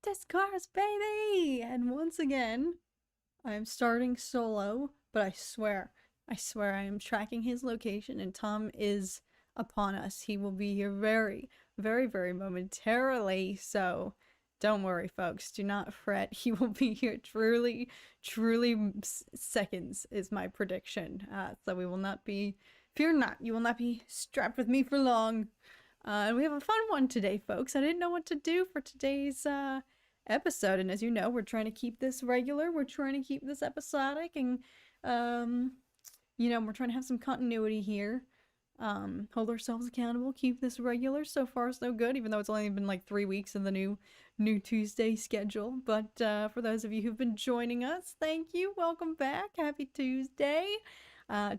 Discourse, baby! And once again, I am starting solo, but I swear I am tracking his location and Tom is upon us. He will be here very, very, very momentarily, so don't worry, folks. Do not fret. He will be here truly, truly seconds is my prediction. So we will not be, fear not, you will not be strapped with me for long. And we have a fun one today, folks. I didn't know what to do for today's episode, and as you know, we're trying to keep this regular. We're trying to keep this episodic, and we're trying to have some continuity here. Hold ourselves accountable, keep this regular. So far, so good, even though it's only been like 3 weeks in the new Tuesday schedule. But for those of you who've been joining us, thank you. Welcome back. Happy Tuesday.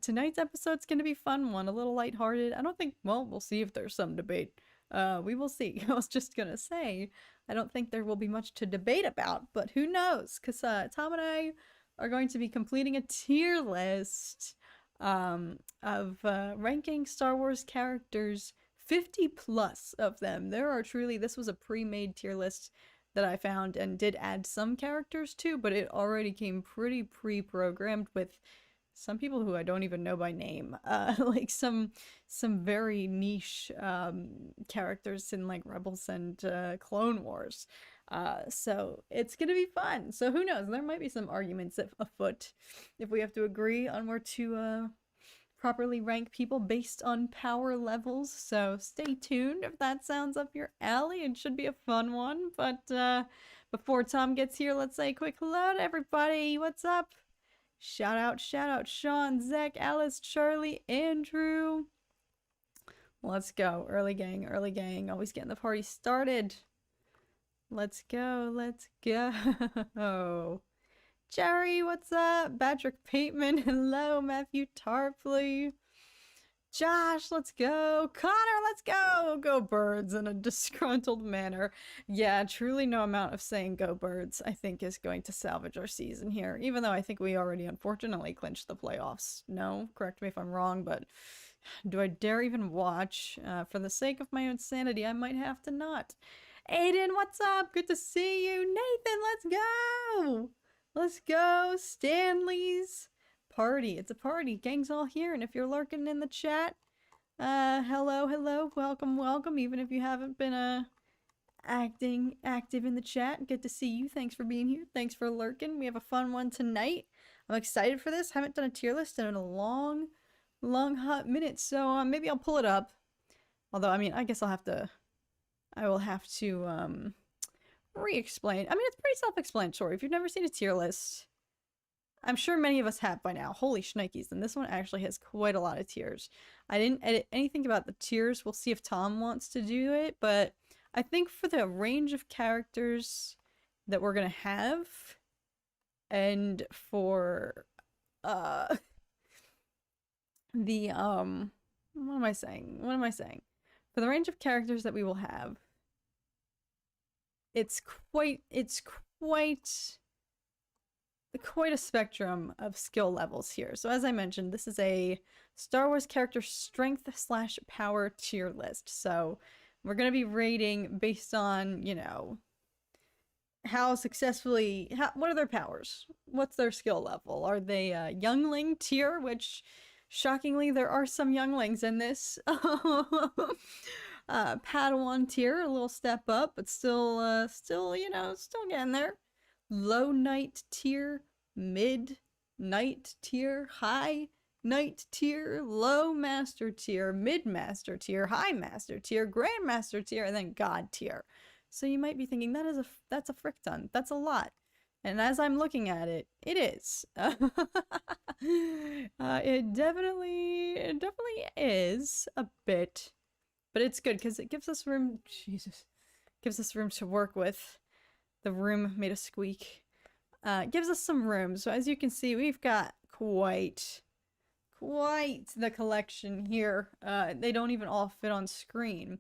Tonight's episode's going to be a fun one, a little lighthearted. I don't think, well, we'll see if there's some debate. We will see. I was just going to say, I don't think there will be much to debate about, but who knows? Because Tom and I are going to be completing a tier list of ranking Star Wars characters, 50 plus of them. There are truly, this was a pre-made tier list that I found and did add some characters to, but it already came pretty pre-programmed with some people who I don't even know by name, like some very niche characters in like Rebels and Clone Wars. So it's gonna be fun. So who knows? There might be some arguments afoot if we have to agree on where to properly rank people based on power levels. So stay tuned if that sounds up your alley. It should be a fun one. But before Tom gets here, let's say a quick hello to everybody. What's up? Shout out, Sean, Zach, Alice, Charlie, Andrew. Let's go. Early gang. Always getting the party started. Let's go. Jerry, what's up? Patrick Pateman, hello. Matthew Tarpley. Josh, let's go. Connor, let's go. Go Birds in a disgruntled manner. Yeah, truly no amount of saying go Birds, I think, is going to salvage our season here. Even though I think we already unfortunately clinched the playoffs. No, correct me if I'm wrong, but do I dare even watch? For the sake of my own sanity, I might have to not. Aiden, what's up? Good to see you. Nathan, let's go. Let's go. Stanley's party. It's a party. Gang's all here. And if you're lurking in the chat, hello. Welcome. Even if you haven't been active in the chat, good to see you. Thanks for being here. Thanks for lurking. We have a fun one tonight. I'm excited for this. Haven't done a tier list in a long hot minute. So maybe I'll pull it up. Although, I mean, I guess I will have to re-explain. I mean, it's pretty self-explanatory. If you've never seen a tier list, I'm sure many of us have by now. Holy shnikes. And this one actually has quite a lot of tiers. I didn't edit anything about the tiers. We'll see if Tom wants to do it. But I think for the range of characters that we're going to have, and for what am I saying? For the range of characters that we will have, it's quite a spectrum of skill levels here. So as I mentioned, this is a Star Wars character strength/power tier list. So we're going to be rating based on, how successfully, what are their powers? What's their skill level? Are they a youngling tier, which shockingly there are some younglings in this. Padawan tier, a little step up, but still getting there. Low knight tier, mid knight tier, high knight tier, low master tier, mid master tier, high master tier, grand master tier, and then god tier. So you might be thinking that's a frick ton. That's a lot. And as I'm looking at it, it is. It definitely is a bit, but it's good because it gives us room. Gives us room to work with. The room made a squeak. Gives us some room. So as you can see, we've got quite the collection here. They don't even all fit on screen.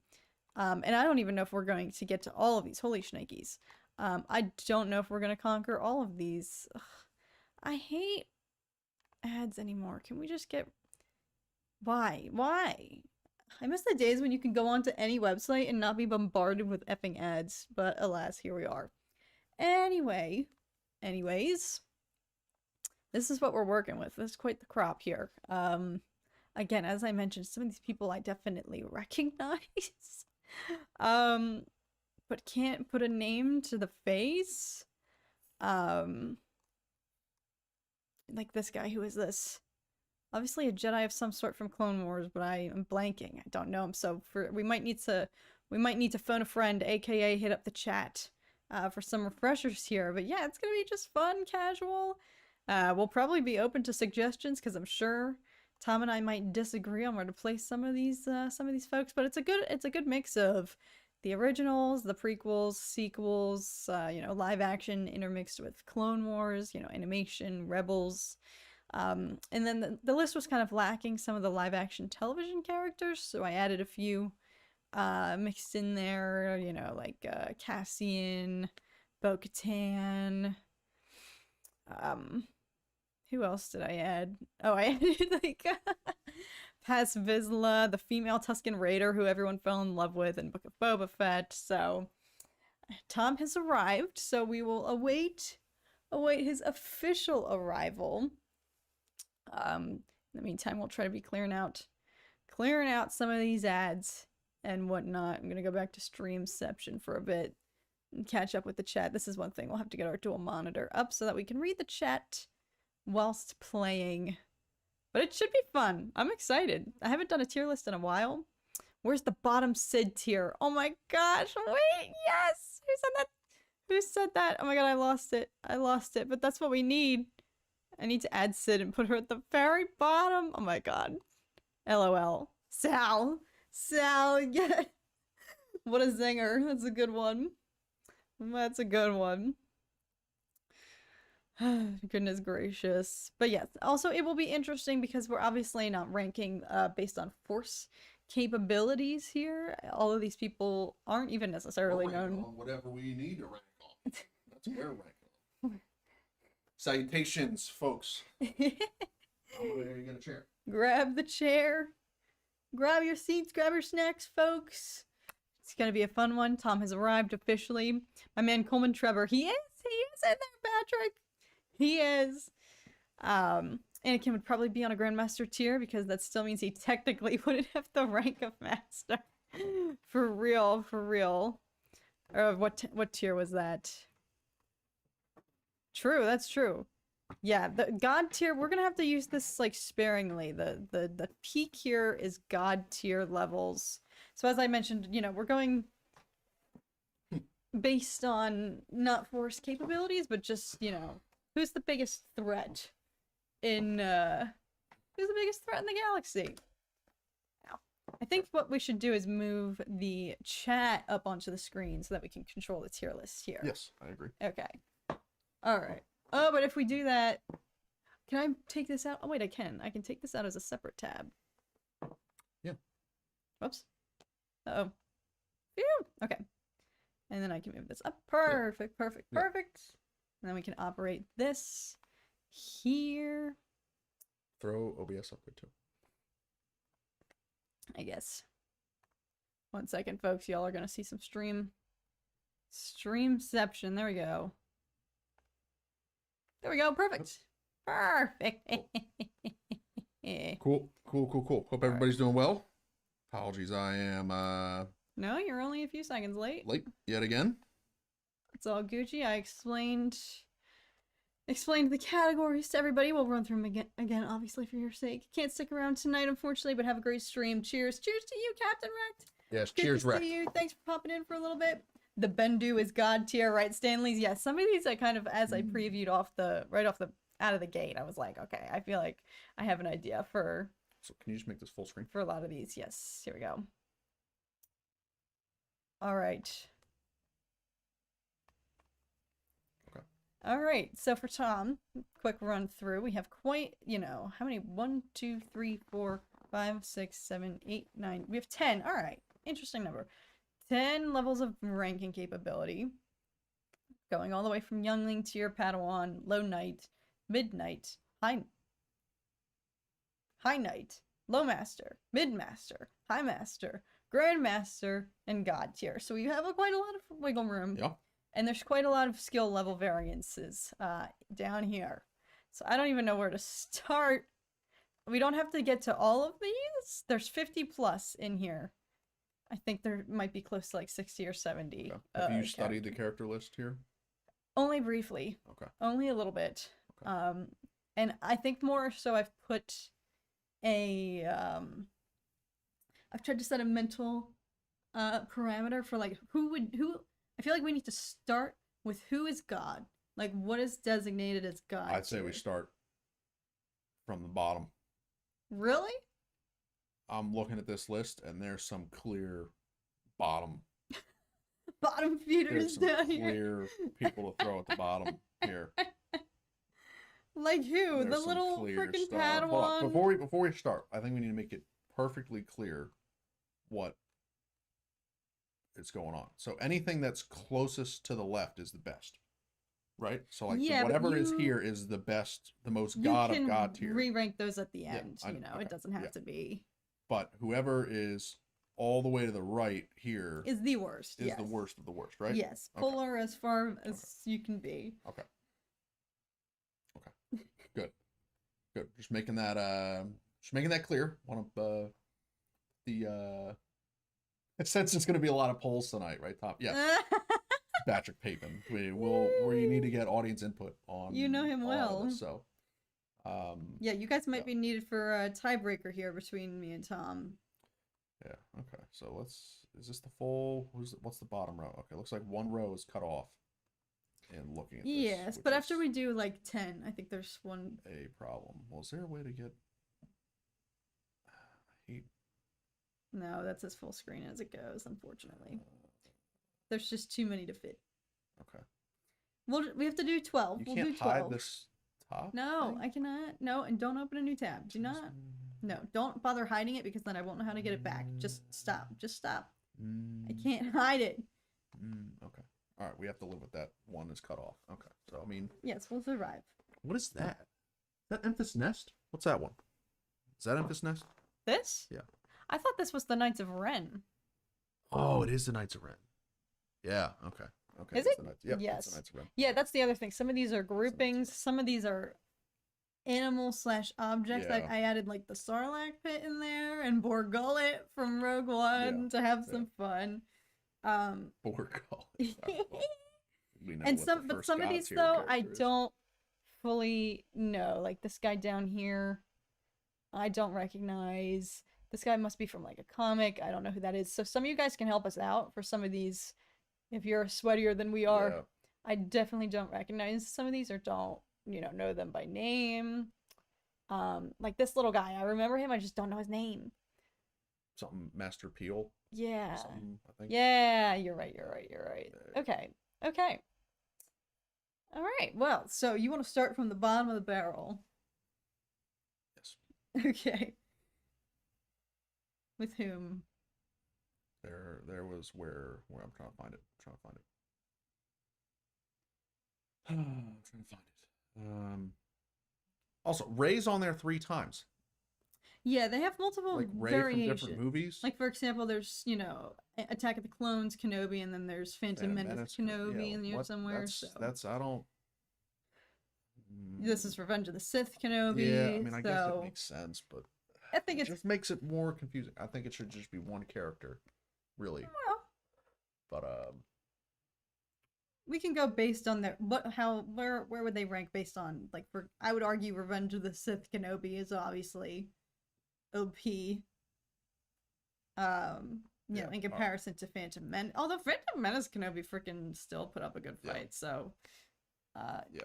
And I don't even know if we're going to get to all of these. Holy shnikes. I don't know if we're going to conquer all of these. Ugh, I hate ads anymore. Can we just get... Why? I miss the days when you can go onto any website and not be bombarded with effing ads. But alas, here we are. Anyways, this is what we're working with. This is quite the crop here. Again, as I mentioned, some of these people I definitely recognize. But can't put a name to the face. Like this guy, who is this? Obviously a Jedi of some sort from Clone Wars, but I am blanking. I don't know him, so we might need to phone a friend, aka hit up the chat, for some refreshers here. But yeah, it's gonna be just fun, casual. We'll probably be open to suggestions, because I'm sure Tom and I might disagree on where to place some of these folks, but it's a good mix of the originals, the prequels, sequels, you know, live action intermixed with Clone Wars, you know, animation, Rebels. And then the list was kind of lacking some of the live action television characters, so I added a few mixed in there, you know, like Cassian, Bo-Katan. Who else did I add? Oh, I added like Paz Vizsla, the female Tusken Raider who everyone fell in love with in Book of Boba Fett. So Tom has arrived, so we will await his official arrival. In the meantime, we'll try to be clearing out some of these ads and whatnot. I'm gonna go back to Streamception for a bit and catch up with the chat. This is one thing, we'll have to get our dual monitor up so that we can read the chat whilst playing. But it should be fun. I'm excited. I haven't done a tier list in a while. Where's the bottom Sid tier? Oh my gosh, wait, yes! Who said that? Who said that? Oh my god, I lost it. But that's what we need. I need to add Sid and put her at the very bottom. Oh my god. LOL. Sal, yeah. What a zinger. That's a good one. Goodness gracious. But yes, also it will be interesting because we're obviously not ranking based on force capabilities here. All of these people aren't even necessarily known. On whatever we need to rank on. That's where rank on. Salutations, folks. You're gonna get a chair. Grab the chair. Grab your seats, grab your snacks, folks. It's gonna be a fun one. Tom has arrived officially. My man Coleman Trevor, he is in there, Patrick. He is. Anakin would probably be on a Grandmaster tier because that still means he technically wouldn't have the rank of Master. For real. What tier was that? True, that's true. Yeah, the God tier, we're gonna have to use this like sparingly. The peak here is God tier levels. So as I mentioned, you know, we're going based on not force capabilities, but just, you know, who's the biggest threat in the galaxy? Now, I think what we should do is move the chat up onto the screen so that we can control the tier list here. Yes, I agree. Okay. Alright. Oh, but if we do that, can I take this out? Oh wait, I can. I can take this out as a separate tab. Yeah. Whoops. Uh-oh. Phew! Okay. And then I can move this up. Perfect. Yeah. And then we can operate this here. Throw OBS up good too. I guess. 1 second, folks. Y'all are gonna see some Streamception. There we go. Perfect. Cool. Hope everybody's doing well. Apologies, I am No, you're only a few seconds late. Late yet again. It's all Gucci. I explained the categories to everybody. We'll run through them again, obviously, for your sake. Can't stick around tonight, unfortunately, but have a great stream. Cheers. Cheers to you, Captain Wrecked. Yes, Good cheers, to Wrecked. see you. Thanks for popping in for a little bit. The Bendu is God tier, right? Stanley's. Yeah, some of these I kind of, as I previewed out of the gate, I was like, okay, I feel like I have an idea for. So can you just make this full screen? For a lot of these, yes. Here we go. All right. Okay. All right. So for Tom, quick run through. We have quite, you know, how many? 1, 2, 3, 4, 5, 6, 7, 8, 9. We have 10. All right. Interesting number. 10 levels of ranking capability. Going all the way from Youngling tier, Padawan, Low Knight, Mid Knight, High Knight, Low Master, Mid Master, High Master, Grand Master, and God tier. So we have quite a lot of wiggle room. Yeah. And there's quite a lot of skill level variances down here. So I don't even know where to start. We don't have to get to all of these. There's 50 plus in here. I think there might be close to like 60 or 70. Okay. Have you studied the character list here? Only briefly. Okay. Only a little bit. Okay. And I think more so I've put a I've tried to set a mental parameter for like who I feel like we need to start with who is God. Like what is designated as God? I'd say we start from the bottom. Really? I'm looking at this list and there's some clear bottom feeders down here. Clear people to throw at the bottom here. Like who? There's the little freaking Padawan. Before we start, I think we need to make it perfectly clear what is going on. So anything that's closest to the left is the best, right? So like whatever is here is the best, the most God of God tier. Re-rank those at the end. Okay. It doesn't have to be. But whoever is all the way to the right here is the worst. Is the worst of the worst, right? Yes, polar as far as you can be. Okay. Good. Just making that clear. Want to I sense it's going to be a lot of polls tonight, right? Top, yeah. Patrick Payton. We need to get audience input on. You know him well. This, so, yeah, you guys might be needed for a tiebreaker here between me and Tom. Yeah. Okay. So is this the full? What's the bottom row? Okay. Looks like one row is cut off. And looking at this. Yes, but after we do like 10, I think there's one. A problem. Well, is there a way to get? No, that's as full screen as it goes. Unfortunately, there's just too many to fit. Okay. Well, we have to do 12. We'll do 12. Hide this top. No, thing? I cannot. No, and don't open a new tab. Do not. No, don't bother hiding it because then I won't know how to get it back. Just stop. Just stop. I can't hide it. Okay. All right, we have to live with that. One is cut off. Okay, so I mean. Yes, we'll survive. What is that? Is that Emphas Nest? What's that one? Is that Emphas Nest? This? Yeah. I thought this was the Knights of Ren. Oh, it is the Knights of Ren. Yeah. Okay. Okay. Is it? Yep, yes. It's the Knights of Ren. Yeah, that's the other thing. Some of these are groupings. Some of these are animal/objects. Yeah. Like I added like the Sarlacc pit in there and Borgullet from Rogue One to have some fun. Borgullet. And some of these though I don't fully know. Like this guy down here, I don't recognize. This guy must be from like a comic. I don't know who that is. So some of you guys can help us out for some of these. If you're sweatier than we are, yeah. I definitely don't recognize some of these or don't, know them by name. Like this little guy, I remember him. I just don't know his name. Something Master Peel. Yeah. I think. Yeah, you're right. Okay. All right. Well, so you want to start from the bottom of the barrel. Yes. Okay. With whom? There was where I'm trying to find it. I'm trying to find it. Also, Rey's on there 3 times. Yeah, they have multiple like Rey variations. from different movies. Like for example, there's Attack of the Clones Kenobi, and then there's Phantom Menace Kenobi in there somewhere. That's I don't. This is Revenge of the Sith Kenobi. Yeah, I mean, I guess it makes sense, but I think it just makes it more confusing. I think it should just be one character, really. Well, but we can go based on where would they rank based on I would argue Revenge of the Sith Kenobi is obviously OP. In comparison to Phantom Menace, although Phantom Menace Kenobi freaking still put up a good fight, so Yeah.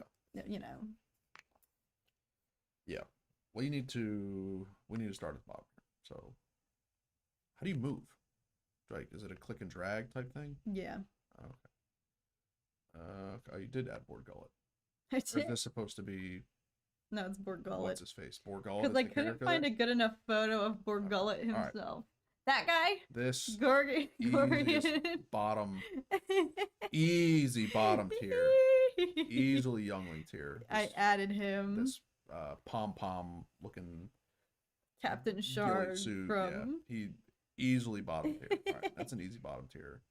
Well, we need to start at the bottom. So, how do you move? Is it a click and drag type thing? Yeah. Okay. You did add Borgullet. I did. Or is this supposed to be? No, it's Borgullet. What's his face? Borgullet. Because I couldn't find a good enough photo of Borgullet himself. Right. That guy. This Gorgon. Bottom. Easy bottom tier. Easily youngling tier. I added him. This pom-pom looking Captain Shard suit, from he easily bottom tier. All right, that's an easy bottom tier.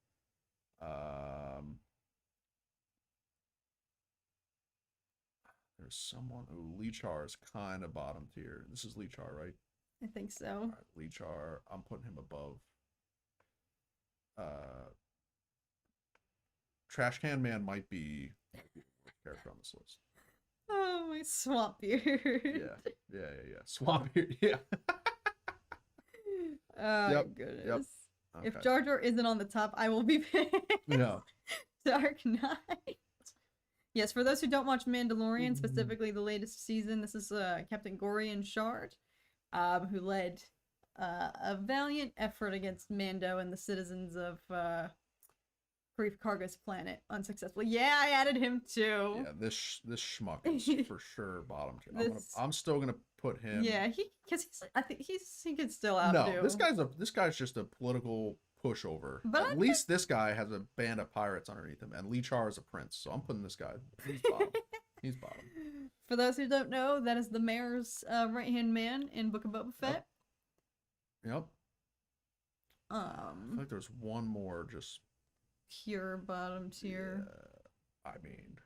There's someone. Oh, Lee Char is kind of bottom tier. This is Lee Char, right? I think so. All right, Lee Char. I'm putting him above. Trash Can Man might be a character on this list. Oh, my swamp beard. Yeah. Swamp Beard, yeah. Oh, Yep, goodness. yep. Okay. If Jar Jar isn't on the top, I will be pissed. Yeah. Dark Knight. Yes, for those who don't watch Mandalorian, specifically the latest season, this is Captain Gorian Shard, who led a valiant effort against Mando and the citizens of Grief Karga's planet unsuccessfully. Yeah, I added him too. Yeah, this schmuck is for sure bottom tier. I'm still gonna put him. Yeah, I think he could still outdo. No, this guy's just a political pushover. But at least this guy has a band of pirates underneath him, and Lee Char is a prince. So I'm putting this guy. He's bottom. He's bottom. For those who don't know, that is the mayor's right-hand man in Book of Boba Fett. Yep. I feel like there's one more just pure bottom tier. Yeah, I mean,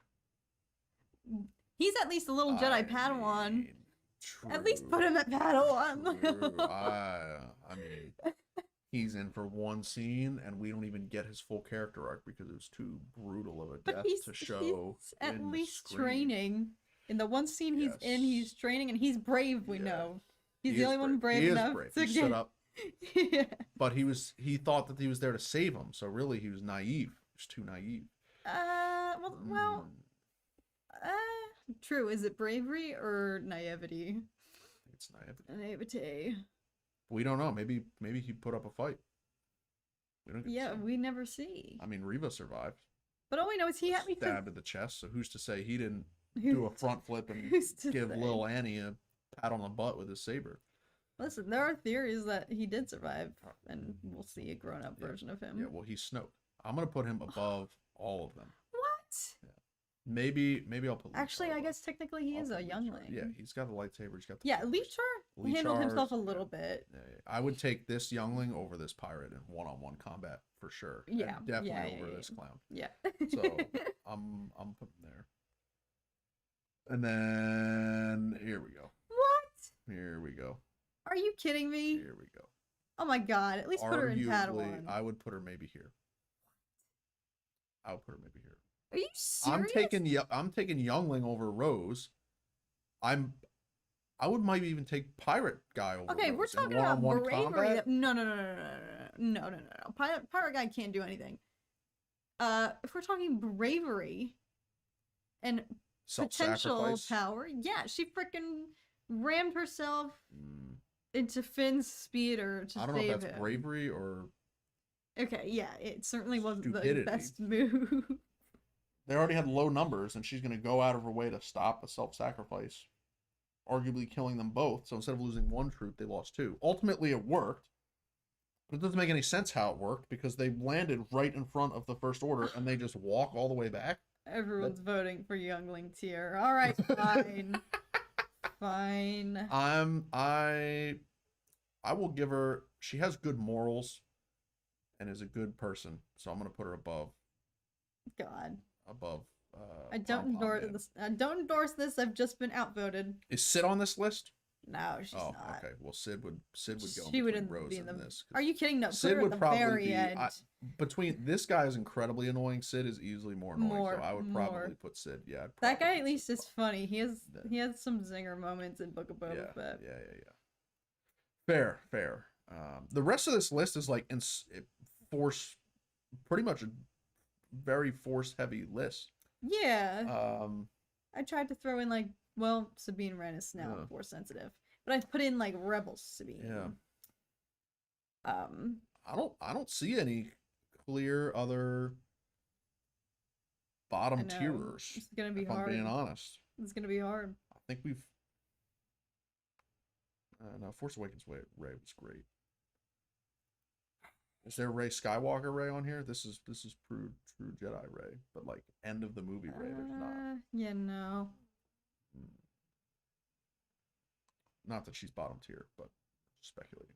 he's at least a little Jedi Padawan. True, at least put him at Padawan. True. I mean, he's in for one scene, and we don't even get his full character arc because it was too brutal of a death to show. He's at least training. In the one scene he's in, he's training, and he's brave. We know he's the only one brave enough to he stood up. Yeah. But he thought that he was there to save him, so really he was naive. He was too naive. True. Is it bravery or naivety? It's naivety. Naivete. We don't know. Maybe he put up a fight. We don't get to see. We never see. I mean, Reva survived. But all we know is he had me stabbed in the chest. So who's to say he didn't do a front flip and give little Annie a pat on the butt with his saber? Listen, there are theories that he did survive, and we'll see a grown-up version of him. Yeah, well, he's Snoke. I'm gonna put him above all of them. What? Yeah. Maybe I'll put. Actually, I guess technically he is a youngling. Yeah, he's got the lightsaber. He's got the. Yeah, Lee Char handled himself a little bit. Yeah, I would take this youngling over this pirate in one-on-one combat for sure. Yeah, and definitely over this clown. Yeah. So I'm putting there. And then here we go. What? Here we go. Are you kidding me? Here we go. Oh my god, at least put her in Padawan. I would put her maybe here. I would put her maybe here. Are you serious? I'm taking Youngling over Rose. I would maybe even take Pirate Guy over Okay, Rose. we're talking about bravery. No. Pirate Guy can't do anything. If we're talking bravery and potential power, yeah, she freaking rammed herself into Finn's speeder to save him. I don't know if that's bravery or. Okay, yeah, it certainly wasn't the best move. They already had low numbers, and she's going to go out of her way to stop a self-sacrifice, arguably killing them both. So instead of losing one troop, they lost two. Ultimately, it worked, but it doesn't make any sense how it worked because they landed right in front of the First Order, and they just walk all the way back. Everyone's voting for Youngling tier. All right, fine. Fine. I will give her. She has good morals, and is a good person, so I'm going to put her above. God. Above. I don't endorse this. I don't endorse this. I've just been outvoted. Is Sid on this list? No, she's not. Okay. Well, Sid would go. She wouldn't Rose be in the. This, are you kidding? No. Sid would probably very be. End. Between this guy is incredibly annoying. Sid is easily more annoying. So I would probably put Sid. Yeah. That guy at least is funny. He has some zinger moments in Book of Boba Fett. Yeah. Fair. The rest of this list is like pretty much a very force heavy list. Yeah. I tried to throw in Sabine Wren is now force sensitive, but I put in Rebel Sabine. Yeah. I don't see any clear other bottom tierers. It's gonna be hard. I'm being honest. It's gonna be hard. I think we've. No, Force Awakens Rey was great. Is there Rey Skywalker Rey on here? This is true Jedi Rey, but end of the movie Rey, there's not. Yeah, no. Not that she's bottom tier, but speculating.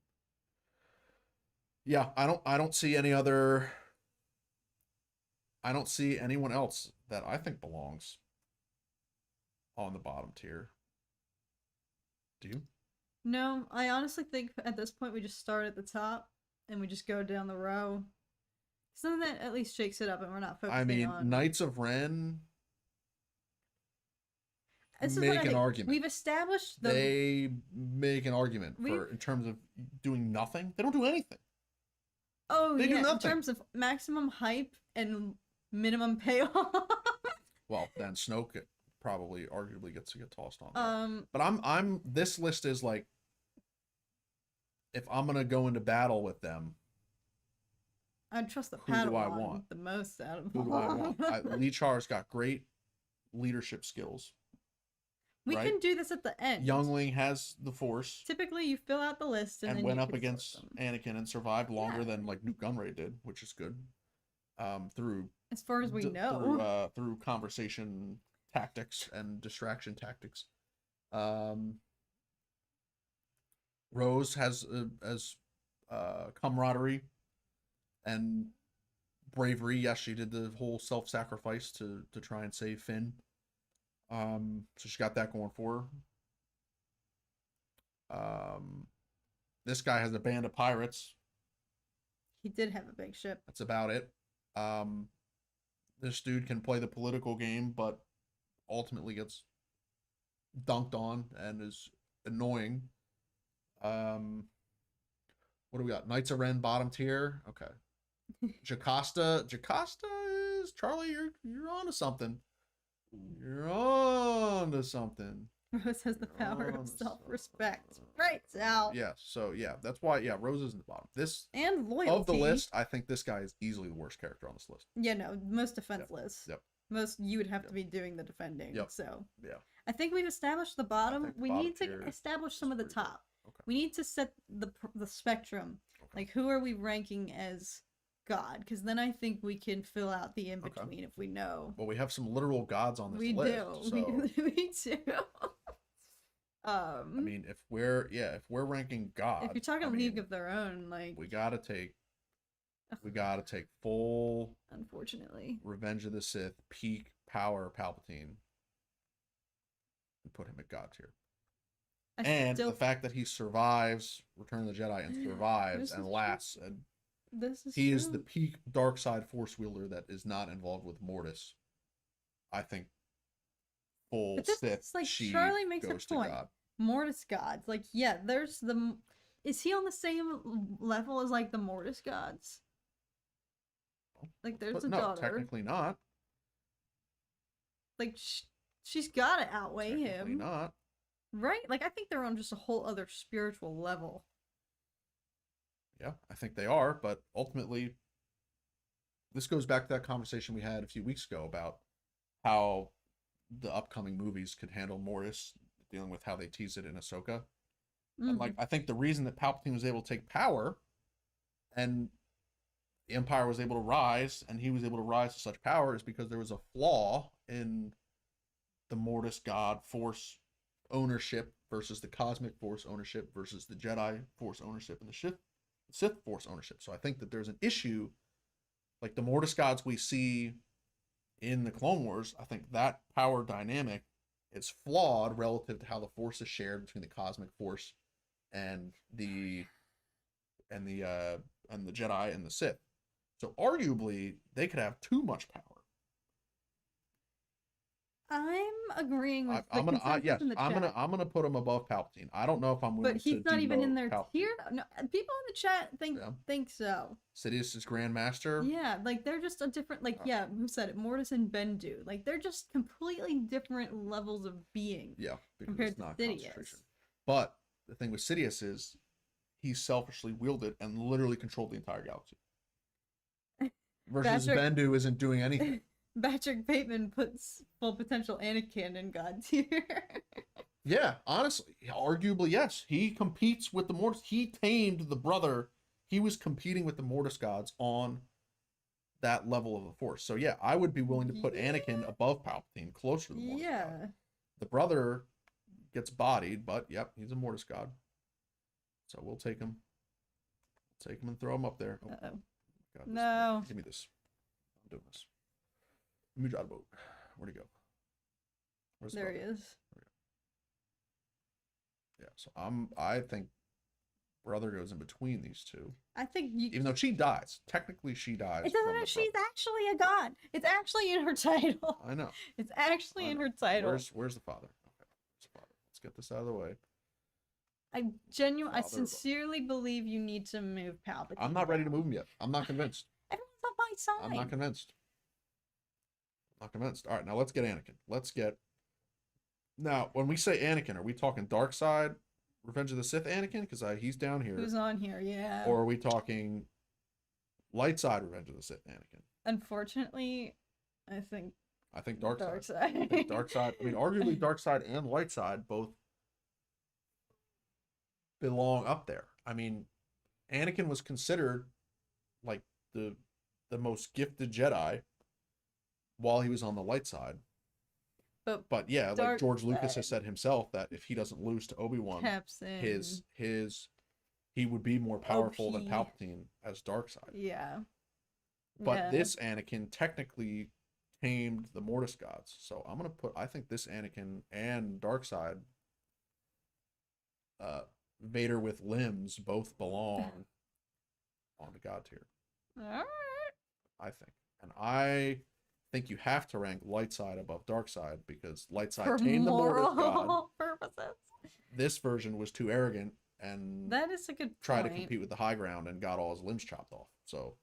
Yeah, I don't see any other. I don't see anyone else that I think belongs on the bottom tier. Do you? No, I honestly think at this point we just start at the top and we just go down the row. Something that at least shakes it up and we're not focusing I mean, on. Knights of Ren This is what make I an think. argument. We've established the. They make an argument for in terms of doing nothing. They don't do anything. Oh They do yeah, in nothing. terms of maximum hype and minimum payoff. Well, then Snoke probably arguably gets to get tossed on there. But I'm this list is like, if I'm gonna go into battle with them, I'd trust the who do I Padawan want? the most out of who do I want? Lee Char's got great leadership skills. We right? can do this at the end. Youngling has the Force Typically, you fill out the list and then went you up can against sort them. Anakin and survived longer Yeah. than like Newt Gunray did, which is good. Through As far as we know. through conversation tactics and distraction tactics. Rose has camaraderie and bravery. Yes, she did the whole self-sacrifice to try and save Finn. So she got that going for her. This guy has a band of pirates. He did have a big ship. That's about it. This dude can play the political game, but ultimately gets dunked on and is annoying. What do we got? Knights of Ren, bottom tier. Okay. Jocasta is Charlie. You're on to something. You're on to something. Rose has the power of self-respect. Right, Sal. Yeah. So yeah, that's why. Yeah, Rose is in the bottom. This And loyalty. of the list, I think this guy is easily the worst character on this list. Yeah, no, most defenseless. Yep. Most you would have to be doing the defending. Yep. So Yeah. I think we've established the bottom. We bottom need to tier establish some of the pretty good. top. Okay. We need to set the spectrum. Okay. Like who are we ranking as God? Because then I think we can fill out the in between if we know. Well, we have some literal gods on this We list. do. So, We do. I mean, if we're ranking gods, if you're talking I League mean, of Their Own, like we gotta take full unfortunately. Revenge of the Sith peak power Palpatine and put him at God tier. And the fact that he survives Return of the Jedi and survives and lasts, and he is the peak dark side Force wielder that is not involved with Mortis. I think full But this Sith is like Sheev Charlie makes a goes to point. God. Mortis gods, like yeah, there's the. Is he on the same level as like the Mortis gods? Like there's But a no, daughter. technically not. Like she's gotta outweigh Technically him, not. right? Like I think they're on just a whole other spiritual level. Yeah, I think they are, but ultimately, this goes back to that conversation we had a few weeks ago about how the upcoming movies could handle Mortis, dealing with how they tease it in Ahsoka. And like, I think the reason that Palpatine was able to take power and the Empire was able to rise and he was able to rise to such power is because there was a flaw in the Mortis God Force ownership versus the Cosmic Force ownership versus the Jedi Force ownership and the Sith Force ownership. So I think that there's an issue, like the Mortis gods we see in the Clone Wars. I think that power dynamic is flawed relative to how the Force is shared between the Cosmic Force and the Jedi and the Sith. So arguably, they could have too much power. I'm agreeing with I'm gonna put him above Palpatine. I don't know if I'm willing but he's not even in their Palpatine. tier. No, people in the chat think so. Sidious is Grandmaster. Yeah, like they're just a different. Like yeah, who said it? Mortis and Bendu. Like they're just completely different levels of being. Yeah, because compared it's to not Sidious. concentration. But the thing with Sidious is he selfishly wielded and literally controlled the entire galaxy. Versus Bendu isn't doing anything. Patrick Bateman puts full potential Anakin in God tier. Yeah, honestly, arguably yes. He competes with the Mortis. He tamed the brother. He was competing with the Mortis gods on that level of the Force. So yeah, I would be willing to put Anakin above Palpatine, closer to the Mortis god. The brother gets bodied, but yep, he's a Mortis god. So we'll take him. Take him and throw him up there. Oh, God, no. Give me this. I'm doing this. Let me draw the boat. Where'd he go? Where's There he brother? is. Yeah, so I think brother goes in between these two. I think you. Even though she dies, technically she dies. It doesn't from know the she's brother. actually a god. It's actually in her title. I know. It's actually I in know. her title. Where's the father? Okay, where's the father? Let's get this out of the way. I Father, sincerely believe you need to move Palpatine. I'm not ready to down. move him yet. I'm not convinced. Everyone's on my side. I'm not convinced. Not convinced. All right, now let's get Anakin. Let's get. Now, when we say Anakin, are we talking dark side, Revenge of the Sith Anakin? Because he's down here. Who's on here? Yeah. Or are we talking light side Revenge of the Sith Anakin? Unfortunately, I think dark dark side. side. I think dark side. I mean, arguably dark side and light side both belong up there. I mean, Anakin was considered like the most gifted Jedi while he was on the light side. But yeah, like George Lucas has said himself that if he doesn't lose to Obi-Wan, he would be more powerful than Palpatine as dark side. Yeah. But this Anakin technically tamed the Mortis gods. So I think this Anakin and dark side, Vader with limbs both belong on the god tier. All right. I think. And I think you have to rank light side above dark side because light side tamed the Mortis god. Purposes. This version was too arrogant and that is a good point. Tried to compete with the high ground and got all his limbs chopped off. So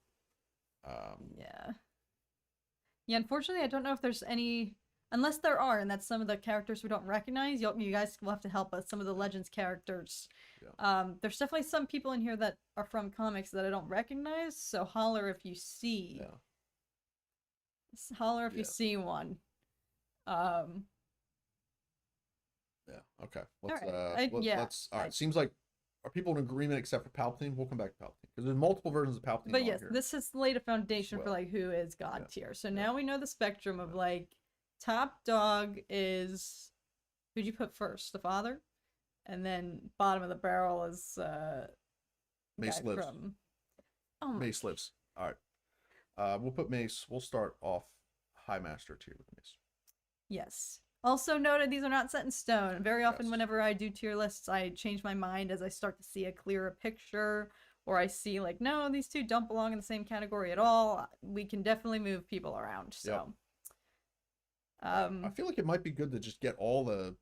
yeah, unfortunately I don't know if there's any, unless there are, and that's some of the characters we don't recognize. You guys will have to help us. Some of the Legends characters. Yeah. There's definitely some people in here that are from comics that I don't recognize, so holler if you see. Yeah. Holler if you see one. Yeah. Okay. Let's. All right. Seems like are people in agreement except for Palpatine? We'll come back to Palpatine because there's multiple versions of Palpatine. But yes, this has laid a foundation for like who is God tier. So now we know the spectrum of like top dog is who'd you put first? The father, and then bottom of the barrel is Mace lives. Mace lives. All right. We'll put Mace. We'll start off High Master tier with Mace. Yes. Also noted, these are not set in stone. Very often whenever I do tier lists, I change my mind as I start to see a clearer picture, or I see like, no, these two don't belong in the same category at all. We can definitely move people around. So, I feel like it might be good to just get all the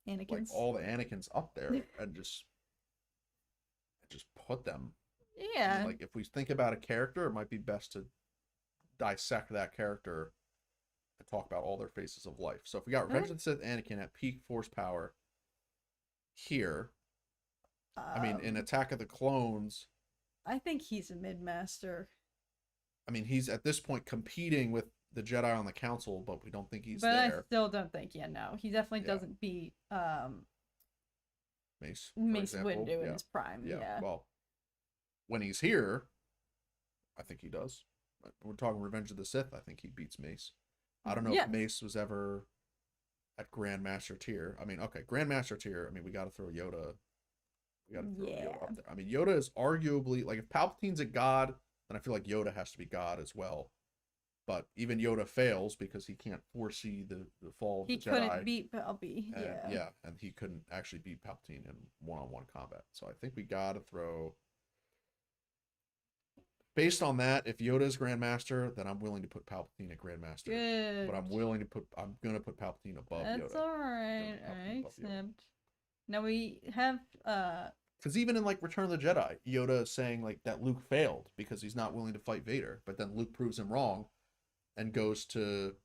Anakins up there and just put them. Yeah. Like if we think about a character, it might be best to dissect that character and talk about all their phases of life. So if we got Revenge of the Sith Anakin at peak force power here, I mean, in Attack of the Clones, I think he's a mid-master. I mean, he's at this point competing with the Jedi on the Council, but we don't think he's there. But I still don't think, no. He definitely doesn't beat Mace Windu in his prime. Yeah. Well, when he's here, I think he does. We're talking Revenge of the Sith. I think he beats Mace. I don't know if Mace was ever at Grandmaster tier. I mean, okay, Grandmaster tier. I mean, we got to throw Yoda. We got to throw Yoda up there. I mean, Yoda is arguably like if Palpatine's a god, then I feel like Yoda has to be god as well. But even Yoda fails because he can't foresee the fall of the Jedi. He couldn't beat Palpatine. Yeah, and he couldn't actually beat Palpatine in one-on-one combat. So I think we got to throw. Based on that, if Yoda is Grandmaster, then I'm willing to put Palpatine at Grandmaster. Good. But I'm gonna put Palpatine above Yoda. That's alright. I accept. Now we have because even in like Return of the Jedi, Yoda is saying like that Luke failed because he's not willing to fight Vader, but then Luke proves him wrong and goes to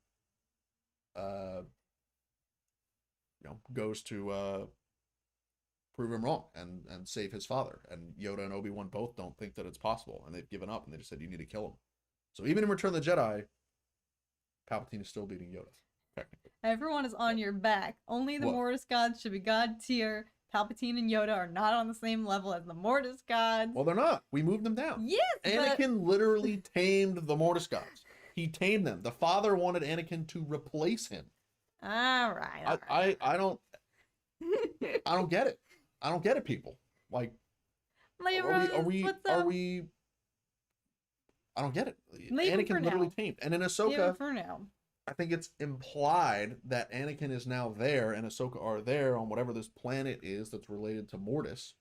prove him wrong and save his father. And Yoda and Obi-Wan both don't think that it's possible, and they've given up, and they just said, you need to kill him. So even in Return of the Jedi, Palpatine is still beating Yoda, technically. Everyone is on your back. Only the Mortis gods should be god tier. Palpatine and Yoda are not on the same level as the Mortis gods. Well, they're not. We moved them down. Yes, Anakin literally tamed the Mortis gods. He tamed them. The father wanted Anakin to replace him. All right. I don't get it. I don't get it, people. Like, are we? I don't get it. Anakin literally tamed, and in Ahsoka, for now. I think it's implied that Anakin is now there and Ahsoka are there on whatever this planet is that's related to Mortis.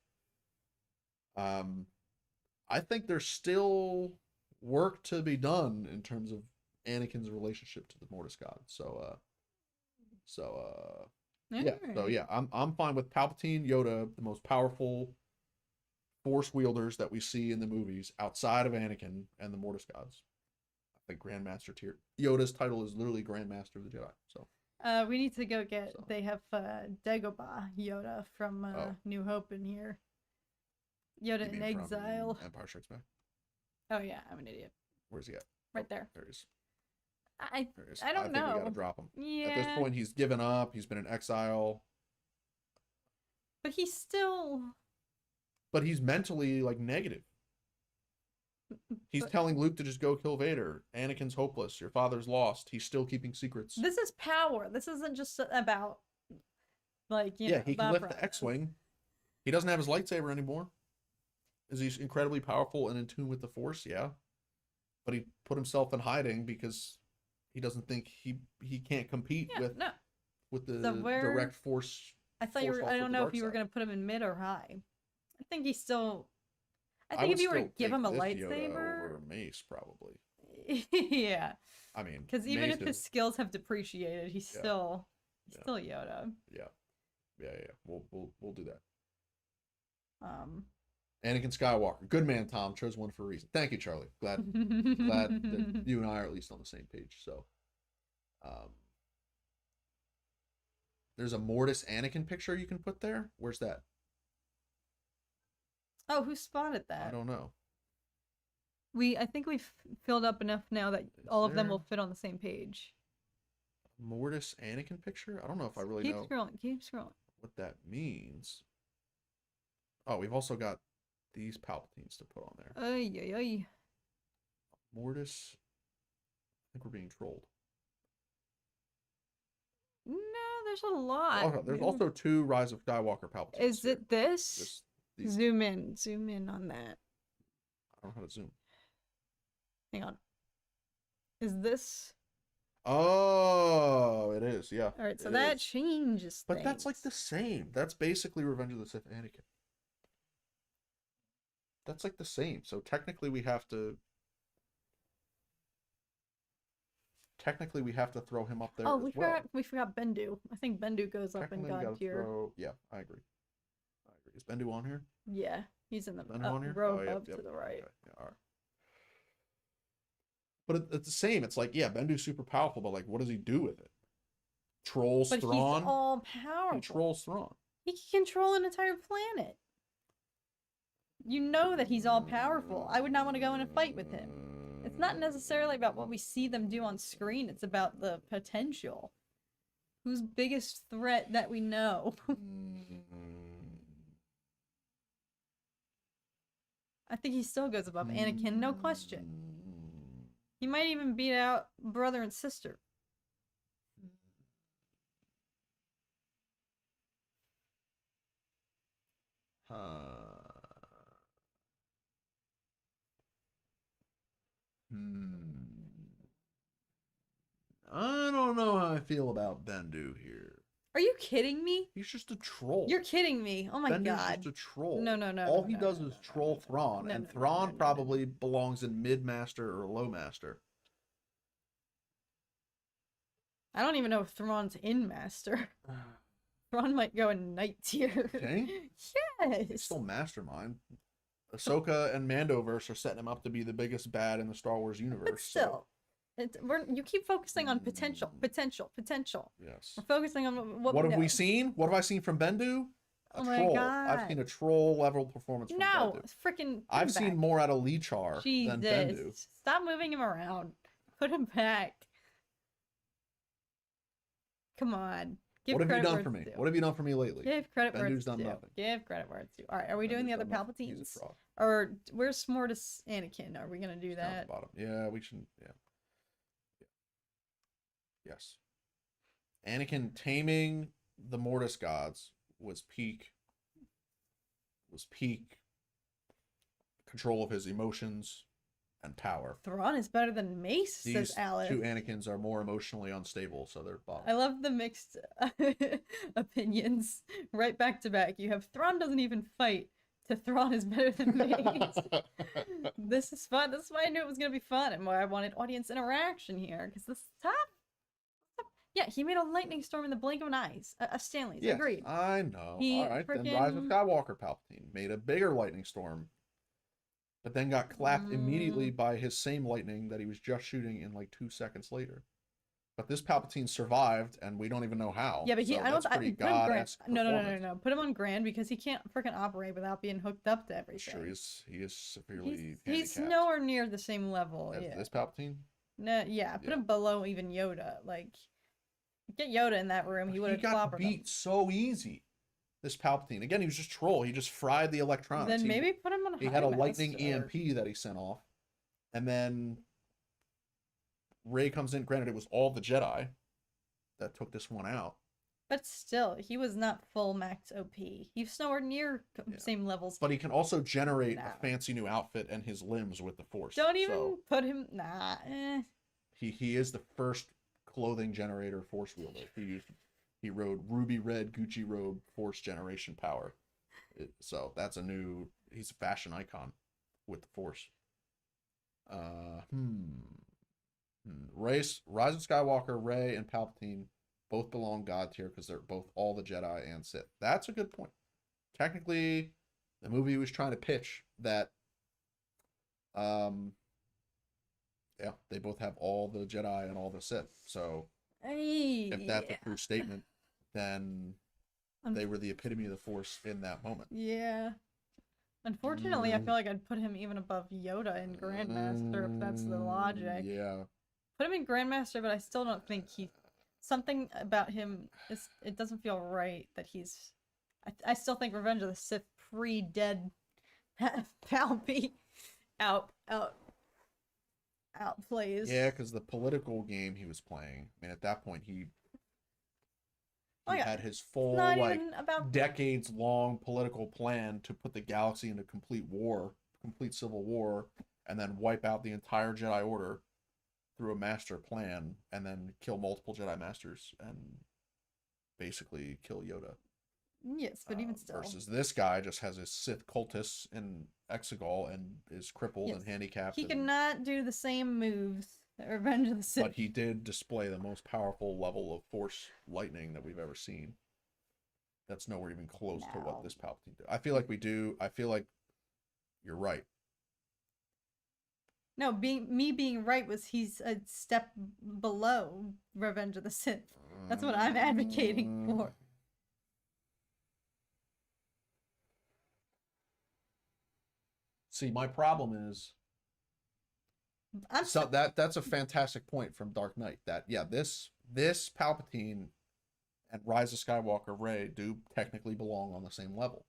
I think there's still work to be done in terms of Anakin's relationship to the Mortis God. Yeah, I'm fine with Palpatine, Yoda, the most powerful Force wielders that we see in the movies outside of Anakin and the Mortis gods. I think Grandmaster tier. Yoda's title is literally Grandmaster of the Jedi. So we need to go get. They have Dagobah Yoda from New Hope in here. Yoda in Exile. Empire Strikes Back. Oh yeah, I'm an idiot. Where's he at? Right there. There he is. I don't know. I think we gotta drop him. Yeah. At this point, he's given up. He's been in exile. But he's still. But he's mentally like negative. He's telling Luke to just go kill Vader. Anakin's hopeless. Your father's lost. He's still keeping secrets. This is power. This isn't just about like yeah. He can lift the X-wing. He doesn't have his lightsaber anymore. Is he incredibly powerful and in tune with the Force? Yeah. But he put himself in hiding because he doesn't think he can't compete with the direct Force. I thought you were. I don't know if you were going to put him in mid or high. I think he's still. I think if you were to give him a lightsaber over Mace, probably. Yeah. I mean, because even if his skills have depreciated, he's still Yoda. Yeah. We'll do that. Um. Anakin Skywalker. Good man, Tom. Chose one for a reason. Thank you, Charlie. Glad that you and I are at least on the same page. So, there's a Mortis Anakin picture you can put there. Where's that? Oh, who spotted that? I don't know. I think we've filled up enough now that all of them will fit on the same page. Mortis Anakin picture? I don't know if I really know. Keep scrolling. What that means. Oh, we've also got these Palpatines to put on there. Ay. Mortis. I think we're being trolled. No, there's a lot. Oh, there's also 2 Rise of Skywalker Palpatines. Is it this? Zoom in on that. I don't know how to zoom. Hang on. Is this? Oh, it is. Yeah. All right, so that changes. But that's like the same. That's basically Revenge of the Sith Anakin. That's like the same. So technically we have to throw him up there. Oh, we forgot Bendu. I think Bendu goes up in God tier. Yeah, I agree. Is Bendu on here? Yeah, he's in the row above to the right. Okay. Yeah, all right. But it's the same. It's like, yeah, Bendu's super powerful, but like, what does he do with it? Trolls Thrawn. But he's all powerful. He trolls Thrawn. He can control an entire planet. You know that he's all powerful. I would not want to go in a fight with him. It's not necessarily about what we see them do on screen. It's about the potential. Who's biggest threat that we know? I think he still goes above Anakin, no question. He might even beat out brother and sister. I don't know how I feel about Bendu here. Are you kidding me? He's just a troll. You're kidding me. Oh my god. Bendu's just a troll. No. All he does is troll Thrawn, and Thrawn probably belongs in mid-master or low-master. I don't even know if Thrawn's in master. Thrawn might go in knight tier. Okay. Yes. He's still mastermind. Ahsoka and Mandoverse are setting him up to be the biggest bad in the Star Wars universe. But still, you keep focusing on potential. Yes. We're focusing on what have we seen? What have I seen from Bendu? A troll. My god. I've seen a troll level performance from Bendu. Freaking. I've seen more out of Lichar than Bendu. Stop moving him around. Put him back. Come on. What have you done for me? What have you done for me lately? Give credit where it's done due. nothing. Give credit where it's due. All right, are we doing the other Palpatines? He's a fraud. Or where's Mortis Anakin? Are we gonna do that? Down the bottom. Yeah, we should. Yeah. Yes. Anakin taming the Mortis gods was peak control of his emotions, and power. Thrawn is better than Mace, says These Alice. two Anakins are more emotionally unstable, so they're bottom. I love the mixed opinions. Right back to back. You have Thrawn doesn't even fight, to Thrawn is better than Mace. This is fun. This is why I knew it was going to be fun and why I wanted audience interaction here, because this is tough. Yeah, he made a lightning storm in the blink of an eye. Stanley's, Yes, agreed. I know. He All right, then Rise of Skywalker Palpatine made a bigger lightning storm, but then got clapped immediately by his same lightning that he was just shooting in like 2 seconds later. But this Palpatine survived, and we don't even know how. Yeah, but so I don't. that's pretty put him Grand. God-esque No. Put him on Grand because he can't freaking operate without being hooked up to everything. Sure, he is severely he's handicapped. nowhere near the same level. As Yeah. this Palpatine? No, yeah, put him below even Yoda. Like, get Yoda in that room, he would have clobbered him. Beat so easy. This Palpatine. Again, he was just troll. He just fried the electronics. Then maybe put him on. He had a lightning EMP that he sent off, and then Rey comes in. Granted, it was all the Jedi that took this one out. But still, he was not full max OP. He was nowhere near same levels. But he can also generate a fancy new outfit and his limbs with the Force. Don't even put him. Nah. He is the first clothing generator Force wielder. He rode ruby red Gucci robe Force generation power. So that's he's a fashion icon with the Force. Rise of Skywalker, Rey, and Palpatine both belong God tier because they're both all the Jedi and Sith. That's a good point. Technically, the movie was trying to pitch that they both have all the Jedi and all the Sith. So if that's a true statement, then they were the epitome of the Force in that moment. Yeah. Unfortunately, I feel like I'd put him even above Yoda in Grandmaster if that's the logic. Yeah. Put him in Grandmaster, but I still don't think something about him it doesn't feel right that he's. I still think Revenge of the Sith pre-dead Palpy outplays. Yeah, because the political game he was playing. I mean, at that point he had his full decades-long political plan to put the galaxy into complete civil war, and then wipe out the entire Jedi Order through a master plan, and then kill multiple Jedi Masters and basically kill Yoda. Yes, but even still. Versus this guy just has his Sith cultists in Exegol and is crippled and handicapped. He cannot do the same moves that Revenge of the Sith. But he did display the most powerful level of Force lightning that we've ever seen. That's nowhere even close to what this Palpatine did. I feel like we do. I feel like you're right. No, me being right was he's a step below Revenge of the Sith. That's what I'm advocating for. See, my problem is that's a fantastic point from Dark Knight. That this Palpatine and Rise of Skywalker Rey do technically belong on the same level.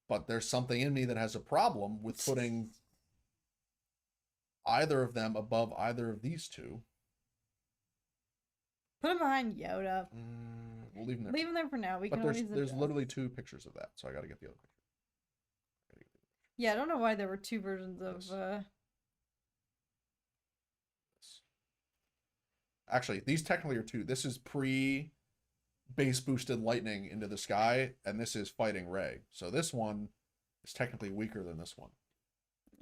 But there's something in me that has a problem with putting either of them above either of these two. Put him behind Yoda. We'll leave him there. Leave him there for now. But there's literally 2 pictures of that, so I got to get the other picture. Yeah, I don't know why there were 2 versions of. Actually, these technically are 2. This is pre-base boosted lightning into the sky, and this is fighting Rey. So this one is technically weaker than this one.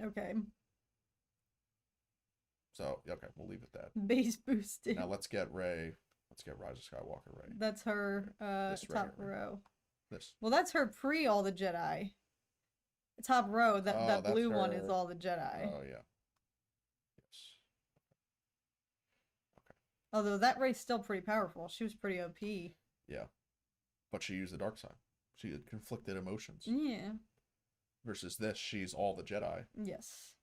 Okay. So okay, we'll leave it at that. Base boosted. Now let's get Rey. Let's get Rise of Skywalker Rey. That's her top row. This. Well, that's her pre all the Jedi. Top row, that blue one is all the Jedi. Oh, yeah. Yes. Okay. Although that Rey's still pretty powerful. She was pretty OP. Yeah. But she used the dark side. She had conflicted emotions. Yeah. Versus this, she's all the Jedi. Yes.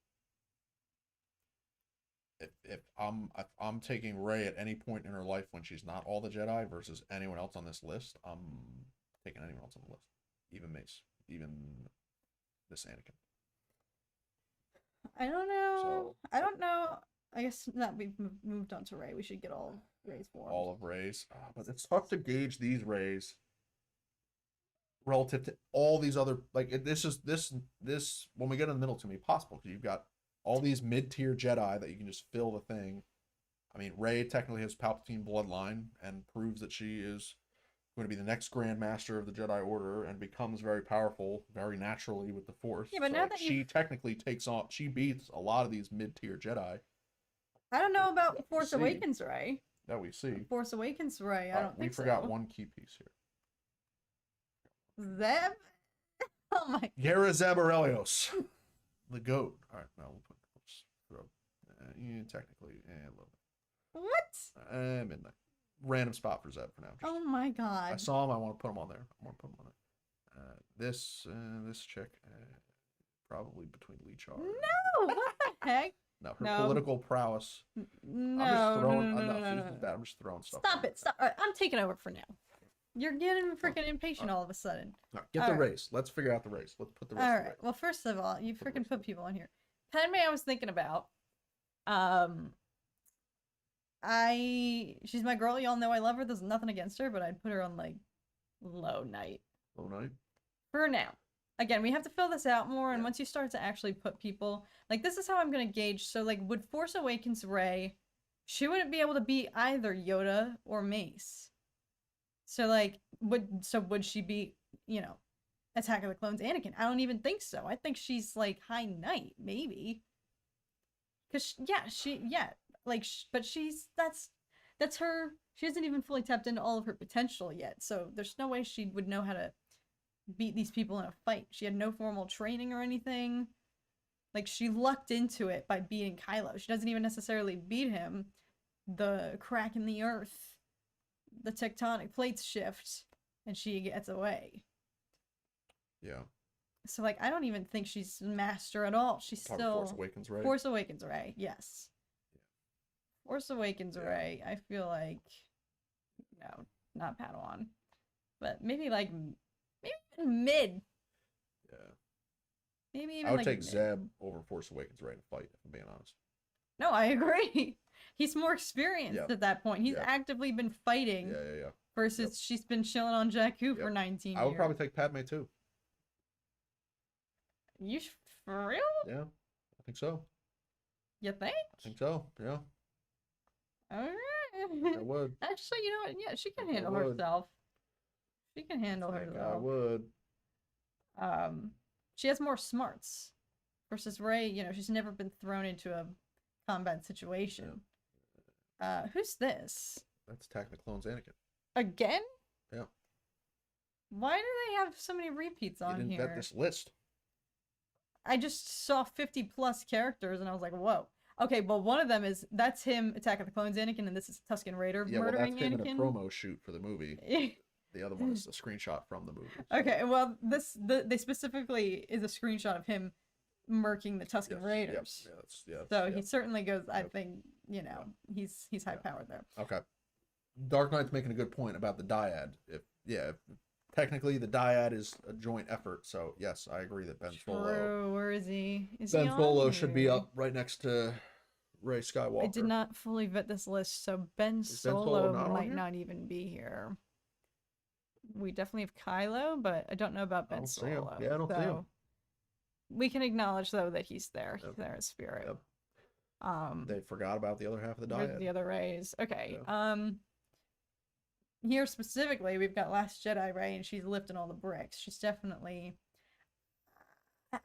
If I'm taking Rey at any point in her life when she's not all the Jedi versus anyone else on this list, I'm taking anyone else on the list. Even Mace. Even this Anakin. I don't know. I don't know. I guess that we've moved on to Rey. We should get all Rey's forms. All of Rey's. But it's tough to gauge these Reys relative to all these other this is this when we get in the middle, it's gonna be possible because you've got all these mid-tier Jedi that you can just fill the thing. I mean, Rey technically has Palpatine bloodline and proves that she is going to be the next Grand Master of the Jedi Order and becomes very powerful very naturally with the Force. Yeah, but so now that she technically takes on, she beats a lot of these mid-tier Jedi. I don't know about That we Force see. Awakens Rey. That we see. Force Awakens Rey, I don't think we forgot so. one key piece here. Zeb? Oh my. Yara Zeb Aurelios, the goat. All right, now let's throw. Technically, a little bit. What? Midnight. Random spot for Zeb for now. Oh my I god. saw him. I want to put him on there. This chick, probably between Lee Char. No! What the heck? No, her political prowess. No, I'm just throwing. no. I'm just throwing stuff. Stop it. Stop. All right, I'm taking over for now. You're getting freaking impatient all of a sudden. All right, get the race. Let's figure out the race. Let's put the race. All right. Well, first of all, you freaking put people on here. Padme, I was thinking about. She's my girl. Y'all know I love her. There's nothing against her, but I'd put her on like low night. Low night. For now. Again, we have to fill this out more, and once you start to actually put people, like, this is how I'm gonna gauge. So, like, would Force Awakens Rey, she wouldn't be able to be either Yoda or Mace. So, like, would she be, Attack of the Clones Anakin? I don't even think so. I think she's like High Knight, maybe. Cause but that's her. She hasn't even fully tapped into all of her potential yet. So there's no way she would know how to beat these people in a fight. She had no formal training or anything. Like, she lucked into it by beating Kylo. She doesn't even necessarily beat him. The crack in the earth, the tectonic plates shift, and she gets away. Yeah. So, like, I don't even think she's master at all. She's still Force Awakens Rey. Force Awakens Rey, yes. Yeah. Force Awakens Rey, I feel like, no, not Padawan, but maybe mid. Yeah. Maybe even I would like take mid. Zeb over Force Awakens Rey in a fight, if I'm being honest. No, I agree. He's more experienced at that point. He's actively been fighting. Yeah. Versus she's been chilling on Jakku for 19 years. I would probably take Padme too. You for real? Yeah, I think so. You think? I think so. Yeah. Alright. I would. Actually, you know what? Yeah, she can handle herself. She can handle herself. I would. She has more smarts. Versus Rey, she's never been thrown into a combat situation. Yeah. Who's this? That's Attack of the Clones Anakin. Again? Yeah. Why do they have so many repeats on you didn't here? get this list. I just saw 50 plus characters and I was like, whoa. Okay, well, one of them that's him, Attack of the Clones Anakin, and this is Tusken Raider murdering that's him Anakin. in a promo shoot for the movie. The other one is a screenshot from the movie. So. Okay, well, they specifically is a screenshot of him murking the Tusken Raiders. So he certainly goes, I think, he's high powered there. Okay. Dark Knight's making a good point about the dyad. Technically the dyad is a joint effort, so yes, I agree that Ben Solo. Where is he? Ben Solo should be up right next to Rey Skywalker. I did not fully vet this list, so Ben Solo might not even be here. We definitely have Kylo, but I don't know about Ben Solo. Yeah, I don't see him. We can acknowledge though that he's there. He's there in spirit. Yep. They forgot about the other half of the dyad. The other Reys. Okay. Yeah. Here specifically, we've got Last Jedi Rey, and she's lifting all the bricks. She's definitely.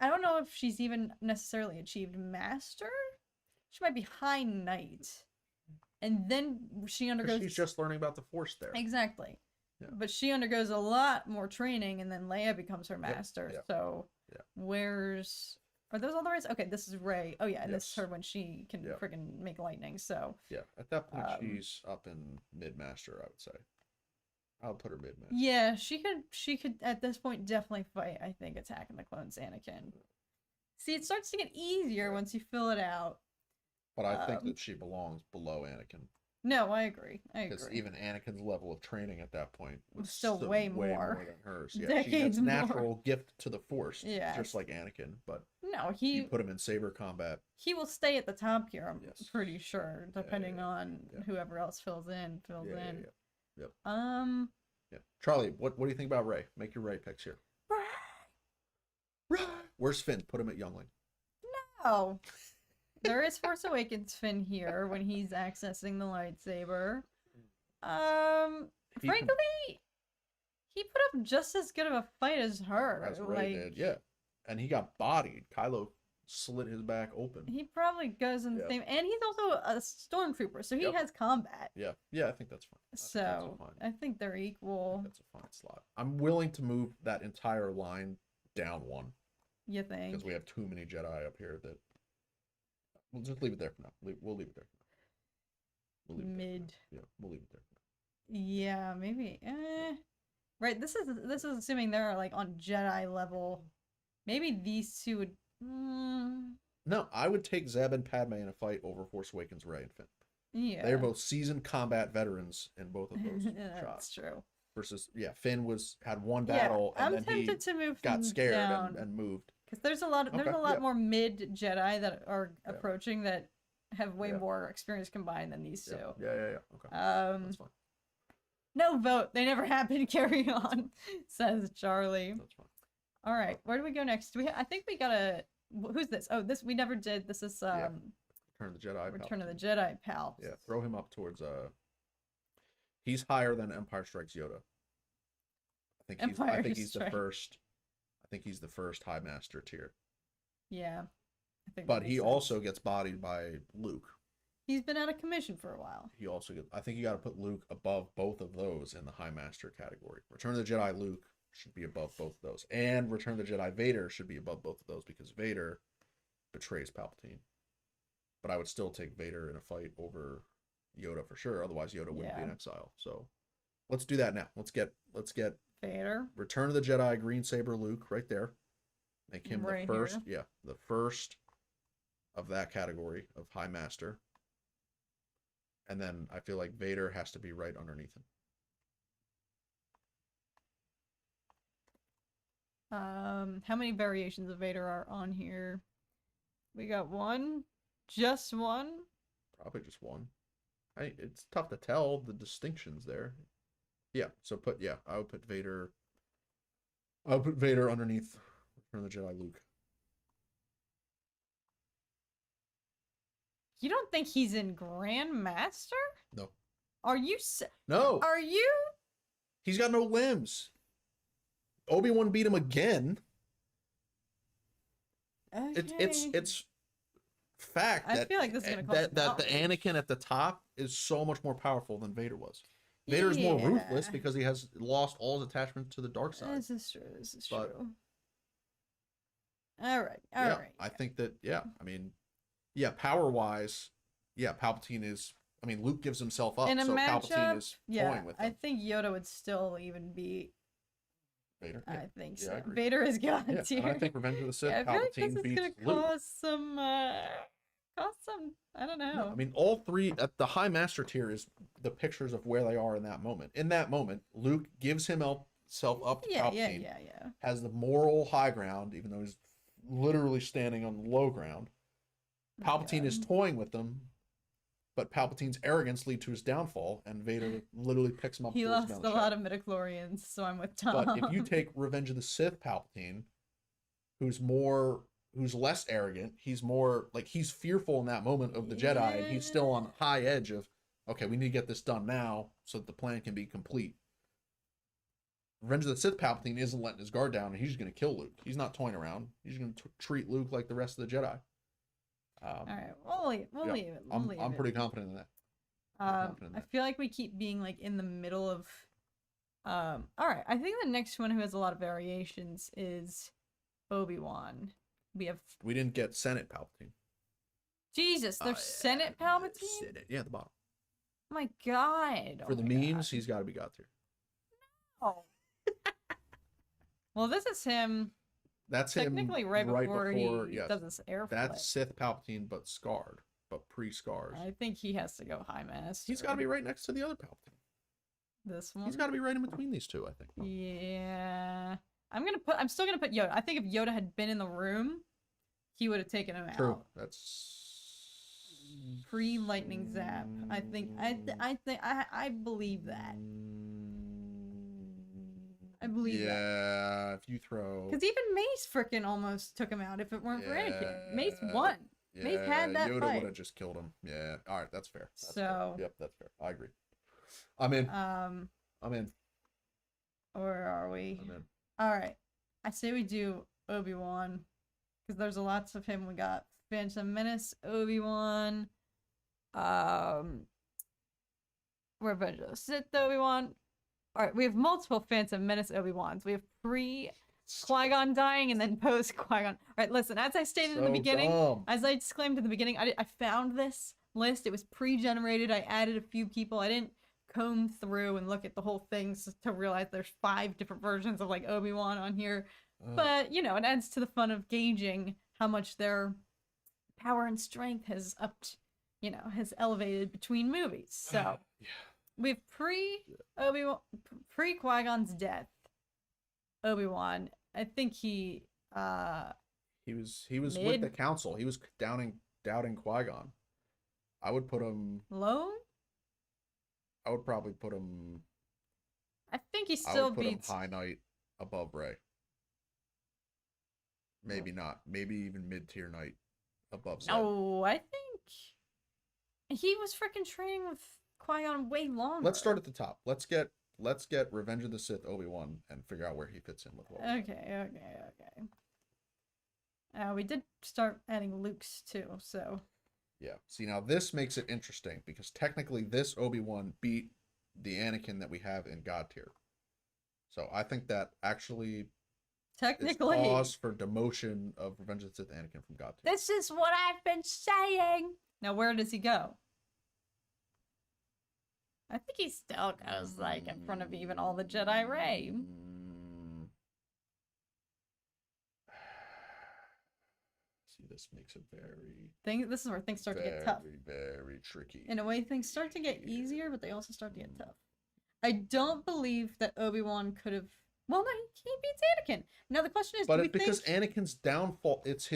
I don't know if she's even necessarily achieved Master. She might be High Knight, and then she undergoes. She's just learning about the Force there. Exactly. Yeah. But she undergoes a lot more training, and then Leia becomes her master. Yep. So, are those all the Reys? Okay, this is Rey. Oh yeah, and this is her when she can friggin' make lightning. So yeah, at that point she's up in mid-master, I would say. I'll put her mid-master. Yeah, she could at this point definitely fight. I think Attack of the Clones Anakin. See, it starts to get easier once you fill it out. But I think that she belongs below Anakin. No, I agree. Because even Anakin's level of training at that point was still way more than hers. Yeah, Decades she has more. natural gift to the Force, Yeah. just like Anakin. But no, you put him in saber combat. He will stay at the top here. I'm pretty sure, depending on whoever else fills in. Yep. Yeah. Charlie, what do you think about Rey? Make your Rey picks here. Rey! Where's Finn? Put him at Youngling. No. There is Force Awakens Finn here when he's accessing the lightsaber. Frankly, he put up just as good of a fight as her. As Rey did, yeah. And he got bodied. Kylo slit his back open. He probably goes in the same, and he's also a stormtrooper, so he has combat. Yeah, I think that's fine. I think they're equal. That's a fine slot. I'm willing to move that entire line down one. You think? Because we have too many Jedi up here that we'll just leave it there for now. We'll leave it there for now. Mid. Yeah, we'll leave it there. Yeah, maybe. Right. This is assuming they're like on Jedi level. Maybe these two would. No, I would take Zeb and Padme in a fight over Force Awakens, Rey and Finn. Yeah, they're both seasoned combat veterans in both of those That's shots. True. Versus, Finn had one battle and then he got scared and moved. Because there's a lot more mid Jedi that are approaching that have way more experience combined than these two. Yeah. Okay. That's fine. No vote. They never happened. Carry on, says Charlie. That's fine. All right, where do we go next? I think we gotta. Who's this? Oh, this we never did. This is Return of the Jedi. Return of the Jedi, pal. Yeah, throw him up towards He's higher than Empire Strikes Yoda. I think he's the first. I think he's the first High Master tier. Yeah, I think. But he also gets bodied by Luke. He's been out of commission for a while. I think you got to put Luke above both of those in the High Master category. Return of the Jedi Luke should be above both of those, and Return of the Jedi Vader should be above both of those because Vader betrays Palpatine. But I would still take Vader in a fight over Yoda for sure. Otherwise, Yoda wouldn't be in exile. So let's do that now. Let's get Vader. Return of the Jedi Green Saber Luke right there. Make him the first. Here. Yeah, the first of that category of High Master. And then I feel like Vader has to be right underneath him. How many variations of Vader are on here? We got one? Just one? Probably just one. It's tough to tell the distinctions there. Yeah, so I would put Vader. I would put Vader underneath Return of the Jedi Luke. You don't think he's in Grandmaster? No. Are you? No. Are you? He's got no limbs. Obi-Wan beat him again. Okay. It's fact that I feel like this is gonna that the Anakin at the top is so much more powerful than Vader was. Vader's more ruthless because he has lost all his attachment to the dark side. This is true. All right. I think that power-wise, Palpatine is. I mean, Luke gives himself up, so Palpatine is toying with him. I think Yoda would still even beat Vader. I think so. Vader is God tier. And I think Revenge of the Sith, Palpatine beats Luke. Cause some. I don't know. No, I mean, all three at the High Master tier is the pictures of where they are in that moment. In that moment, Luke gives himself up to Palpatine. Yeah. Has the moral high ground, even though he's literally standing on the low ground. Palpatine is toying with them, but Palpatine's arrogance leads to his downfall, and Vader literally picks him up. He lost a lot of midichlorians, so I'm with Tom. But if you take Revenge of the Sith Palpatine, who's less arrogant, he's more like he's fearful in that moment of the Jedi, and he's still on high edge of, okay, we need to get this done now so that the plan can be complete. Revenge of the Sith Palpatine isn't letting his guard down, and he's going to kill Luke. He's not toying around. He's going to treat Luke like the rest of the Jedi. All right, we'll leave it. I'm pretty confident in that. I feel like we keep being like in the middle of. All right, I think the next one who has a lot of variations is Obi-Wan. We didn't get Senate Palpatine. Jesus, there's Senate Palpatine? Senate, yeah, at the bottom. Oh my God. For the memes, he's got to be God tier. Oh. Well, this is him. That's technically him right before he does his air flip. That's Sith Palpatine, but scarred, but pre-scars. I think he has to go High Master. He's got to be right next to the other Palpatine. This one? He's got to be right in between these two, I think. Yeah. I'm still gonna put Yoda. I think if Yoda had been in the room, he would have taken him out. That's pre-lightning zap. I believe that. I believe that. Yeah, if you throw. Because even Mace frickin' almost took him out if it weren't for Anakin. Mace won. Yeah, Mace had that Yoda fight. would have just killed him. Yeah. All right, that's fair. That's So. fair. Yep, that's fair. I agree. I'm in. I'm in. Where are we? I'm in. All right. I say we do Obi-Wan. Because there's lots of him. We got Phantom Menace, Obi-Wan. Revenge of the Sith, Obi-Wan. Alright, we have multiple Phantom Menace Obi-Wans. We have pre-Qui-Gon dying and then post-Qui-Gon. Alright, listen, as I stated in the beginning, as I disclaimed in the beginning, I found this list. It was pre-generated. I added a few people. I didn't comb through and look at the whole thing to realize there's 5 different versions of, like, Obi-Wan on here. But, you know, it adds to the fun of gauging how much their power and strength has upped, you know, has elevated between movies. So, we have pre-Qui-Gon's death, Obi-Wan. I think he was with the council. He was doubting Qui-Gon. I would put him low. I would probably put him. I think he still beats him high knight above Rey. Maybe not. Maybe even mid-tier knight above Zed. No, I think he was freaking training with Qui-Gon way longer. Let's start at the top. Let's get Revenge of the Sith Obi-Wan and figure out where he fits in with Obi-Wan. Okay. We did start adding Luke's too, so. Yeah. See, now this makes it interesting because technically this Obi-Wan beat the Anakin that we have in God tier. So I think that actually technically is cause for demotion of Revenge of the Sith Anakin from God tier. This is what I've been saying. Now where does he go? I think he still goes like in front of even all the Jedi Rey. See, this makes it this is where things start to get tough. Very tricky. In a way, things start to get easier, but they also start to get tough. I don't believe that Obi-Wan could have. Well, no, he beats Anakin. Now the question is, because Anakin's downfall, it's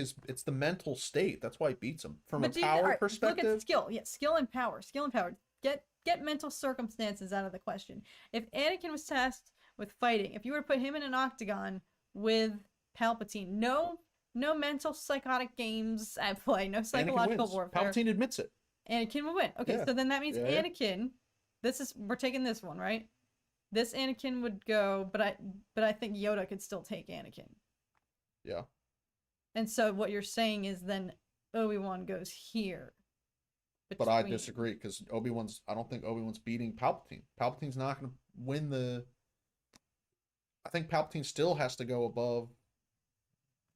the mental state. That's why he beats him from a power perspective. Look at skill, skill and power. Get mental circumstances out of the question. If Anakin was tasked with fighting, if you were to put him in an octagon with Palpatine, no mental psychotic games at play, no psychological warfare. Palpatine admits it. Anakin will win. Okay, so then that means Anakin. We're taking this one, right? This Anakin would go, but I think Yoda could still take Anakin. Yeah. And so what you're saying is then Obi-Wan goes here. But I disagree because I don't think Obi-Wan's beating Palpatine. Palpatine's not going to win the. I think Palpatine still has to go above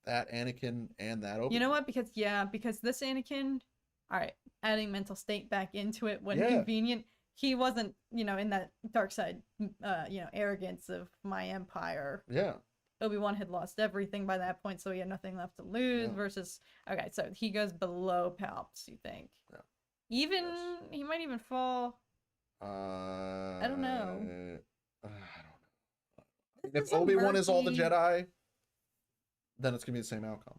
that Anakin and that Obi-Wan. You know what? Because this Anakin, all right, adding mental state back into it when convenient. He wasn't, in that dark side, arrogance of my empire. Yeah. Obi-Wan had lost everything by that point, so he had nothing left to lose. Versus, okay, so he goes below Palps. You think? Yeah. He might even fall. I don't know. I don't know. If Obi-Wan is all the Jedi, then it's gonna be the same outcome.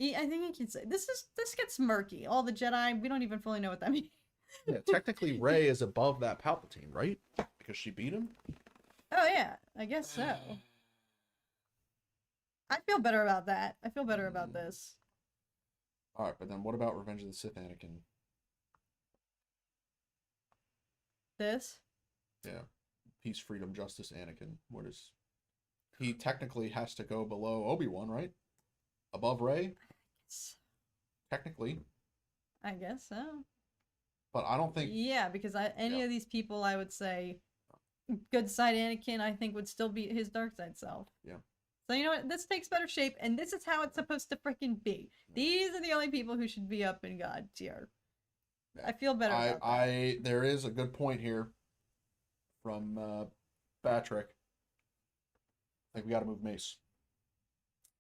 I think you can say this gets murky. All the Jedi, we don't even fully know what that means. Yeah, technically Rey is above that Palpatine, right? Because she beat him. Oh yeah, I guess so. I feel better about that. I feel better about this. All right, but then what about Revenge of the Sith Anakin? This? Yeah. Peace, freedom, justice Anakin. He technically has to go below Obi-Wan, right? Above Rey? Technically. I guess so. But I don't think... Yeah, because any of these people, I would say, good side Anakin, I think, would still be his dark side self. Yeah. So you know what? This takes better shape, and this is how it's supposed to freaking be. These are the only people who should be up in God tier. I feel better about that. There is a good point here from Patrick. I think we got to move Mace.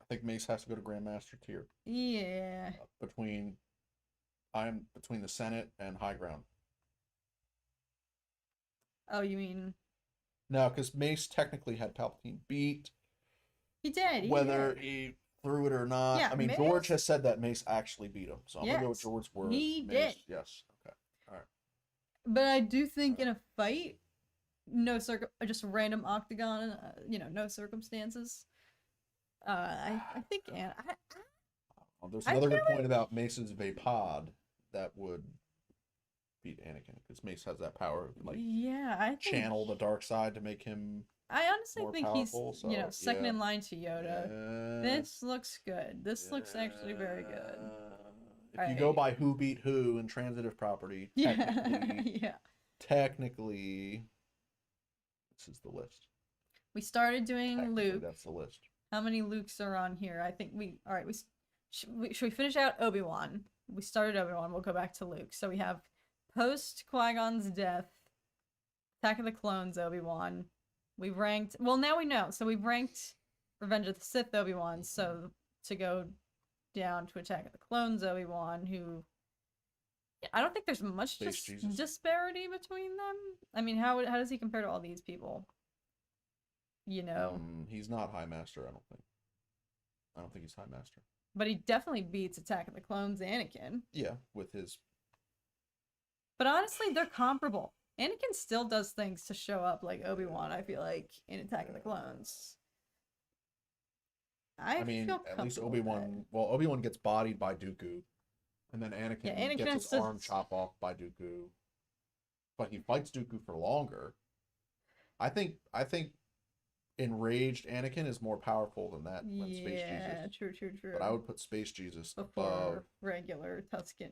I think Mace has to go to Grandmaster tier. Yeah. Between the Senate and High Ground. Oh, you mean? No, because Mace technically had Palpatine beat. He did. Whether he threw it or not. Yeah, I mean, Mace... George has said that Mace actually beat him. So I'm going to go with George's word. He Mace, did. Yes. Okay. All right. But I do think in a fight, just random octagon, no circumstances. I think There's I another feel good point about Mace's Vapod that would beat Anakin, because Mace has that power, like I channel the dark side to make him I honestly more think powerful. he's, So second yeah, in line to Yoda. yeah, This looks good. This looks actually very good. If you go by who beat who in transitive property, technically, Yeah. technically, this is the list. We started doing Luke. That's the list. How many Lukes are on here? I think all right, should we finish out Obi-Wan? We started Obi-Wan, we'll go back to Luke. So we have post Qui-Gon's death, Attack of the Clones Obi-Wan. We've ranked, well, now we know. So we've ranked Revenge of the Sith Obi-Wan, so to go down to Attack of the Clones Obi-Wan, who I don't think there's much disparity between them. I mean, how does he compare to all these people? He's not High Master, I don't think he's High Master. But he definitely beats Attack of the Clones Anakin. Yeah, with his... But honestly, they're comparable. Anakin still does things to show up like Obi-Wan, I feel like, in Attack of the Clones. I mean, at least Obi-Wan gets bodied by Dooku. And then Anakin gets his arm chopped off by Dooku. But he fights Dooku for longer. I think enraged Anakin is more powerful than that. Space Jesus. True. But I would put Space Jesus above regular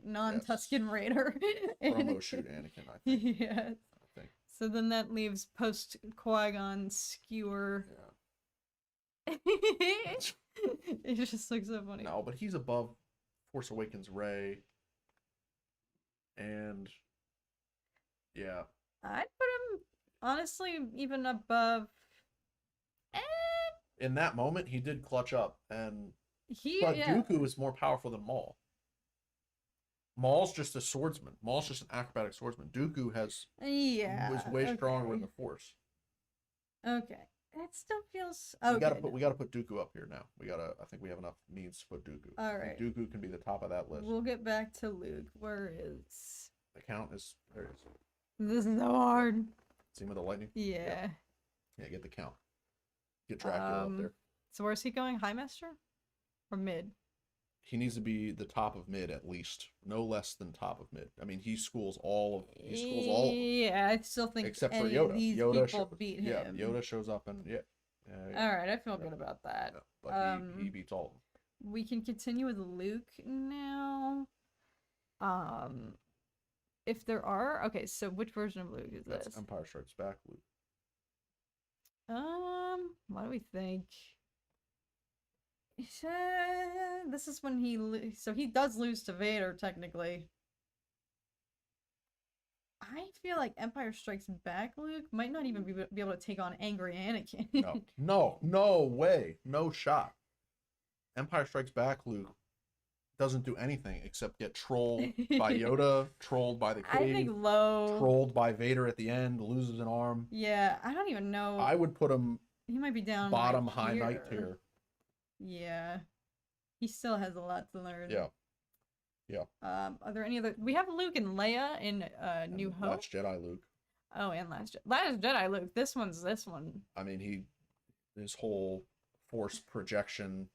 non-Tusken Raider. Promo shoot Anakin, I think. Yeah. I think. So then that leaves post Qui-Gon skewer. Yeah. It just looks so funny. No, but he's above Force Awakens Rey. And yeah. I'd put him honestly even above. In that moment, he did clutch up, but Dooku is more powerful than Maul. Maul's just a swordsman. Maul's just an acrobatic swordsman. Dooku was way stronger in the Force. Okay, that still feels okay. We gotta put Dooku up here now. I think we have enough means to put Dooku. All right, Dooku can be the top of that list. We'll get back to Luke. Where is the count? There it is. This is so hard. See him with the lightning. Yeah, get the count. Get Dracula up there. So where's he going? High Master or mid? He needs to be the top of mid at least, no less than top of mid. I mean, he schools all of them. Yeah, I still think except for Yoda. These people beat him. Yeah, Yoda shows up and All right, I feel good about that. Yeah, but he beats all of them. We can continue with Luke now. If there are so which version of Luke is this? That's Empire Strikes Back Luke. What do we think? This is when he does lose to Vader, technically. I feel like Empire Strikes Back Luke might not even be able to take on angry Anakin. No way. No shot. Empire Strikes Back Luke doesn't do anything except get trolled by Yoda, trolled by the cave, I think trolled by Vader at the end, loses an arm. Yeah, I don't even know. I would put him... He might be down bottom high knight tier. Yeah. He still has a lot to learn. Yeah. Are there any other... We have Luke and Leia in New Hope. Last Jedi Luke. Oh, and Last Jedi Luke. This one. I mean, his whole Force projection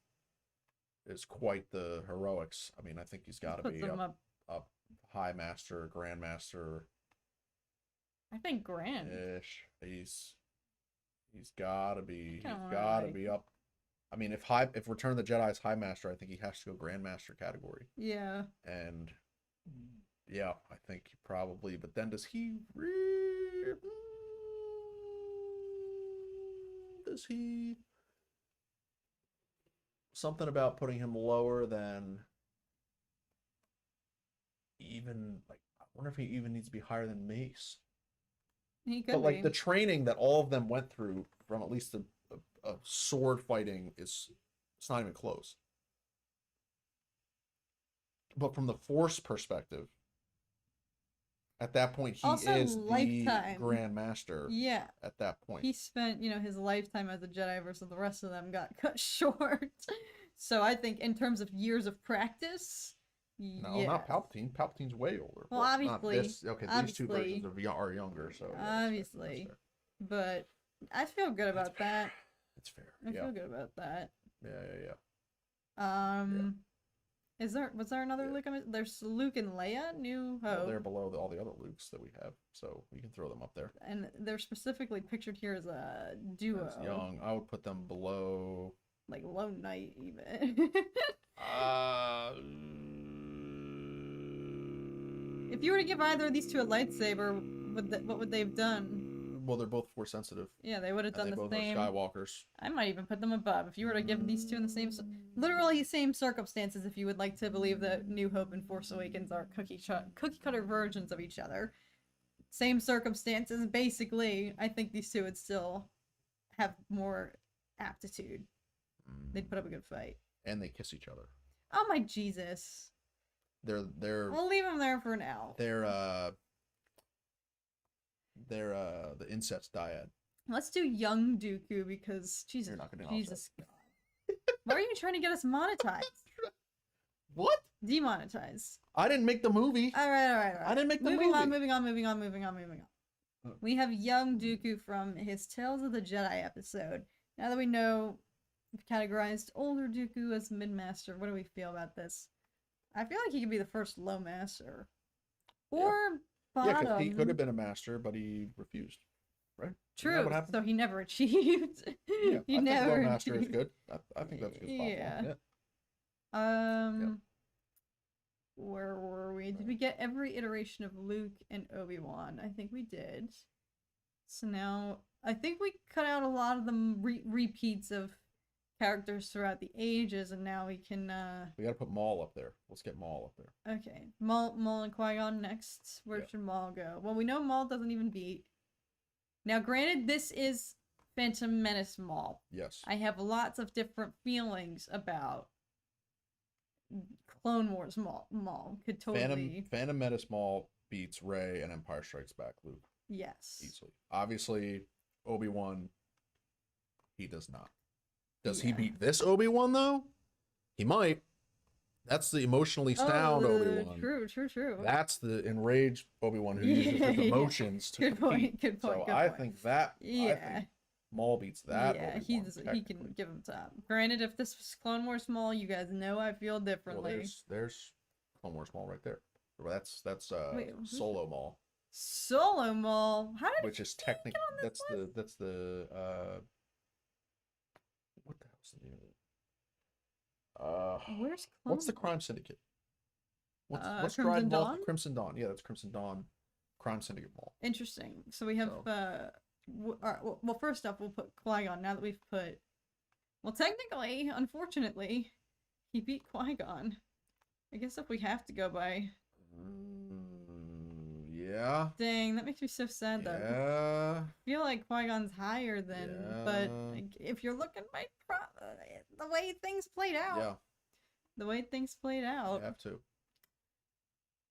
is quite the heroics. I mean, I think he's got to be a High Master, Grand Master. I think Grand. Ish. He's got to be. He's got to be up. I mean, if Return of the Jedi is High Master, I think he has to go Grand Master category. Yeah. And yeah, I think he probably. But then does he? Does he? Something about putting him lower than even like. I wonder if he even needs to be higher than Mace. He could but like be. the training that all of them went through from at least a sword fighting it's not even close. But from the Force perspective, at that point he also is lifetime. The Grand Master. Yeah. At that point, he spent his lifetime as a Jedi versus the rest of them got cut short. So I think in terms of years of practice. No, not Palpatine. Palpatine's way older. Well, obviously. These two versions are younger, so. Obviously. but I feel good about that. It's fair. I feel good about that. Yeah. Was there another Luke? There's Luke and Leia, New Hope. Well, they're below all the other Lukes that we have, so we can throw them up there. And they're specifically pictured here as a duo. As young, I would put them below. Like Lone Knight, even. If you were to give either of these two a lightsaber, what would they have done? Well, they're both Force sensitive. Yeah, they would have done They the both same. are Skywalkers. I might even put them above. If you were to give these two in the same, literally same circumstances, if you would like to believe that New Hope and Force Awakens are cookie cutter versions of each other, same circumstances, basically, I think these two would still have more aptitude. They'd put up a good fight. And they kiss each other. Oh my Jesus. They're We'll leave them there for now. They're the incest dyad. Let's do young Dooku because Jesus. You're not gonna Jesus God. Why are you trying to get us monetized? What? Demonetized. I didn't make the movie. All right. I didn't make the movie. Moving on. We have young Dooku from his Tales of the Jedi episode. Now that we know we've categorized older Dooku as mid-master, what do we feel about this? I feel like he could be the first low master. Or bottom. Yeah, because he could have been a master, but he refused. Right? True. So he never achieved. Yeah, he I never think low master is good. I think that's a good spot. Yeah. Where were we? Did we get every iteration of Luke and Obi-Wan? I think we did. So now, I think we cut out a lot of the repeats of characters throughout the ages, and now we can, We gotta put Maul up there. Let's get Maul up there. Okay. Maul and Qui-Gon next. Where should Maul go? Well, we know Maul doesn't even beat. Now, granted, this is Phantom Menace Maul. Yes. I have lots of different feelings about Clone Wars Maul. Could totally... Phantom Menace Maul beats Rey and Empire Strikes Back Luke. Yes. Easily. Obviously, Obi-Wan, he does not. Does he beat this Obi-Wan, though? He might. That's the emotionally sound Obi-Wan. True. That's the enraged Obi-Wan who uses his emotions to compete. Good point. I think that... I think Maul beats that. Yeah, Obi-Wan, he can give him top. Granted, if this was Clone Wars Maul, you guys know I feel differently. Well, there's Clone Wars Maul right there. That's Solo Maul. Solo Maul. How did which is technically that's the what the hell's the name of it? Where's Clone? What's the crime syndicate? What's Crimson Dawn? Crimson Dawn. Yeah, that's Crimson Dawn. Crime Syndicate Maul. Interesting. So we have well, first up, we'll put Qui-Gon. Now that we've put, well, technically, unfortunately, he beat Qui-Gon. I guess if we have to go by. Yeah. Dang, that makes me so sad though. Yeah. I feel like Qui-Gon's higher than, but like, if you're looking by the way things played out. Yeah. The way things played out. You have to.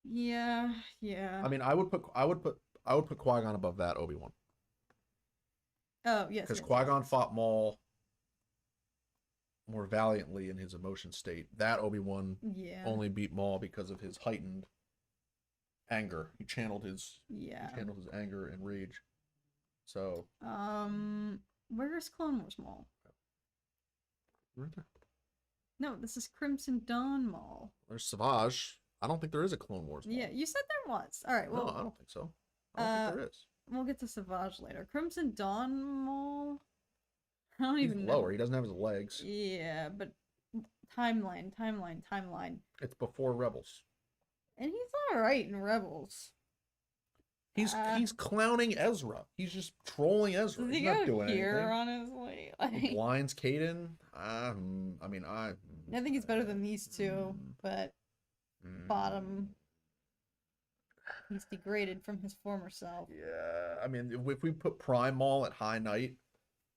Yeah. I mean, I would put Qui-Gon above that Obi-Wan. Oh, yes. Because Qui-Gon fought Maul more valiantly in his emotion state. That Obi-Wan only beat Maul because of his heightened anger. He channeled his anger and rage. So where's Clone Wars Maul? Right there. No, this is Crimson Dawn Maul. There's Savage. I don't think there is a Clone Wars Maul. Yeah, you said there was. All right, well, no, I don't think so. I don't think there is. We'll get to Savage later. Crimson Dawn Maul? I don't He's even know. lower. He doesn't have his legs. Yeah, but timeline. It's before Rebels. And he's alright in Rebels. He's clowning Ezra. He's just trolling Ezra. Does He's he not go doing here, anything. honestly? He blinds Kaden. I think he's better than these two, but bottom. He's degraded from his former self. Yeah, I mean, if we put Prime Maul at High Knight,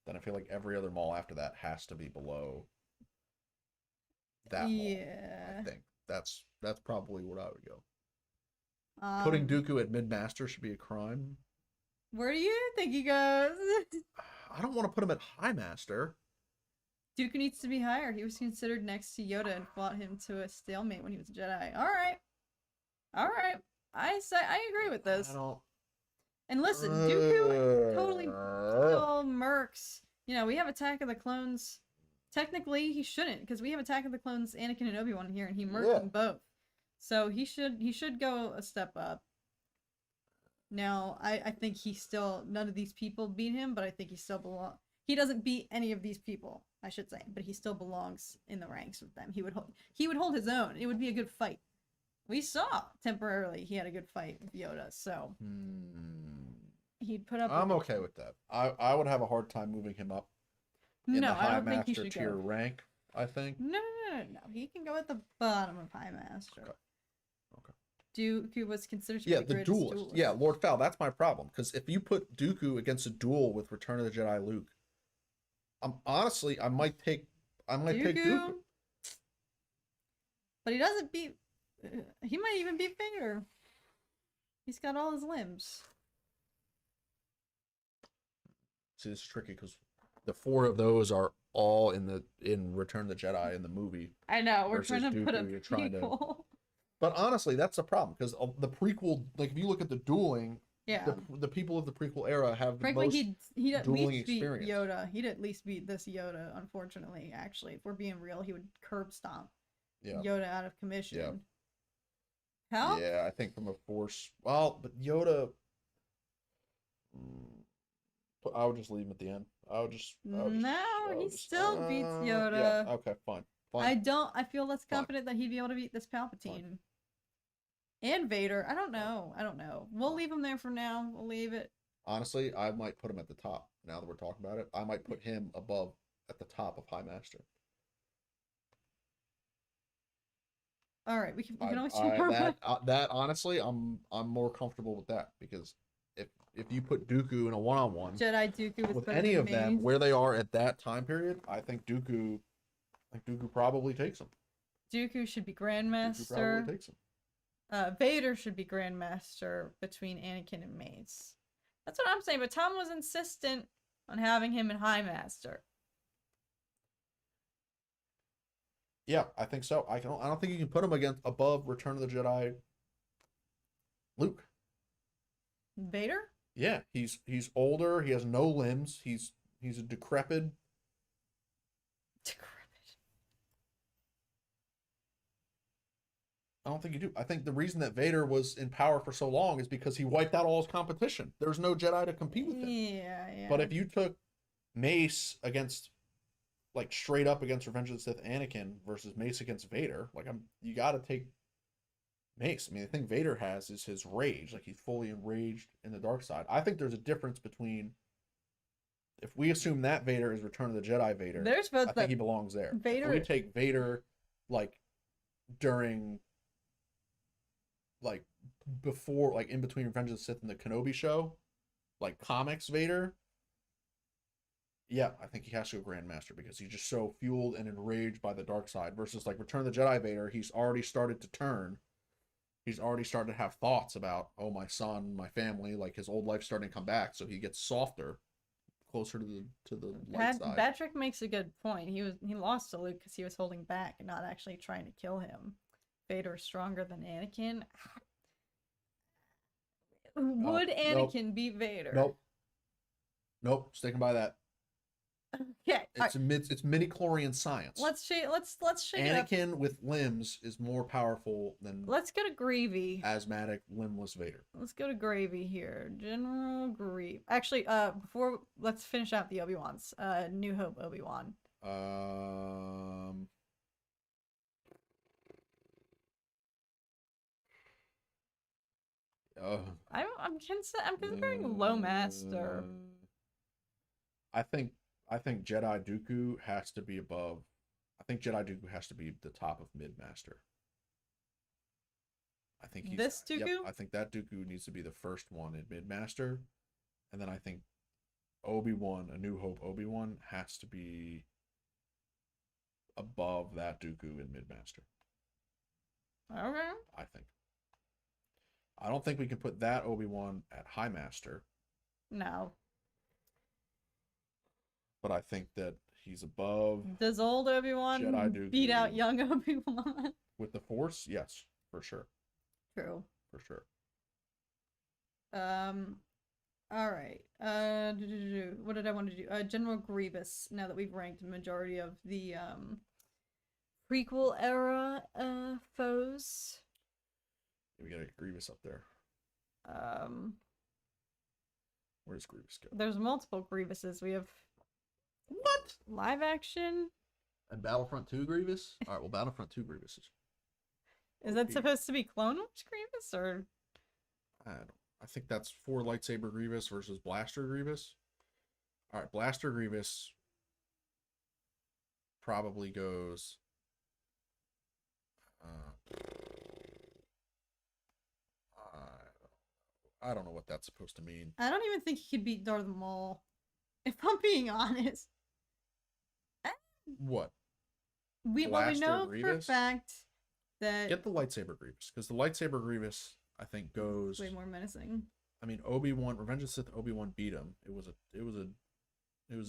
then I feel like every other Maul after that has to be below that Maul. I think that's probably what I would go. Putting Dooku at Mid-Master should be a crime. Where do you think he goes? I don't want to put him at High Master. Dooku needs to be higher. He was considered next to Yoda and fought him to a stalemate when he was a Jedi. All right. I agree with this. And listen, Dooku totally still mercs. You know, we have Attack of the Clones. Technically, he shouldn't, because we have Attack of the Clones, Anakin and Obi-Wan here, and he mercs them both. So he should go a step up. Now, I think he still, none of these people beat him, but I think he still belongs. He doesn't beat any of these people, I should say, but he still belongs in the ranks with them. He would hold his own. It would be a good fight. We saw temporarily he had a good fight with Yoda, so he'd put up. I'm okay with that. I would have a hard time moving him up in the High Master tier rank. I think. No. He can go at the bottom of High Master. Okay. Dooku was considered to be the greatest duelist. Yeah, Lord Fal. That's my problem, because if you put Dooku against a duel with Return of the Jedi Luke, honestly, I might take Dooku. But he doesn't beat. He might even beat Vader. He's got all his limbs. See, this is tricky because the 4 of those are all in Return of the Jedi in the movie. I know, we're trying to put a prequel. But honestly, that's the problem, because the prequel, like if you look at the dueling, yeah, the people of the prequel era have the frankly, most he'd at dueling least beat experience. Yoda. He'd at least beat this Yoda, unfortunately, actually. If we're being real, he would curb stomp Yoda out of commission. Yeah. How? Yeah, I think from a Force. Well, but Yoda. I would just leave him at the end. He still beats Yoda. Yeah, okay, fine. I feel less confident that he'd be able to beat this Palpatine. And Vader. I don't know. We'll leave him there for now. We'll leave it. Honestly, I might put him at the top. Now that we're talking about it, I might put him above, at the top of High Master. All right, we can always talk about that. Honestly, I'm more comfortable with that, because if you put Dooku in a one-on-one Jedi Dooku with any of them where they are at that time period, I think Dooku probably takes him. Dooku should be Grandmaster. Dooku probably takes him. Vader should be Grandmaster between Anakin and Mace. That's what I'm saying, but Tom was insistent on having him in High Master. Yeah, I think so. I don't think you can put him above Return of the Jedi Luke. Vader? Yeah, he's older. He has no limbs. He's a decrepit. I don't think you do. I think the reason that Vader was in power for so long is because he wiped out all his competition. There's no Jedi to compete with him. Yeah. But if you took Mace against, like, straight up against Revenge of the Sith Anakin versus Mace against Vader, like, you got to take Mace. I mean, the thing Vader has is his rage. Like, he's fully enraged in the dark side. I think there's a difference between, if we assume that Vader is Return of the Jedi Vader, I think he belongs there. If we take Vader, like, during, like, before, like, in between Revenge of the Sith and the Kenobi show, like, comics Vader, yeah, I think he has to go Grandmaster, because he's just so fueled and enraged by the dark side, versus, like, Return of the Jedi Vader, he's already started to turn. He's already started to have thoughts about, oh, my son, my family, like, his old life's starting to come back, so he gets softer, closer to the light side. Patrick makes a good point. He lost to Luke because he was holding back and not actually trying to kill him. Vader is stronger than Anakin. Would Anakin beat Vader? Nope. Sticking by that. Okay. It's midichlorian science. Let's shake Anakin with limbs is more powerful than. Let's go to Gravy. Asthmatic, limbless Vader. Let's go to Gravy here. General Grievous. Actually, let's finish out the Obi-Wans. New Hope Obi-Wan. I'm considering Low Master. I think Jedi Dooku has to be above. I think Jedi Dooku has to be the top of Mid Master. I think he's this Dooku. Yep, I think that Dooku needs to be the first one in Mid Master, and then I think Obi-Wan, A New Hope Obi-Wan, has to be above that Dooku in Mid Master. Okay. I think. I don't think we can put that Obi-Wan at High Master. No. But I think that he's above. Does old Obi-Wan beat out young Obi-Wan? With the Force? Yes, for sure. True. For sure. All right. What did I want to do? General Grievous. Now that we've ranked the majority of the prequel era foes. We got Grievous up there. Where does Grievous go? There's multiple Grievouses. We have what? Live action. And Battlefront 2 Grievous? All right, well, Battlefront 2 Grievous is that supposed to be Clone Wars Grievous or? I think that's 4 lightsaber Grievous versus Blaster Grievous. All right, Blaster Grievous probably goes. I don't know what that's supposed to mean. I don't even think he could beat Darth Maul, if I'm being honest. What? We know for a fact that get the lightsaber Grievous, because the lightsaber Grievous I think goes way more menacing. I mean, Obi-Wan, Revenge of the Sith, Obi-Wan beat him. It was a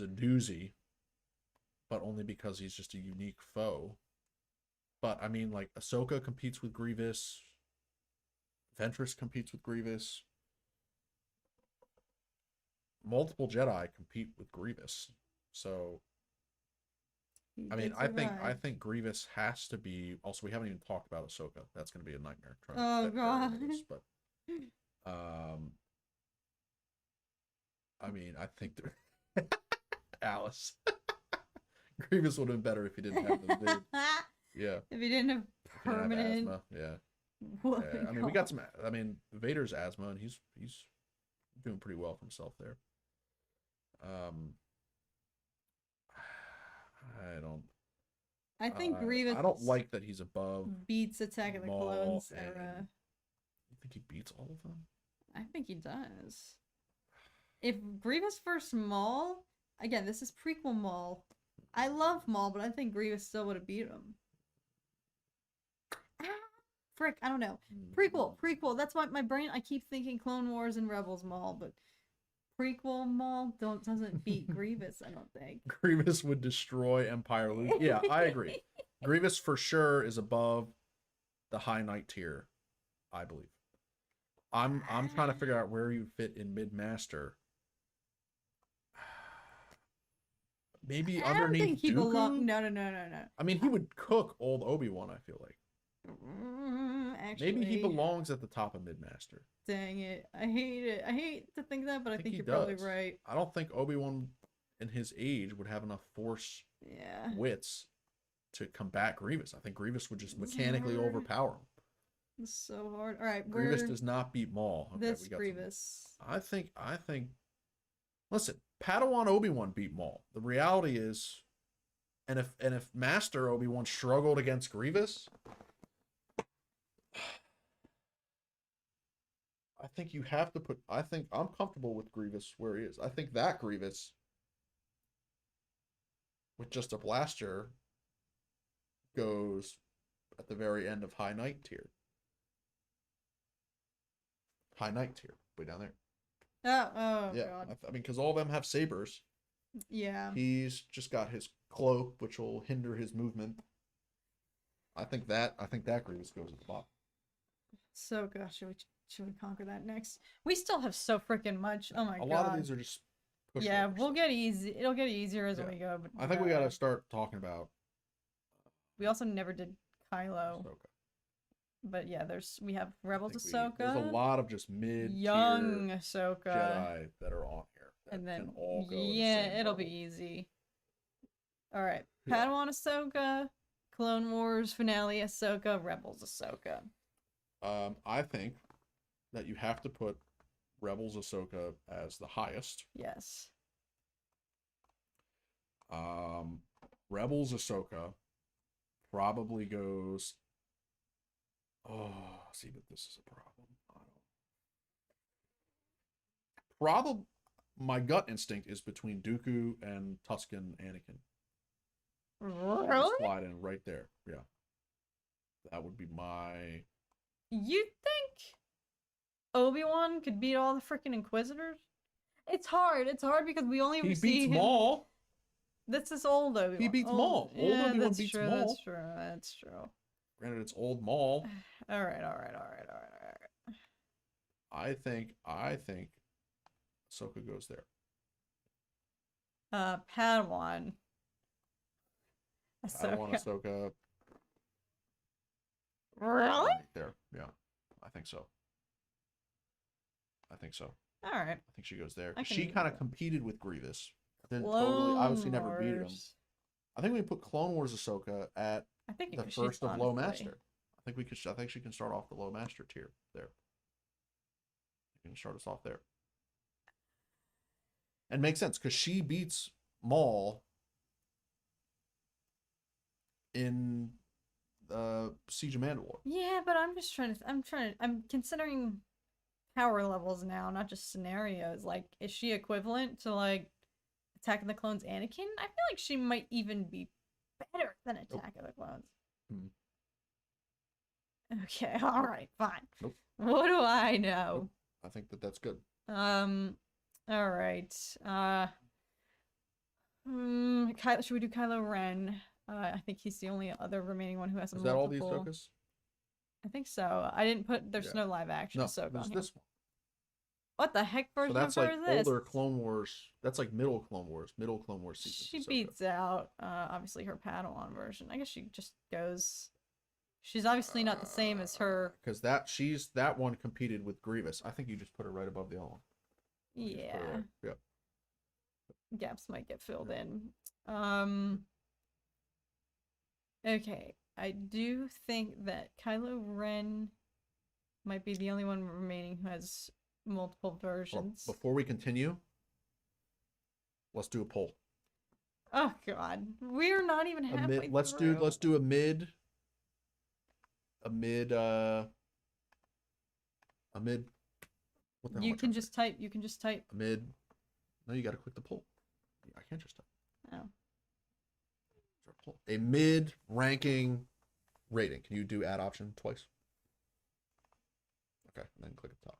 doozy, but only because he's just a unique foe. But I mean, like, Ahsoka competes with Grievous. Ventress competes with Grievous. Multiple Jedi compete with Grievous. So I mean, I think Grievous has to be. Also, we haven't even talked about Ahsoka. That's going to be a nightmare. Oh god. But I mean, I think Alice Grievous would have been better if he didn't have the vid. Yeah. If he didn't have permanent asthma, yeah. Yeah. I mean, we got some. I mean, Vader's asthma, and he's doing pretty well for himself there. I think Grievous. I don't like that he's above. Beats Attack of the Clones era. You think he beats all of them? I think he does. If Grievous versus Maul, again, this is prequel Maul. I love Maul, but I think Grievous still would have beat him. Frick, I don't know. Prequel. That's why my brain. I keep thinking Clone Wars and Rebels Maul, but prequel Maul doesn't beat Grievous. I don't think. Grievous would destroy Empire Luke. Yeah, I agree. Grievous for sure is above the High Knight tier, I believe. I'm trying to figure out where you fit in mid-master. Maybe I underneath don't think he Dooku? No. I mean, he would cook old Obi-Wan, I feel like. Actually, maybe he belongs at the top of mid-master. Dang it. I hate it. I hate to think that, but I think you're does. probably right. I don't think Obi-Wan in his age would have enough force wits to combat Grievous. I think Grievous would just mechanically overpower him. It's so hard. All right, Grievous does not beat Maul. Okay, this Grievous. I think. Listen, Padawan Obi-Wan beat Maul. The reality is, and if Master Obi-Wan struggled against Grievous, I think you have to put. I think I'm comfortable with Grievous where he is. I think that Grievous, with just a blaster, goes at the very end of High Knight tier. High Knight tier, way down there. Oh yeah. God. I mean, because all of them have sabers. Yeah. He's just got his cloak, which will hinder his movement. I think that Grievous goes at the bottom. So gosh, should we conquer that next? We still have so freaking much. Oh my God. A lot of these are just pushovers. Yeah, we'll get easy. It'll get easier as we go. But I think we got to start talking about. We also never did Kylo. Ahsoka. But yeah, we have Rebels Ahsoka. There's a lot of just young Ahsoka Jedi that are on here. And then all go it'll be easy. All right, Padawan Ahsoka, Clone Wars finale Ahsoka, Rebels Ahsoka. I think that you have to put Rebels Ahsoka as the highest. Yes. Rebels Ahsoka probably goes. Oh, see, but this is a problem. My gut instinct is between Dooku and Tusken Anakin. Really? Slide in right there. Yeah. That would be my. You think Obi-Wan could beat all the freaking Inquisitors? It's hard. It's hard because we only ever see him. Maul. That's this old Obi-Wan. He beats Maul. Old Obi-Wan beats Maul. That's true. That's true. Granted, it's old Maul. All right. I think Ahsoka goes there. Padawan. Padawan, Ahsoka. Really? Right there. Yeah. I think so. All right. I think she goes there. I can She live kind of with that. competed with Grievous. Didn't Clone totally, obviously never beat him. Wars. I think we put Clone Wars Ahsoka at I think the because first she's of Low honestly- Master. I think she can start off the Low Master tier there. You can start us off there. And makes sense because she beats Maul in Siege of Mandalore. Yeah, but I'm just trying to. I'm considering power levels now, not just scenarios. Like, is she equivalent to like Attack of the Clones Anakin? I feel like she might even be better than Attack of the Clones. Hmm. Okay, all right, fine. Nope. What do I know? Nope. I think that's good. All right. Should we do Kylo Ren? I think he's the only other remaining one who has a Is that all these multiple. Ahsokas? I think so. I didn't put. There's Yeah. no live action No, Ahsoka there's on here. this one. What the heck So version that's of her like is this? older Clone Wars. That's like middle Clone Wars season. She Ahsoka. beats out obviously her Padawan version. I guess she just goes. She's obviously not the same as her. Because that one competed with Grievous. I think you just put her right above the other one. You just put her Yeah, right- Yep. gaps might get filled in. Okay, I do think that Kylo Ren might be the only one remaining who has multiple Well, versions. before we continue, let's do a poll. Oh God, we're not even halfway Let's through. do a mid. A mid. What the hell am I You trying can to just type. You can just type. say? A mid. No, you got to click the poll. I can't just type. Oh. A mid ranking rating. Can you do add option twice? Okay, and then click at the top.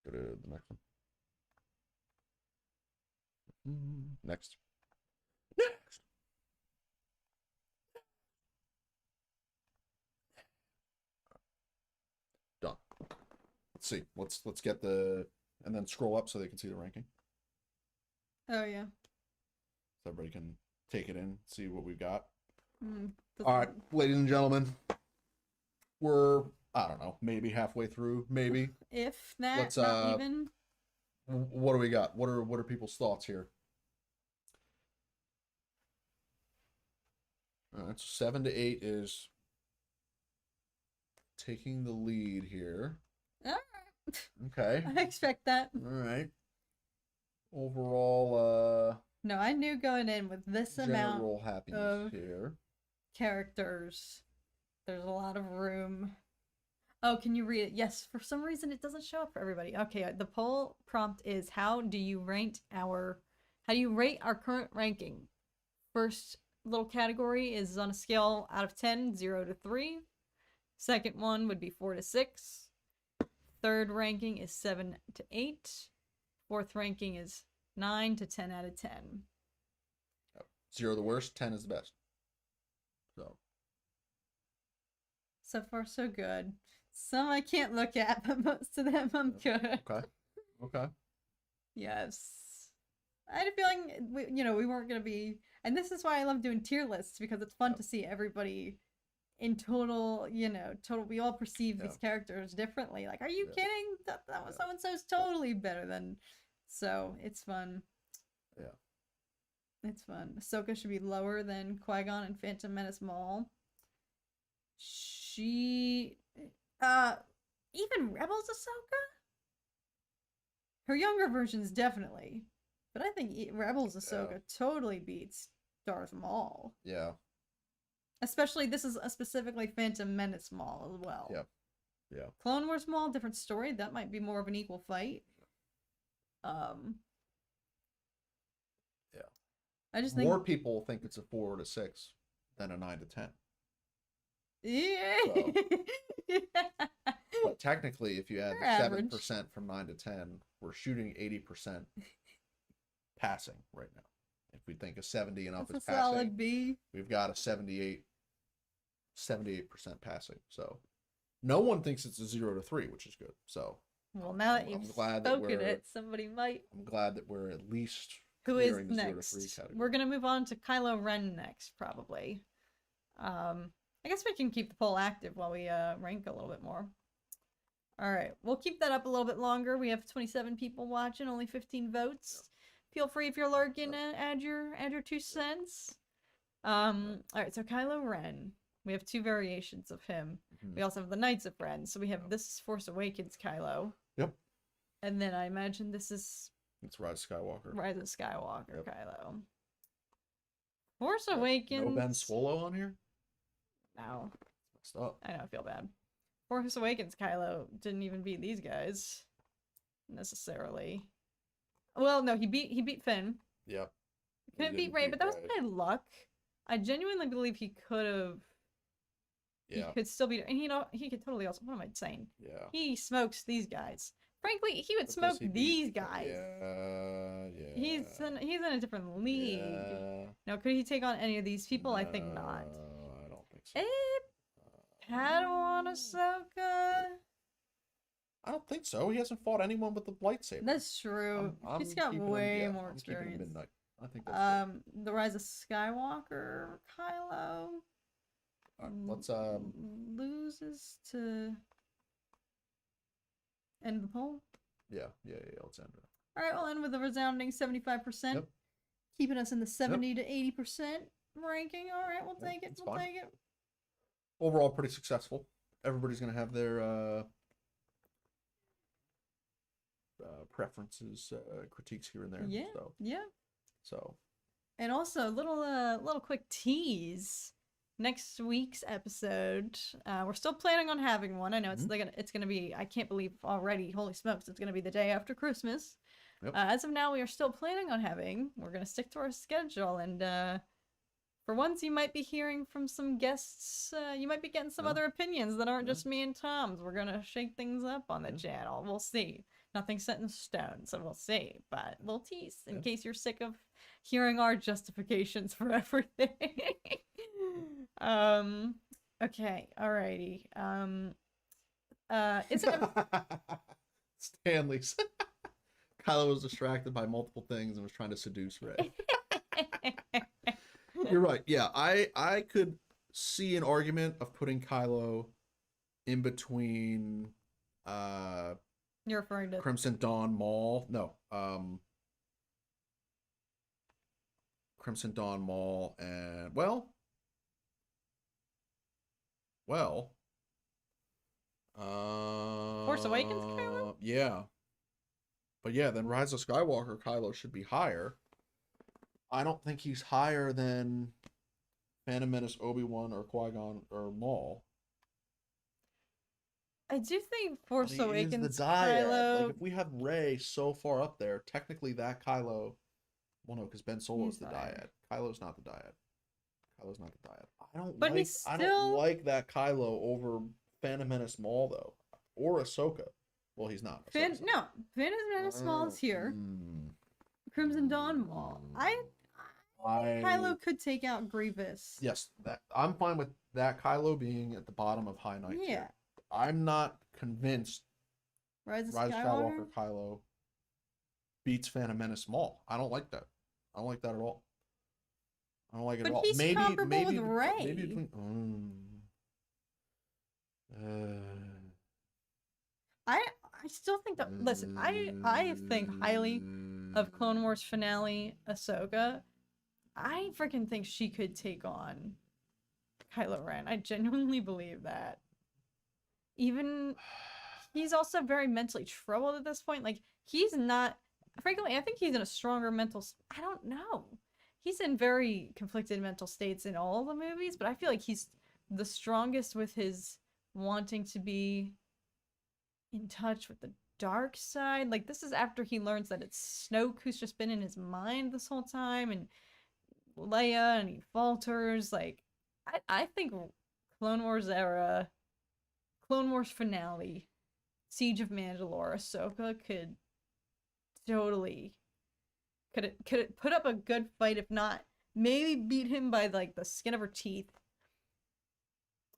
Go to the next one. Next. Next. Done. Let's see. Let's get the and then scroll up so they can see the ranking. Oh yeah. So everybody can take it in, see what we've got. That's All right, ladies and gentlemen. We're I don't know, maybe halfway through, maybe. If that, Let's, not even. What do we got? What are people's thoughts here? All right, so 7 to 8 is taking the lead here. All right. Okay. I expect that. All right. Overall, No, I knew going in with this amount general happiness of here. characters, there's a lot of room. Oh, can you read it? Yes, for some reason it doesn't show up for everybody. Okay, the poll prompt is how do you rate our current ranking? First little category is on a scale out of 10, 0 to 3. Second one would be 4 to 6. Third ranking is 7 to 8. Fourth ranking is 9 to 10 out of 10. 0 the worst, 10 is the best. So far, so good. Some I can't look at, but most of them I'm good. Okay. Yes. I had a feeling we weren't going to be, and this is why I love doing tier lists, because it's fun to see everybody in total, we all perceive these characters differently. Like, are you kidding? That was so-and-so's totally better than, so it's fun. Yeah. It's fun. Ahsoka should be lower than Qui-Gon and Phantom Menace Maul. She, even Rebels Ahsoka? Her younger versions definitely. But I think Rebels Ahsoka totally beats Darth Maul. Yeah. Especially, this is specifically Phantom Menace Maul as well. Yep. Yeah. Clone Wars Maul, different story. That might be more of an equal fight. Yeah. I just think more people think it's a 4 to 6 than a 9 to 10. Yeah. So, but technically, if you add They're 7% from 9 to 10, we're shooting 80% passing right now. If we think a 70 and up That's is a passing, solid B. we've got a 78% passing. So no one thinks it's a 0 to 3, which is good. So Well, now that I'm you've glad that spoken it, somebody might. I'm glad that we're at least Who is clearing the 0 to 3 next? category. We're gonna move on to Kylo Ren next, probably. I guess we can keep the poll active while we rank a little bit more. All right, we'll keep that up a little bit longer. We have 27 people watching, only 15 votes. Feel free if you're lurking to add your 2 cents. All right, so Kylo Ren. We have 2 variations of him. Mhm. We also have the Knights of Ren. So we have this is Force Awakens Kylo. Yep. And then I imagine this is It's Rise of Skywalker. Rise of Skywalker Yep. Kylo. Force Awakens. No Ben Swallow on here? No. Messed up. I know, I feel bad. Force Awakens Kylo didn't even beat these guys necessarily. Well, no, he beat Finn. Yep. Couldn't He beat Rey, didn't but that was Rey. by luck. I genuinely believe he could have. Yeah. He could still beat, and he could totally also. What am I saying? Yeah. He smokes these guys. Frankly, he would Because smoke he beat- these guys. Yeah. He's in a different league. Yeah. Now, could he take on any of these people? I think not. No, I don't think so. Padawan Ahsoka. I don't think so. He hasn't fought anyone with the lightsaber. That's true. I'm He's got keeping him- way yeah, more I'm keeping him experience. Midnight. I think that's good. The Rise of Skywalker, Kylo. All right, let's Loses to end the poll. yeah, let's end it. All right, we'll end with a resounding 75%, Yep. keeping us in the 70 to 80% ranking. All right, we'll Yep, take it. that's We'll fine. take it. Overall pretty successful. Everybody's going to have their preferences, critiques here and there. Yeah, yeah. So And also, little quick tease. Next week's episode, we're still planning on having one. I know it's gonna be. I can't believe already. Holy smokes! It's gonna be the day after Christmas. Yep. As of now, we are still planning on having. We're gonna stick to our schedule, and for once, you might be hearing from some guests. You might be getting some other opinions that aren't just me and Tom's. We're gonna shake things up on the channel. We'll see. Nothing's set in stone, so we'll see. But we'll tease in case you're sick of hearing our justifications for everything. Okay, alrighty. Is it Stanley's Kylo was distracted by multiple things and was trying to seduce Rey. You're right. Yeah, I could see an argument of putting Kylo in between You're referring to Crimson Dawn Maul. No. Crimson Dawn Maul and Force Awakens Kylo? Yeah. But yeah, then Rise of Skywalker Kylo should be higher. I don't think he's higher than Phantom Menace, Obi-Wan, or Qui-Gon, or Maul. I do think Force But he is Awakens the dyad. Kylo. Like, if we have Rey so far up there, technically that Kylo... Well, no, because Ben Solo's He's the dyad. dyad. Kylo's not the dyad. Kylo's not the dyad. But he's I still- don't like that Kylo over Phantom Menace Maul, though. Or Ahsoka. Well, he's not. Ahsoka's not. Phantom Menace Maul is here. Crimson Dawn Maul. Kylo could take out Grievous. Yes, I'm fine with that Kylo being at the bottom of High Knight. Yeah. I'm not convinced Rise of Rise of Skywalker. Skywalker Kylo beats Phantom Menace Maul. I don't like that. I don't like that at all. I don't like it But at all. he's comparable maybe with Rey. Maybe between. I still think that. Listen, I think highly of Clone Wars finale Ahsoka. I freaking think she could take on Kylo Ren. I genuinely believe that. Even he's also very mentally troubled at this point. Like, he's not. Frankly, I think he's in a stronger mental. I don't know. He's in very conflicted mental states in all the movies, but I feel like he's the strongest with his wanting to be in touch with the dark side. Like, this is after he learns that it's Snoke who's just been in his mind this whole time, and Leia, and he falters. Like, I think Clone Wars era, Clone Wars finale, Siege of Mandalore, Ahsoka could totally Could it put up a good fight? If not, maybe beat him by like the skin of her teeth.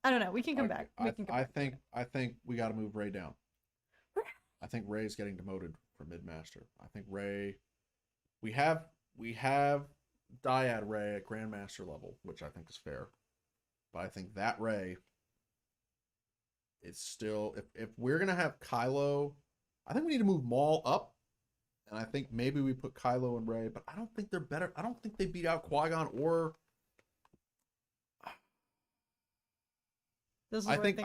I don't know. We can come back. I think we got to move Rey down. I think Rey's getting demoted for mid-master. I think Rey. We have Dyad Rey at Grandmaster level, which I think is fair. But I think that Rey is still, if we're gonna have Kylo, I think we need to move Maul up, and I think maybe we put Kylo and Rey, but I don't think they're better. I don't think they beat out Qui-Gon or. I think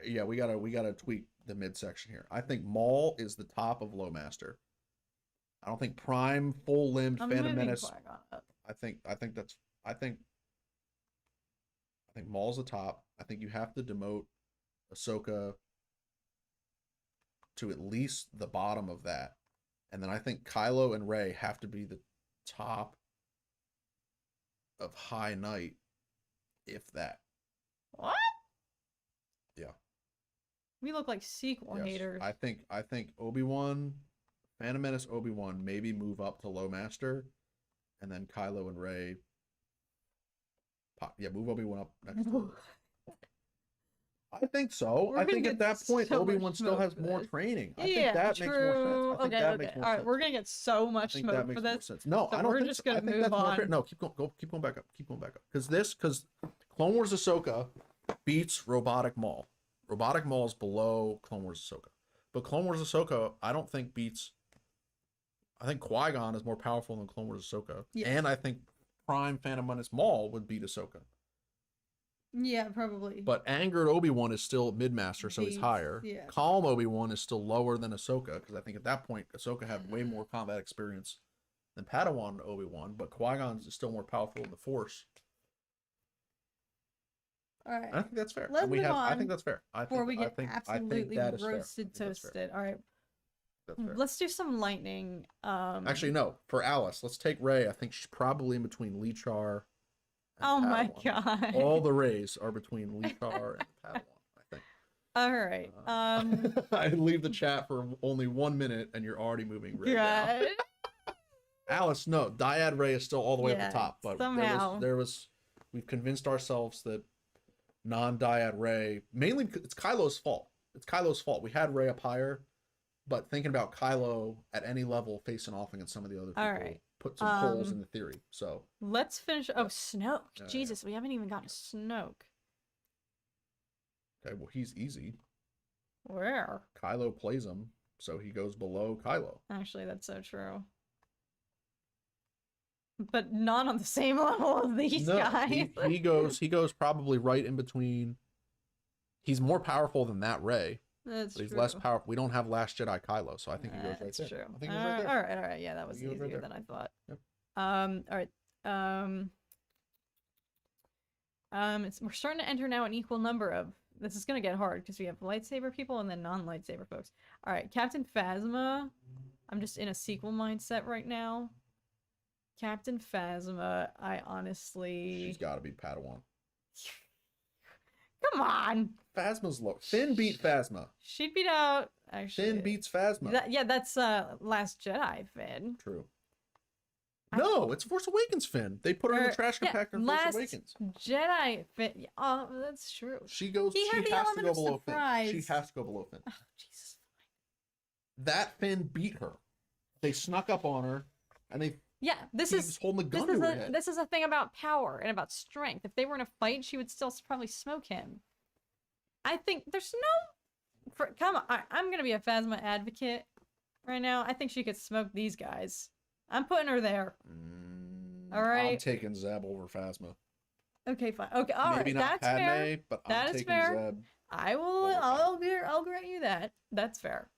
yeah, we gotta tweak the midsection here. I think Maul is the top of low master. I don't think Prime full limbed Phantom Menace. I think Maul's the top. I think you have to demote Ahsoka to at least the bottom of that. And then I think Kylo and Rey have to be the top of High Knight, if that. What? Yeah. We look like sequel haters. I think Obi-Wan, Phantom Menace Obi-Wan maybe move up to low master, and then Kylo and Rey move Obi-Wan up next to him. I think so. I think at that point Obi-Wan still has more training. I think that makes more sense. Okay. All right, we're gonna get so much smoke for this. No, I don't. We're just gonna move on. No, keep going back up. Because Clone Wars Ahsoka beats Robotic Maul. Robotic Maul is below Clone Wars Ahsoka, but Clone Wars Ahsoka I don't think beats. I think Qui-Gon is more powerful than Clone Wars Ahsoka, and I think Prime Phantom Menace Maul would beat Ahsoka. Yeah, probably. But angered Obi-Wan is still mid-master, so he's higher. Yeah. Calm Obi-Wan is still lower than Ahsoka, because I think at that point Ahsoka had way more combat experience than Padawan Obi-Wan, but Qui-Gon is still more powerful in the Force. All right. I think that's fair. Let's move on. I think that's fair. Before we get absolutely roasted, toasted. All right. Let's do some lightning. Actually, no. For Alice, let's take Rey. I think she's probably in between Lee Char. Oh my god! All the Reys are between Lee Char and Padawan, I think. All right. I leave the chat for only 1 minute, and you're already moving Rey down. Alice, no, Dyad Rey is still all the way at the top, but somehow we've convinced ourselves that non-Dyad Rey, mainly it's Kylo's fault. It's Kylo's fault. We had Rey up higher, but thinking about Kylo at any level facing off against some of the other people put some holes in the theory. So let's finish. Oh, Snoke! Jesus, we haven't even gotten a Snoke. Okay, well he's easy. Where? Kylo plays him, so he goes below Kylo. Actually, that's so true. But not on the same level as these guys. He goes probably right in between. He's more powerful than that Rey. That's but he's true. less powerful. We don't have Last Jedi Kylo, so I think he goes right there. That's true. I think he goes right there. All right. Yeah, that was easier than I thought. Yep. All right. We're starting to enter now an equal number of. This is gonna get hard because we have lightsaber people and then non-lightsaber folks. All right, Captain Phasma. I'm just in a sequel mindset right now. Captain Phasma, I honestly. She's got to be Padawan. Come on. Phasma's low. Finn beat Phasma. She'd beat out. Actually, Finn beats Phasma. Yeah, that's Last Jedi Finn. True. No, it's Force Awakens Finn. They put her in the trash compactor in Force Awakens. Jedi Finn. Oh, that's true. She has to go below Finn. She has to go below Finn. Oh, Jesus. That Finn beat her. They snuck up on her, and they. Yeah, this is holding the gun to her head. This is a thing about power and about strength. If they were in a fight, she would still probably smoke him. I think there's no. Come on, I'm gonna be a Phasma advocate right now. I think she could smoke these guys. I'm putting her there. All right. I'm taking Zeb over Phasma. Okay, fine. Okay, all right. Maybe not That's Padme, fair. but That I'm is taking fair. Zeb. I will. I'll grant you that. That's fair.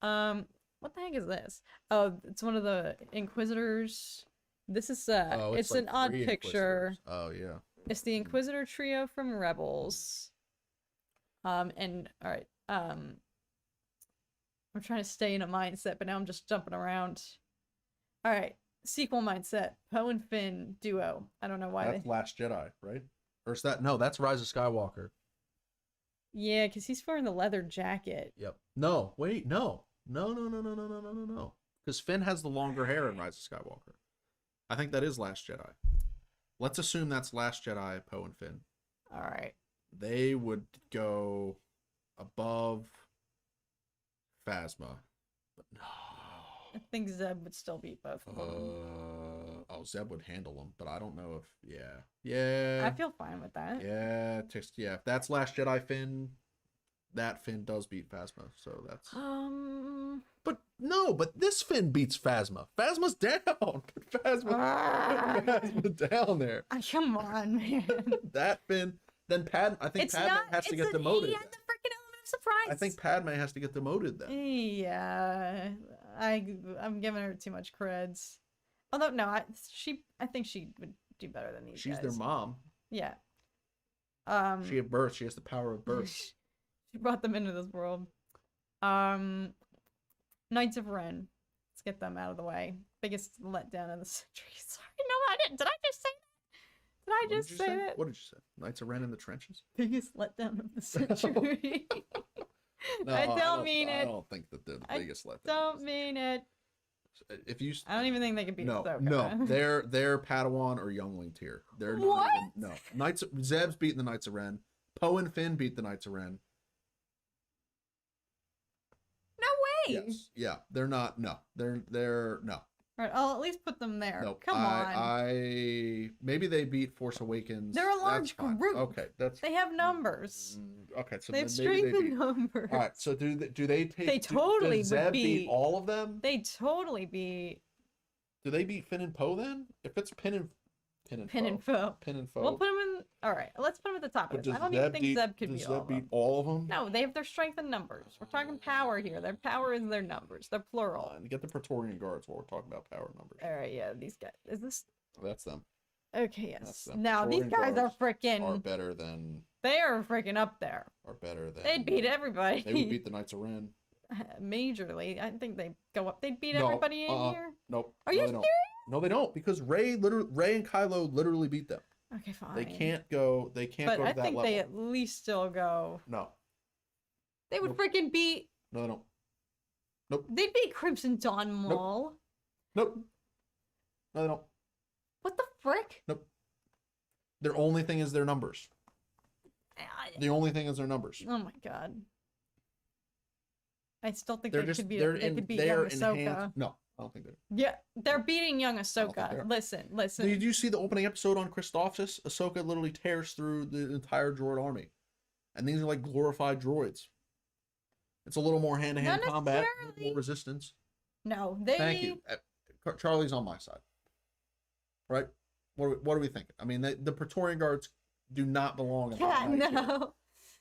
What the heck is this? Oh, it's one of the Inquisitors. This is it's like an odd picture. Oh yeah. It's the Inquisitor trio from Rebels. And all right. I'm trying to stay in a mindset, but now I'm just jumping around. All right, sequel mindset. Poe and Finn duo. I don't know why. That's Last Jedi, right? Or is that no? That's Rise of Skywalker. Yeah, because he's wearing the leather jacket. Yep. No, wait, no. No. because Finn has the longer hair in Rise of Skywalker. I think that is Last Jedi. Let's assume that's Last Jedi, Poe and Finn. All right. They would go above Phasma, but no. I think Zeb would still beat both of them. Zeb would handle them, but I don't know if yeah. I feel fine with that. Yeah, if that's Last Jedi Finn, that Finn does beat Phasma, so that's. But this Finn beats Phasma. Phasma's down. Phasma down there. Come on, man. That Finn. Then I think Padme has to get demoted. He had the freaking element of surprise. I think Padme has to get demoted then. Yeah, I'm giving her too much creds. Although no, I think she would do better than these She's guys. their mom. Yeah. She gave birth. She has the power of birth. She brought them into this world. Knights of Ren. Let's get them out of the way. Biggest letdown of the century. Sorry, no, I didn't. Did I just say that? Did I just say that? What did you say? Knights of Ren in the trenches? Biggest letdown of the century. No, I don't mean it. I don't think that the biggest letdown. Don't mean it. If you, I don't even think they could beat Ahsoka. No, they're Padawan or Youngling tier. They're what? Not even, no, Zeb's beating the Knights of Ren. Poe and Finn beat the Knights of Ren. No way. Yes, yeah, they're not. No, they're no. All right, I'll at least put them there. No, Come on. Maybe they beat Force Awakens. They're a large group. Okay, they have numbers. Okay, so they have strength in numbers. All right, so do they take? They totally does Zeb would beat all of them. They totally beat. Do they beat Finn and Poe then? If it's Pin and Foe. We'll put them in. All right, let's put them at the top of this. I don't even think Zeb could beat all of them. Does Zeb beat all of them? No, they have their strength in numbers. We're talking power here. Their power is their numbers. They're plural. Get the Praetorian Guards while we're talking about power numbers. All right, yeah, these guys. Is this? That's them. Okay, yes. Now these guys are freaking. Are better than. They are freaking up there. Are better than. They'd beat everybody. They would beat the Knights of Ren. Majorly, I think they go up. They'd beat everybody in here. Nope. Are you serious? No, they don't, because Rey and Kylo literally beat them. Okay, fine. They can't go. They can't go to that level. But I think they at least still go. No. They would freaking beat. No, they don't. Nope. They'd beat Crimson Dawn Maul. Nope. No, they don't. What the frick? Nope. Their only thing is their numbers. The only thing is their numbers. Oh my god. I still think they could beat young Ahsoka. No, I don't think they're. Yeah, they're beating young Ahsoka. Listen. Did you see the opening episode on Christophsis? Ahsoka literally tears through the entire droid army. And these are like glorified droids. It's a little more hand-to-hand combat, a little more resistance. No, they... Thank you. Charlie's on my side. Right? What are we thinking? I mean, the Praetorian Guards do not belong in the High Knight tier.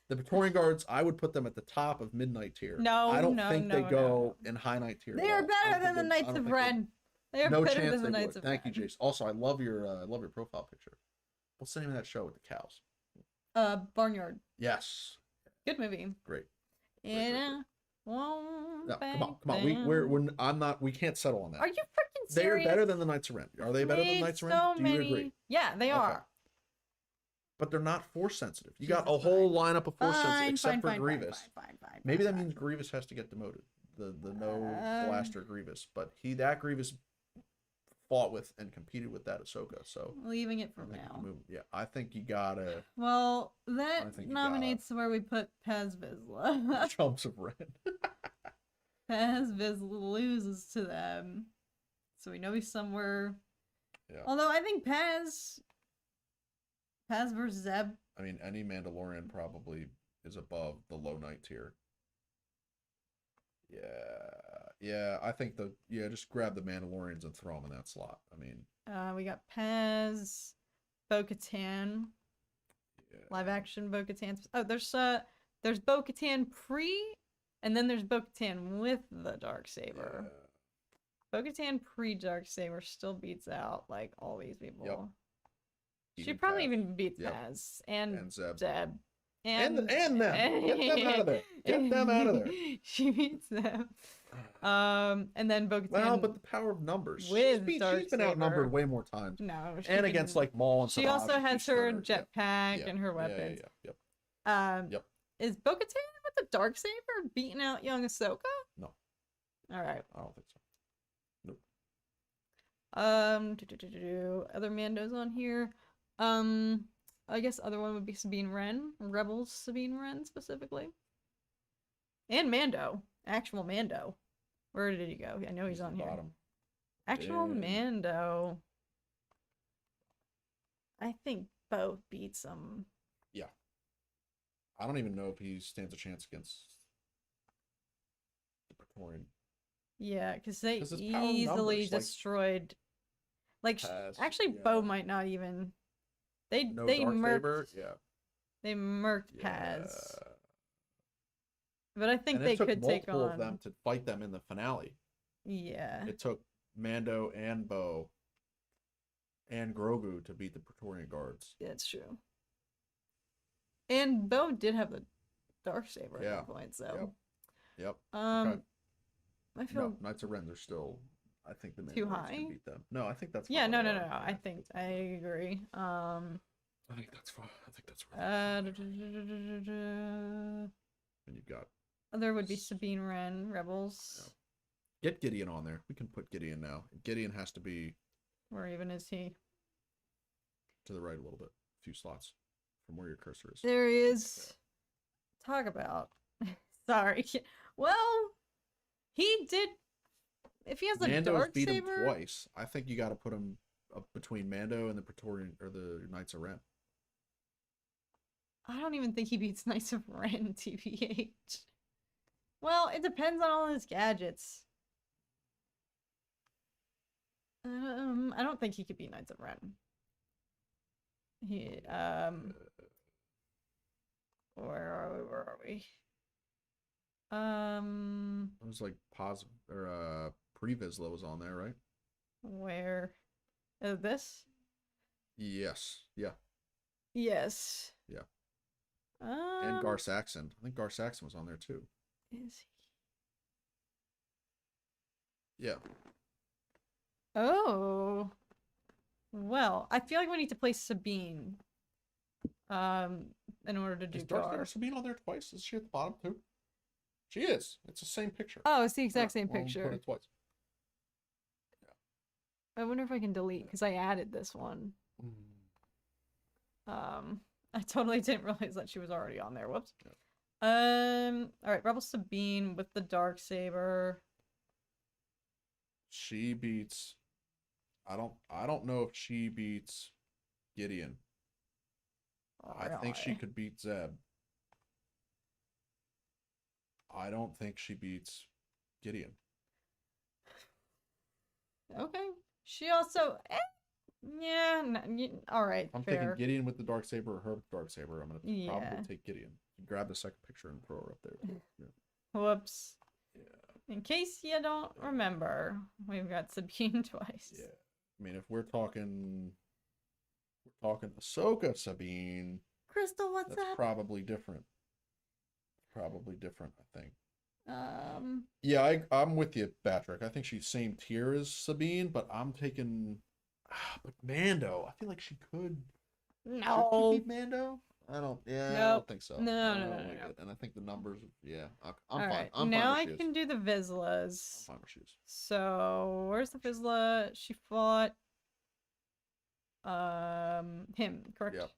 The Praetorian Guards, I would put them at the top of Midnight tier. I don't think they go in High Knight tier. They are better than the Knights of Ren. They are better than the Knights of Ren. Thank you, Jace. Also, I love your profile picture. What's the name of that show with the cows? Barnyard. Yes. Good movie. Great. Come on. We can't settle on that. Are you freaking serious? They are better than the Knights of Ren. Are they better than the Knights of Ren? Do you agree? Yeah, they are. But they're not force sensitive. You got a whole lineup of force sensitive, except for Grievous. Maybe that means Grievous has to get demoted. The no blaster Grievous, but that Grievous fought with and competed with that Ahsoka. So leaving it for now. Yeah, I think you gotta. Well, that nominates where we put Paz Vizsla. Chumps of Ren. Paz Vizsla loses to them, so we know he's somewhere. Yeah. Although I think Paz versus Zeb. I mean, any Mandalorian probably is above the low Knight tier. Yeah. I think just grab the Mandalorians and throw them in that slot. I mean, we got Paz, Bo-Katan, live action Bo-Katan. Oh, there's Bo-Katan pre, and then there's Bo-Katan with the Darksaber. Bo-Katan pre Darksaber still beats out like all these people. Yep. She probably even beats Paz and Zeb. And them. Get them out of there. Get them out of there. She beats them. And then Bo-Katan. Well, but the power of numbers. She's been outnumbered way more times. No. And against like Maul and she also has her jetpack and her weapons. Yep. Is Bo-Katan with the Darksaber beating out young Ahsoka? No. All right. I don't think so. Other Mandos on here. I guess other one would be Sabine Wren. Rebels Sabine Wren specifically. And Mando. Actual Mando. Where did he go? I know he's on here. Bottom. Actual Damn. Mando. I think Bo beats him. Yeah. I don't even know if he stands a chance against the Praetorian. Yeah, because they 'Cause his power easily numbers, like, destroyed. Like, Pass, actually, yeah. Bo might not even. They No they dark murked. saber. Yeah. They murked Yeah. Paz. But I think And they it took could take multiple on. of them to fight them in the finale. Yeah. It took Mando and Bo and Grogu to beat the Praetorian Guards. That's true. And Bo did have the Darksaber at Yeah. that point, so. Yep. I feel. No, Knights of Ren are still. I think the Too Mandalorians high? can beat them. No, I think that's. Yeah, fine no, where no, they no, are. no. Yeah, I think I agree. I think that's fine. I think that's right. And you've got. There would be Sabine Wren, Rebels. Get Gideon on there. We can put Gideon now. Gideon has to be Where even is he? to the right a little bit. A few slots from where your cursor is. There he is. Talk about. Sorry. Well, he did. If he has a Mando's beat him Darksaber. twice. I think you got to put him up between Mando and the Praetorian or the Knights of Ren. I don't even think he beats Knights of Ren, TBH. Well, it depends on all his gadgets. I don't think he could beat Knights of Ren. Where are we? It was like Pre-Vizsla was on there, right? Where? This? Yes. Yeah. Yes. Yeah. And Gar Saxon. I think Gar Saxon was on there too. Is he? Yeah. Oh. Well, I feel like we need to play Sabine. In order to do Is Darth Gar. Vader Sabine on there twice? Is she at the bottom too? She is. It's the same picture. Oh, it's the exact Yeah, same well, picture. Put it twice. I wonder if I can delete because I added this one. I totally didn't realize that she was already on there. Whoops. Yeah. All right, Rebel Sabine with the Darksaber. She beats. I don't know if she beats Gideon. I think she could beat Zeb. I don't think she beats Gideon. Okay. She also. Yeah. All right. I'm fair. thinking Gideon with the Darksaber or her with the Darksaber. I'm gonna Yeah. probably take Gideon. Grab the second picture and throw her up there too. Yeah. Whoops. Yeah. In case you don't remember, we've got Sabine twice. Yeah. I mean, if we're talking Ahsoka Sabine. Crystal, what's that's up? probably different. Probably different, I think. Yeah, I'm with you, Patrick. I think she's same tier as Sabine, but I'm taking. But Mando, I feel like she could. No. Should she beat Mando? I don't. Yeah, Nope. I don't think so. No. And I think the numbers. Yeah, I'm All fine. right. I'm now fine I where she can is. do the Vizslas. I'm fine where she is. So where's the Vizsla? She fought. Him, correct? Yep.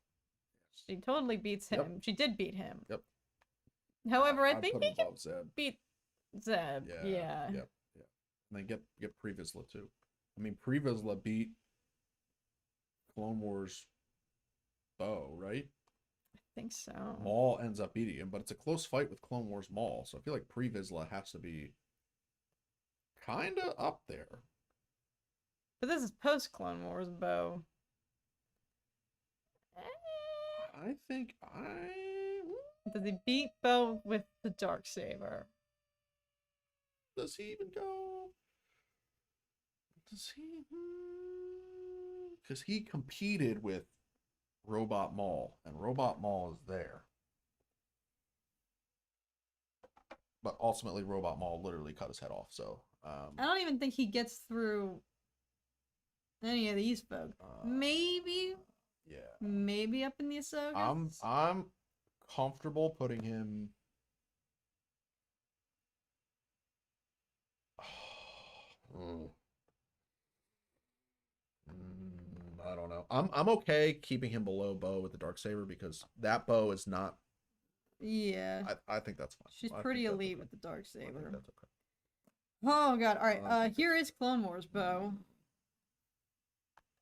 She totally beats him. Yep. She did beat him. Yep. However, I I'd think put he him can above Zeb. beat Zeb. Yeah. Yep. And then get Pre-Vizsla too. I mean, Pre-Vizsla beat Clone Wars Bo, right? I think so. Maul ends up beating him, but it's a close fight with Clone Wars Maul, so I feel like Pre-Vizsla has to be kind of up there. But this is post Clone Wars, Bo. I think Does he beat Bo with the Darksaber? Does he even go? Does he? Because he competed with Robot Maul, and Robot Maul is there. But ultimately, Robot Maul literally cut his head off. So I don't even think he gets through any of these folk. Maybe. Yeah. Maybe up in the Ahsoka. I'm comfortable putting him. know. I'm okay keeping him below Bo with the Darksaber because that Bo is not. Yeah. I think that's fine. She's I pretty think that's elite okay. with the dark I think saber. that's okay. Oh god. All I right. think Here is Clone Wars bow.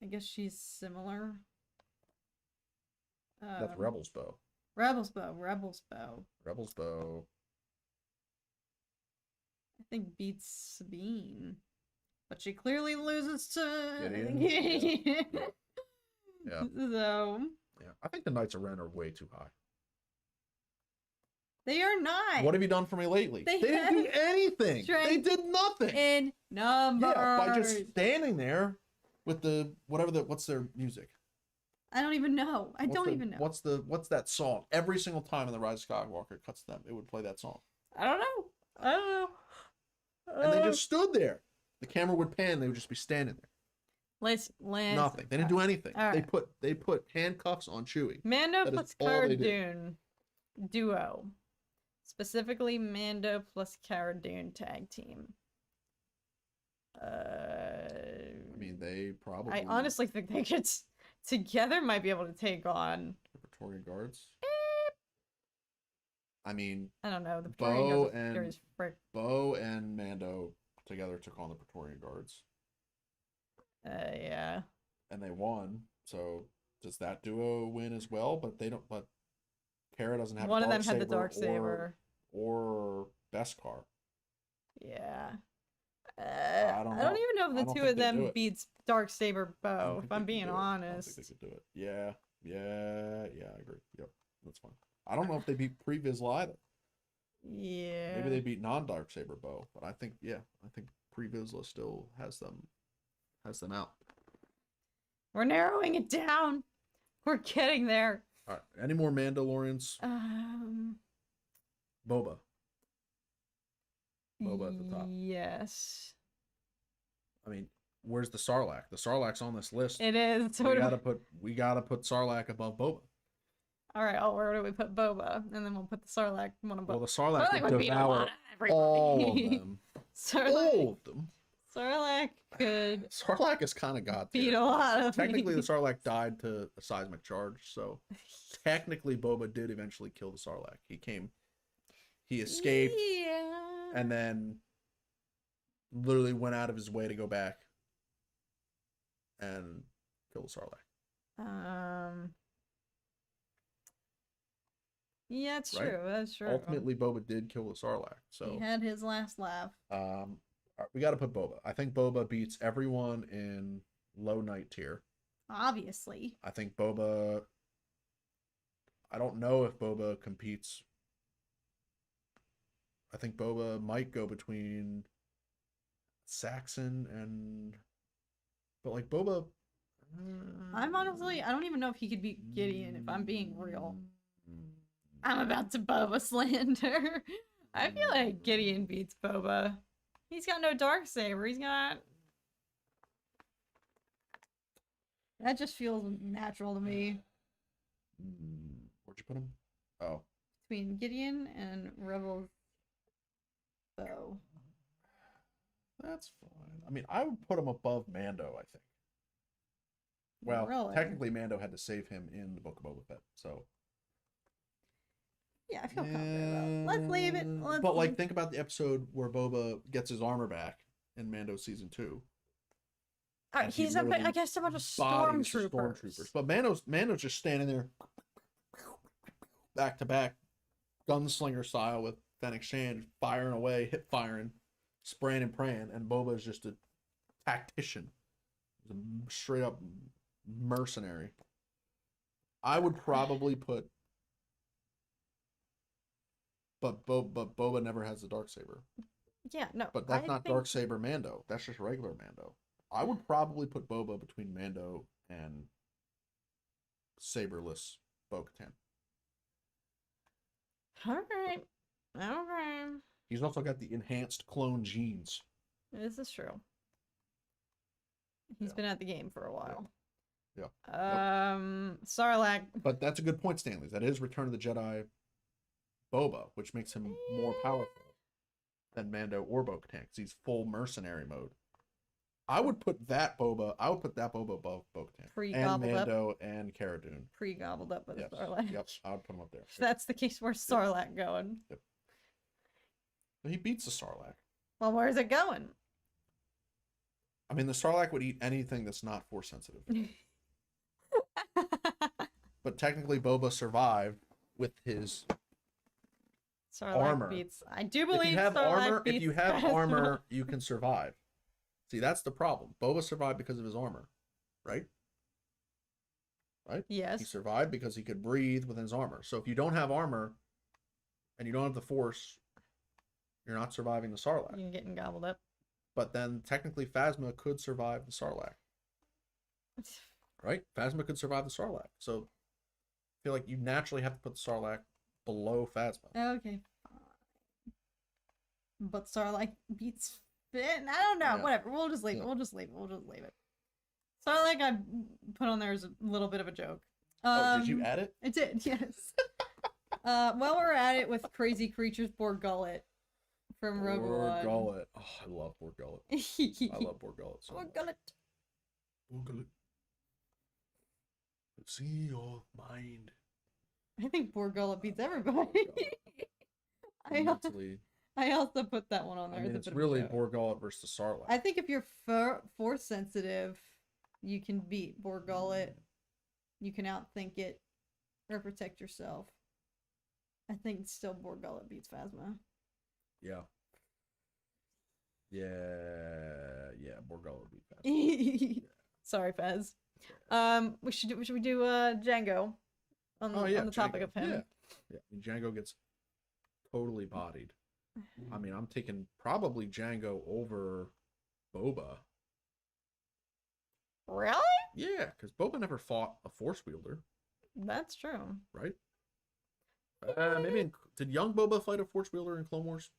I guess she's similar. That's Rebels Bow. Rebels bow. Rebels bow. Rebels Bow. I think beats Sabine, but she clearly loses to Gideon? Yeah. So Yeah. I think the Knights of Ren are way too high. they are not. What have you done for me lately? They didn't do anything. They strength did nothing. in numbers. Yeah, by just standing there with the what's their music? I don't even know. I don't even know. What's that song? Every single time in the Rise of Skywalker cuts them, it would play that song. I don't know. I don't know. And they just stood there. The camera would pan. They would just be standing there. Listen. Nothing. They didn't do anything. All right. They put handcuffs on Chewie. Mando That is plus all Cara they did. Dune duo. Specifically, Mando plus Cara Dune tag team. I mean, they probably. I honestly think they could together might be able to take on The Praetorian Guards. I mean, I don't know. The Bo Praetorian Guards are and- scary as frick. Bo and Mando together took on the Praetorian Guards, Yeah. and they won. So does that duo win as well? But they don't. But Cara doesn't have. One a of them had the Darksaber dark saber. or Beskar. Yeah. I don't I don't know. even know I if don't the two think of they do them it. beats dark saber I don't bow. think If they I'm could being do it. I don't honest. think they could do it. Yeah. I agree. Yep, that's fine. I don't know if they beat Pre-Vizsla either. Yeah. Maybe they beat non-Darksaber Bow, but I think Pre-Vizsla still has them out. We're narrowing it down. We're getting there. All right. Any more Mandalorians? Boba. Boba at the top. Yes. I mean, where's the Sarlacc? The Sarlacc's on this list. It is. we gotta put Sarlacc above Boba. All right. Oh, where do we put Boba? And then we'll put the Sarlacc one above. Well, the Sarlacc Sarlacc would would beat a lot devour of all of everybody. them. Sarlacc, All of them. Sarlacc could Sarlacc is kind of god beat tier. a lot of Technically, the these. Sarlacc died to a seismic charge, so technically Boba did eventually kill the Sarlacc. He escaped, Yeah. and then literally went out of his way to go back and kill the Sarlacc. Yeah, it's Right? true. That's true. Ultimately, Boba did kill the Sarlacc. So he had his last laugh. we got to put Boba. I think Boba beats everyone in low night tier. Obviously. I think Boba. I don't know if Boba competes. I think Boba might go between Saxon and. But like Boba. I'm honestly, I don't even know if he could beat Gideon if I'm being real. I'm about to Boba slander. I feel like Gideon beats Boba. He's got no Darksaber. He's got. That just feels natural to me. Where'd you put him? Oh. Between Gideon and Rebel's bow. That's fine. I mean, I would put him above Mando, I think. Well, Really? technically, Mando had to save him in the Book of Boba Fett, so. Yeah, I feel confident about it. Let's leave it. But like, think about the episode where Boba gets his armor back in Mando season 2. Alright, he he's a, literally I guess, a bunch of bodies the stormtroopers. But Mando's just standing there, back to back, gunslinger style with Fennec Shand firing away, hip firing, spraying and praying, and Boba is just a tactician, he's a straight up mercenary. I would probably put, but Boba never has the Darksaber. Yeah, no. But that's I not think... Darksaber Mando. That's just regular Mando. I would probably put Boba between Mando and saberless Bo-Katan. Alright. Okay. He's also got the enhanced clone genes. This is true. He's Yeah. been at the game for a while. Yeah. Sarlacc. But that's a good point, Stanley. That is Return of the Jedi Boba, which makes him more powerful than Mando or Bo-Katan, because he's full mercenary mode. I would put that Boba above Bo-Katan. And Pre-gobbled up. Mando and Cara Dune. Pre-gobbled up by the Yes. Sarlacc. Yep, I would put him up there. If that's the case, where's Sarlacc going? Yep. He beats the Sarlacc. Well, where's it going? I mean, the Sarlacc would eat anything that's not Force sensitive. But technically, Boba survived with his Sarlacc armor. beats. I do believe if you have Sarlacc armor, beats if you have Phasma. armor, you can survive. See, that's the problem. Boba survived because of his armor, right? Right? He Yes. survived because he could breathe within his armor. So if you don't have armor and you don't have the Force, you're not surviving the Sarlacc. You're getting gobbled up. But then technically Phasma could survive the Sarlacc. Right? Phasma could survive the Sarlacc. So I feel like you naturally have to put the Sarlacc below Phasma. Okay, fine. But Sarlacc beats Finn? I don't know. Yeah. Whatever. We'll just leave it. Yeah. We'll just leave it. We'll just leave it. Sarlacc I put on there as a little bit of a joke. Oh, did you add it? I did, yes. While we're at it with crazy creatures, Borg Gullet from Rogue One. Gullet. Oh, I love Borg Gullet. I love Borg Gullet so Borg much. Gullet. Borg Gullet. See your mind. I think Borg Gullet beats everybody. Mentally. I also put that one on there. I mean, as a it's bit of a really joke. Borg Gullet versus the Sarlacc. I think if you're force sensitive, you can beat Borg Gullet. You can outthink it or protect yourself. I think still Borg Gullet beats Phasma. Yeah. Yeah, Borg Gullet would be fast. Sorry, Fez. Should we do Django on the topic Django. of him? Yeah. Django gets totally bodied. I mean, I'm taking probably Django over Boba. Really? Yeah, because Boba never fought a Force wielder, That's true. right? Did young Boba fight a Force wielder in Clone Wars?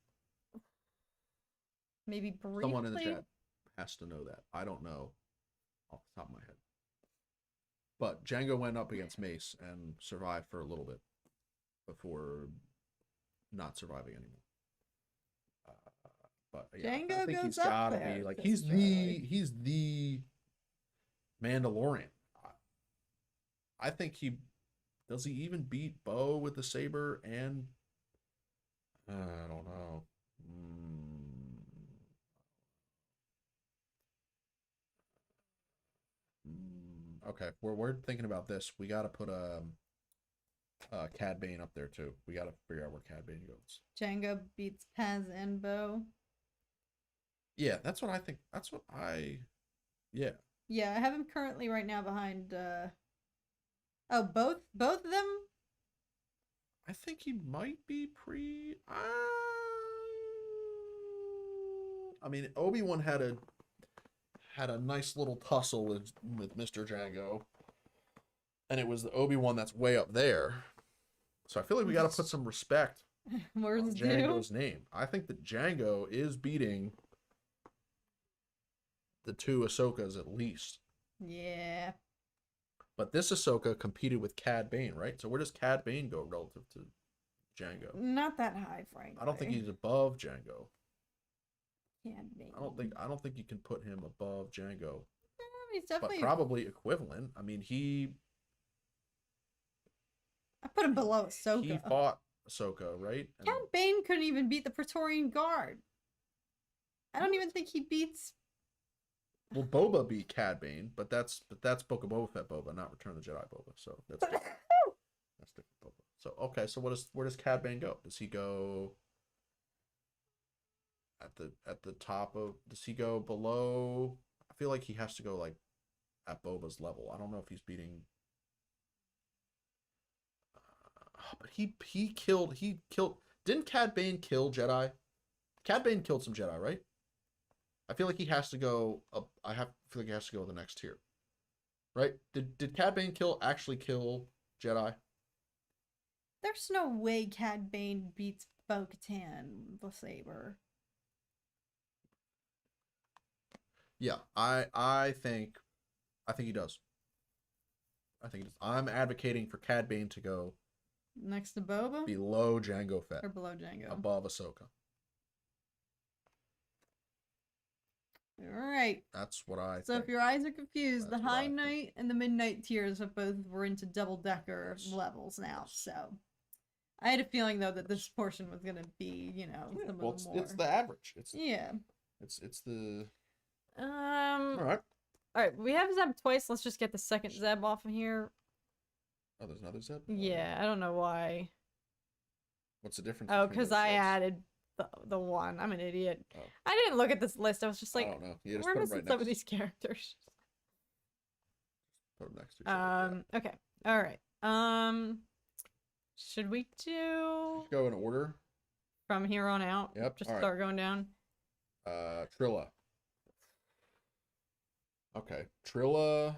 Maybe briefly. Someone in the chat has to know that. I don't know off the top of my head. But Django went up against Mace and survived for a little bit before not surviving anymore. But yeah, Django I think goes he's up got to there, be like says Charlie. he's the Mandalorian. I think does he even beat Bo with the saber and I don't know. Okay, we're thinking about this. We got to put Cad Bane up there too. We got to figure out where Cad Bane goes. Django beats Paz and Bo. Yeah, that's what I think. Yeah. Yeah, I have him currently right now behind. Both of them. I think he might be pre. I mean, Obi-Wan had a nice little tussle with Mr. Django, and it was the Obi-Wan that's way up there. So I feel like we got to put some respect Where's on Django's name. I think that Django is beating the two Ahsokas at least. Yeah. But this Ahsoka competed with Cad Bane, right? So where does Cad Bane go relative to Django? Not that high, frankly. I don't think he's above Django. Cad Bane. I don't think you can put him above Django. He's But definitely. probably equivalent. I mean, I put him below Ahsoka. he fought Ahsoka, right? And Cad Bane couldn't even beat the Praetorian Guard. I don't even think he beats. well, Boba beat Cad Bane, but that's Book of Boba Fett Boba, not Return of the Jedi Boba. So that's different. That's different Boba. So okay, so where does Cad Bane go? Does he go at the top of? Does he go below? I feel like he has to go like at Boba's level. I don't know if he's beating. But he killed. Didn't Cad Bane kill Jedi? Cad Bane killed some Jedi, right? I feel like he has to go up. feel like he has to go the next tier, right? Did Cad Bane actually kill Jedi? There's no way Cad Bane beats Bo-Katan the Saber. Yeah, I think he does. I think he does. I'm advocating for Cad Bane to go Next to Boba? below Jango Fett, Or below Django? above Ahsoka. Alright. That's what I So think. if your eyes are confused, That's the what I High think. Knight and the Midnight tiers have both were into double-decker Yes. levels now, Yes. so... I had a feeling, though, that this portion was gonna be, you know, Yeah, some well, of the more... it's the average. Yeah. It's the... All All right. right, we have Zeb twice. Let's just get the second Zeb off of here. Oh, there's another Zeb? Yeah, I don't know why. What's the difference? Oh, between because those I Zebs? added the one. I'm an idiot. Oh. I didn't look at this list. I was just like, I don't know. Yeah, just we're put them missing right some of next. these characters. Put them next to each other. Yeah. Okay. All right. Should we do Just go in order. from here on out? Yep, Just all right. start going down. Trilla. Okay, Trilla.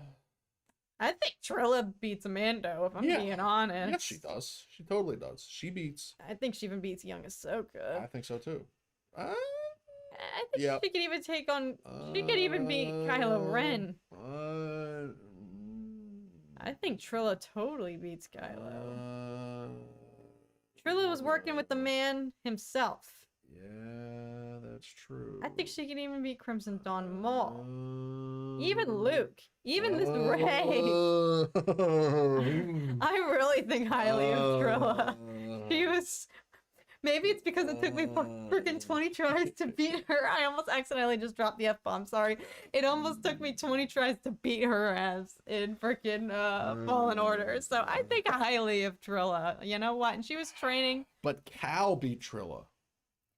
I think Trilla beats Amando, if I'm being honest. Yes, she does. She totally does. She beats. I think she even beats young Ahsoka. I think so too. I think Yep. she could even take on. She could even beat Kylo Ren. I think Trilla totally beats Kylo. Trilla was working with the man himself. Yeah, that's true. I think she could even beat Crimson Dawn Maul. Even Luke. Even this Rey. I really think highly of Trilla. She was... Maybe it's because it took me freaking 20 tries to beat her. I almost accidentally just dropped the F-bomb, sorry. It almost took me 20 tries to beat her ass in freaking Fallen Order. So I think highly of Trilla. You know what? And she was training. But Cal beat Trilla.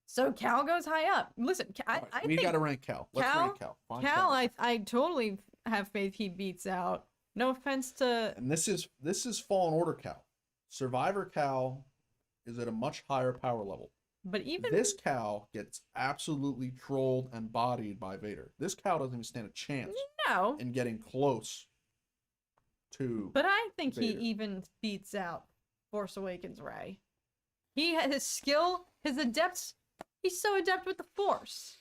So Cal goes high up. Listen, I we think gotta rank Cal. Let's rank Cal. Find Cal, I totally have faith he beats out. No offense to... And this is Fallen Order Cal. Survivor Cal is at a much higher power level. But even... This Cal gets absolutely trolled and bodied by Vader. This Cal doesn't even stand a chance in getting close to But I think Vader. he even beats out Force Awakens Rey. He has his skill, his adepts... He's so adept with the Force.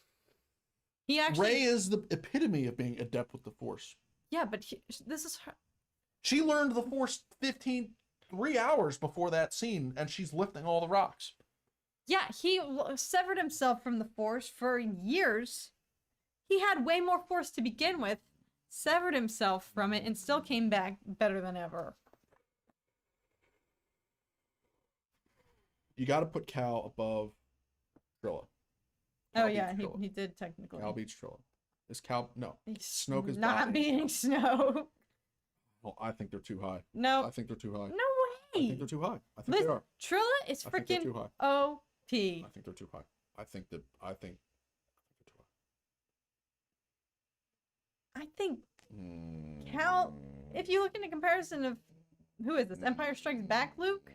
He actually... Rey is the epitome of being adept with the Force. Yeah, but this is her... She learned the Force 3 hours before that scene, and she's lifting all the rocks. Yeah, he severed himself from the Force for years. He had way more Force to begin with, severed himself from it, and still came back better than ever. You got to put Cal above Trilla. Oh yeah, he did technically. Cal beats Trilla. Is Cal... No. Snoke is not beating Snoke. Well, I think they're too high. No. I think they're too high. No I way. think they're too high. I think they are. Trilla is I think they're freaking too high. OP. I think they're too high. I think they're too high. I think Cal, if you look in a comparison of, who is this? Empire Strikes Back Luke?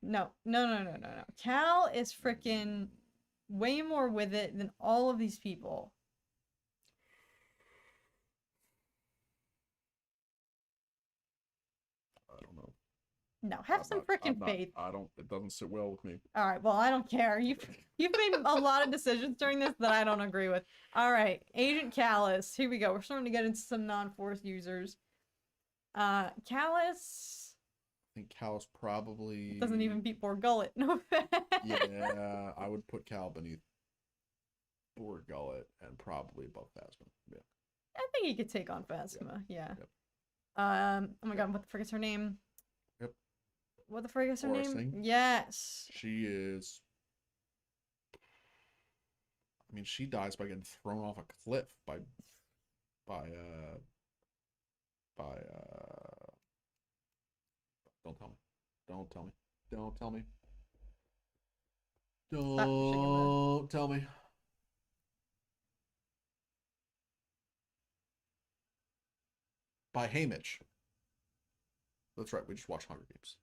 No. Cal is freaking way more with it than all of these people. I don't know. No, have some freaking faith. It doesn't sit well with me. All right, well, I don't care. You've made a lot of decisions during this that I don't agree with. All right, Agent Callus. Here we go. We're starting to get into some non-Force users. Callus... I think Cal's probably... Doesn't even beat Bor Gullet. No offense. Yeah, I would put Cal beneath Bor Gullet and probably above Phasma. Yeah. I think he could take on Phasma. Yeah. Yep. Oh my god, what the frick is her name? Yep. What the frick is her Aurra name? Singh? Yes. She is... I mean, she dies by getting thrown off a cliff by don't tell me. Don't tell me. Don't tell me. Don't tell me. By Haymitch. That's right, we just watched Hunger Games.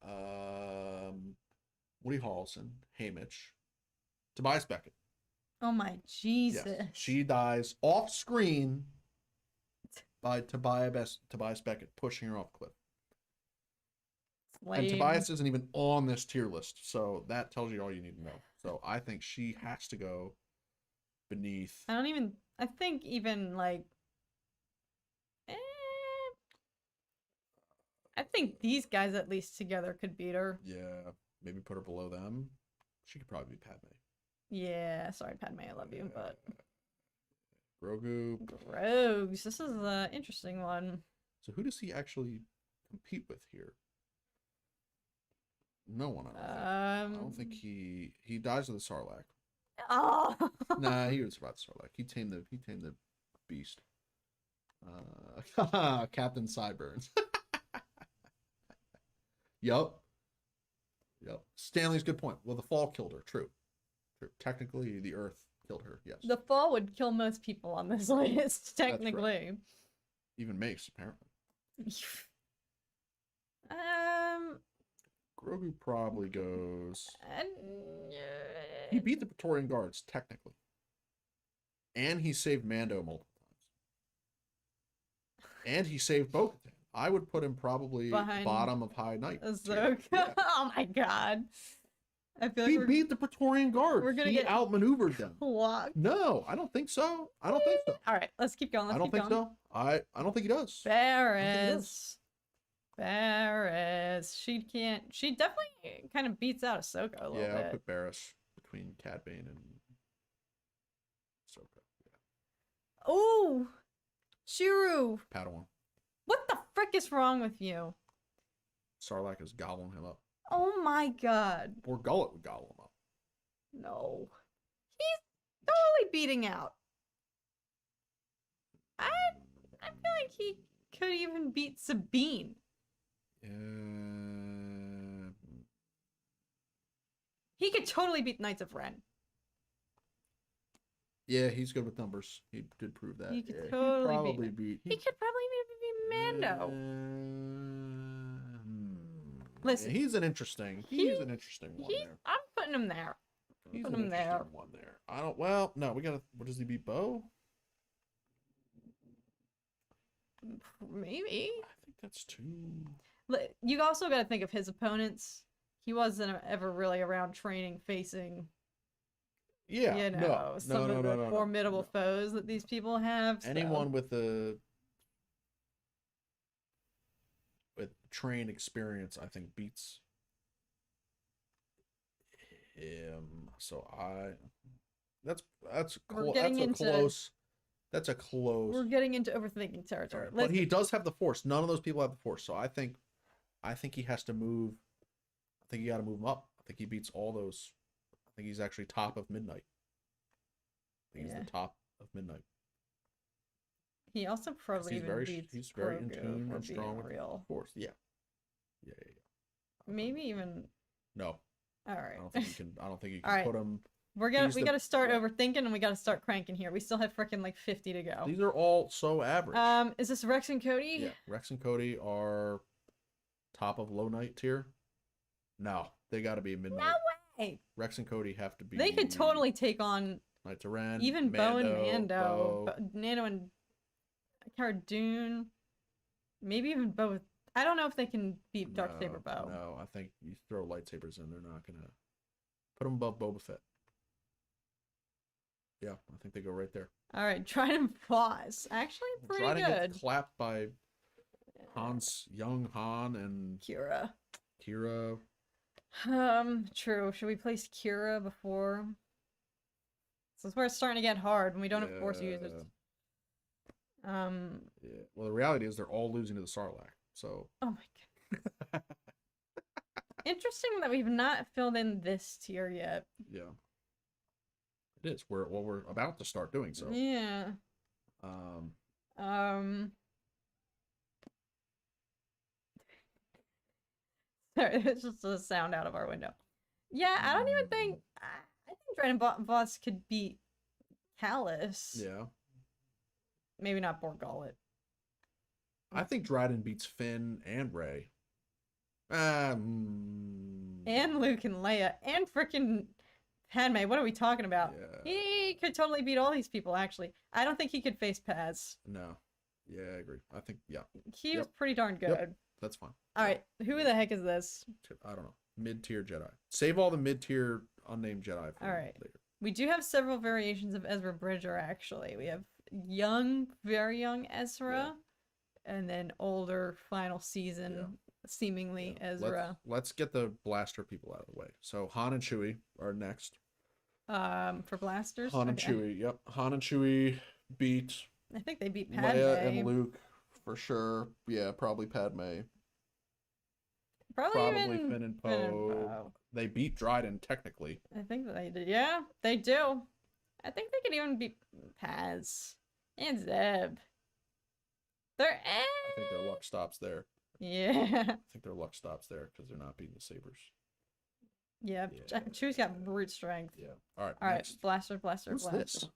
Woody Harrelson, Haymitch, Tobias Beckett. Oh my Jesus. Yes. She dies off screen by Tobias Beckett pushing her off a cliff. Lame. And Tobias isn't even on this tier list, so that tells you all you need to know. So I think she has to go beneath. I think even like... I think these guys at least together could beat her. Yeah, maybe put her below them. She could probably be Padme. Yeah, sorry Padme, I love you, but... Grogu. Rogues. This is an interesting one. So who does he actually compete with here? No one, I don't think he dies with the Sarlacc. Oh. Nah, he was about Sarlacc. He tamed the beast. Captain Sideburns. Yup. Stanley's good point. Well, the fall killed her. True. Technically, the Earth killed her. Yes. The fall would kill most people on this list, technically. Right. Even Mace, apparently. Grogu probably goes. He beat the Praetorian Guards, technically. And he saved Mando multiple times. And he saved Bo-Katan. I would put him probably bottom of High Knight. Ahsoka. Yeah. Oh my god. I feel like he beat the Praetorian Guards. He outmaneuvered them. Blocked. No, I don't think so. All right, let's keep going. I don't think so. I don't think he does. Barriss. She definitely kind of beats out Ahsoka a little bit. Yeah, I'll put Barriss between Cad Bane and Ahsoka. Yeah. Ooh! Shiru! Padawan. What the frick is wrong with you? Sarlacc is gobbling him up. Oh my god. Or Gullet would gobble him up. No. He's totally beating out. I feel like he could even beat Sabine. He could totally beat Knights of Ren. Yeah, he's good with numbers. He did prove that. He could totally beat. He could probably beat Mando. Listen, he's an interesting one there. I'm putting him there. He's an interesting one there. I don't. Well, no, we gotta. What does he beat? Bo? Maybe. I think that's too. You also got to think of his opponents. He wasn't ever really around training, facing. Yeah. You know, some of the formidable foes that these people have. Anyone with train experience, I think, beats him. So that's close. That's a close. We're getting into overthinking territory. But he does have the Force. None of those people have the Force. So I think he has to move. I think you got to move him up. I think he beats all those. I think he's actually top of Midnight. I think he's the top of Midnight. He also probably he's very in tune and strong with the Force. Yeah. Maybe even. No. All right. I don't think you can put him. We gotta start overthinking and we gotta start cranking here. We still have freaking like 50 to go. These are all so average. Is this Rex and Cody? Yeah, Rex and Cody are top of low night tier. No, they gotta be midnight. No way. Rex and Cody have to be. They could totally take on Knights of Ren, even Bo and Mando, Nano and Cara Dune, maybe even Bo. I don't know if they can beat Darksaber Bo. No, I think you throw lightsabers in, they're not gonna put them above Boba Fett. Yeah, I think they go right there. All right, Trident Boss. Actually, pretty good. Trident gets clapped by young Han and Kira. True. Should we place Kira before? This is where it's starting to get hard when we don't have Force users. Yeah. Well, the reality is they're all losing to the Sarlacc. So. Oh my god. Interesting that we've not filled in this tier yet. Yeah. It is. We're about to start doing so. Yeah. Sorry, it's just a sound out of our window. Yeah, I don't even think. I think Trident Boss could beat Callus. Yeah. Maybe not Borgullet. I think Dryden beats Finn and Rey. And Luke and Leia and frickin' Padme. What are we talking about? Yeah. He could totally beat all these people, actually. I don't think he could face Paz. No. Yeah, I agree. I think, yeah. He was pretty darn good. Yep. That's fine. All right. Who the heck is this? I don't know. Mid-tier Jedi. Save all the mid-tier unnamed Jedi for later. We do have several variations of Ezra Bridger, actually. We have young, very young Ezra, and then older final season, seemingly Ezra. Let's get the blaster people out of the way. So Han and Chewie are next. For blasters? Han and Chewie, yep. Han and Chewie beat I think they beat Padme. Leia and Luke for sure. Yeah, probably Padme. Probably Probably even Finn and Finn and Poe. Poe. They beat Dryden technically. I think they did. Yeah, they do. I think they could even beat Paz and Zeb. They're I think their luck stops there. Yeah. I think their luck stops there because they're not beating the Sabers. Yeah. Chewie's got brute strength. Yeah. All right. All right. Next. Blaster. Who's Blaster. this?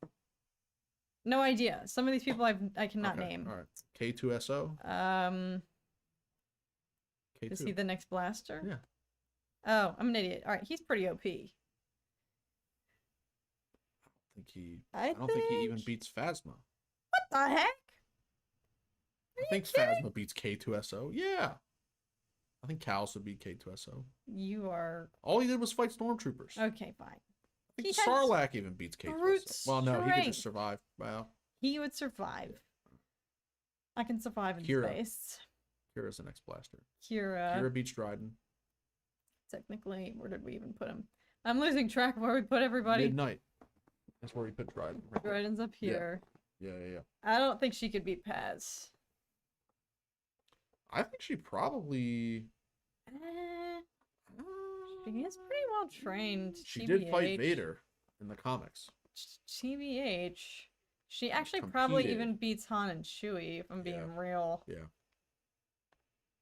No idea. Some of these people I cannot name. All right. K2SO. K2. Is he the next blaster? Yeah. Oh, I'm an idiot. All right, he's pretty OP. I don't think he even beats Phasma. What the heck? I think Phasma beats K2SO. Yeah. I think Callus would beat K2SO. You are. All he did was fight stormtroopers. Okay, fine. I think Sarlacc even beats K2SO. Well, no, he could just survive. Wow. He would survive. I can survive in space. Kira's the next blaster. Kira beats Dryden. Technically, where did we even put him? I'm losing track of where we put everybody. Midnight. That's where we put Dryden. Right. Dryden's up here. Yeah. I don't think she could beat Paz. I think she probably. She is pretty well trained. She did fight Vader in the comics. TBH. She actually probably even beats Han and Chewie, if I'm being real. Yeah.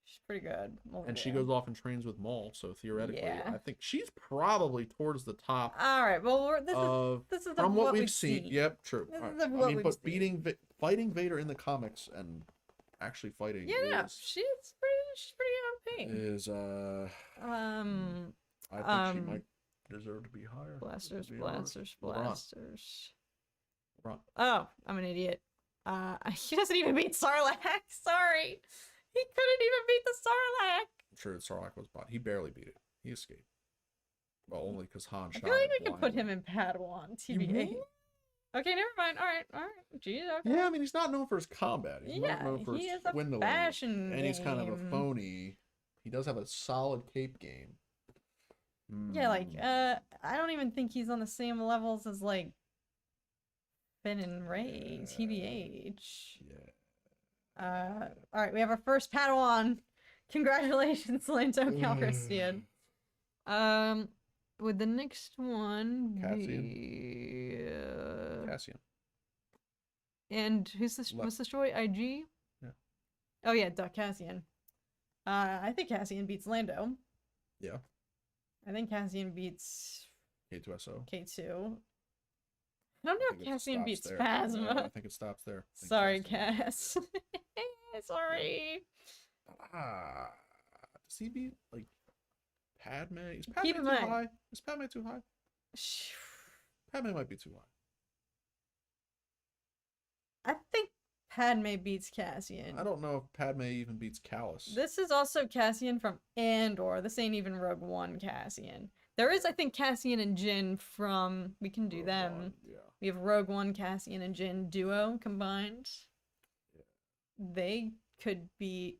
She's pretty good. And she goes off and trains with Maul, so theoretically, I think she's probably towards the top. All right. Well, this is from what we've seen. Yep, true. But fighting Vader in the comics and actually fighting. Yeah, she's pretty OP. I think she might deserve to be higher. Blasters. Run. Oh, I'm an idiot. He doesn't even beat Sarlacc. Sorry. He couldn't even beat the Sarlacc. I'm sure the Sarlacc was bought. He barely beat it. He escaped. Well, only because Han shot him. I feel like we could put him in Padawan, TBA. Okay, never mind. All right. Jeez, okay. Yeah, I mean, he's not known for his combat. He's not known for his swindling. And he's kind of a phony. He does have a solid cape game. Yeah, like, I don't even think he's on the same levels as, like, Finn and Rey, TBH. Yeah. All right, we have our first Padawan. Congratulations, Lando Calrissian. Would the next one be Cassian. And who's this? What's the story? IG? Yeah. Oh yeah, Duck Cassian. I think Cassian beats Lando. Yeah. I think Cassian beats K2SO. K2. I don't know if Cassian beats Phasma. No, I think it stops there. Sorry, Cass. Sorry. Does he beat like Padme? Is Padme too high? Is Padme too high? Padme might be too high. I think Padme beats Cassian. I don't know if Padme even beats Callus. This is also Cassian from Andor. This ain't even Rogue One Cassian. There is, I think, Cassian and Jyn from... We can do them. Yeah. We have Rogue One, Cassian, and Jyn duo combined. Yeah. They could be...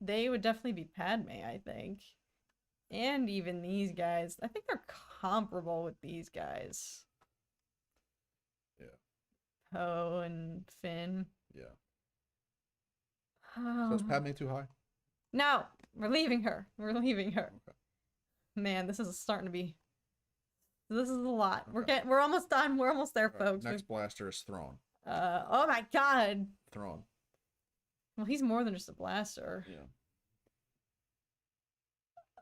They would definitely be Padme, I think. And even these guys. I think they're comparable with these guys. Yeah. Poe and Finn. Yeah. Oh. So is Padme too high? No! We're leaving her. We're leaving her. Okay. Man, this is starting to be... This is a lot. Okay. We're almost done. We're almost there, folks. Next blaster is Thrawn. Oh my god. Thrawn. Well, he's more than just a blaster. Yeah.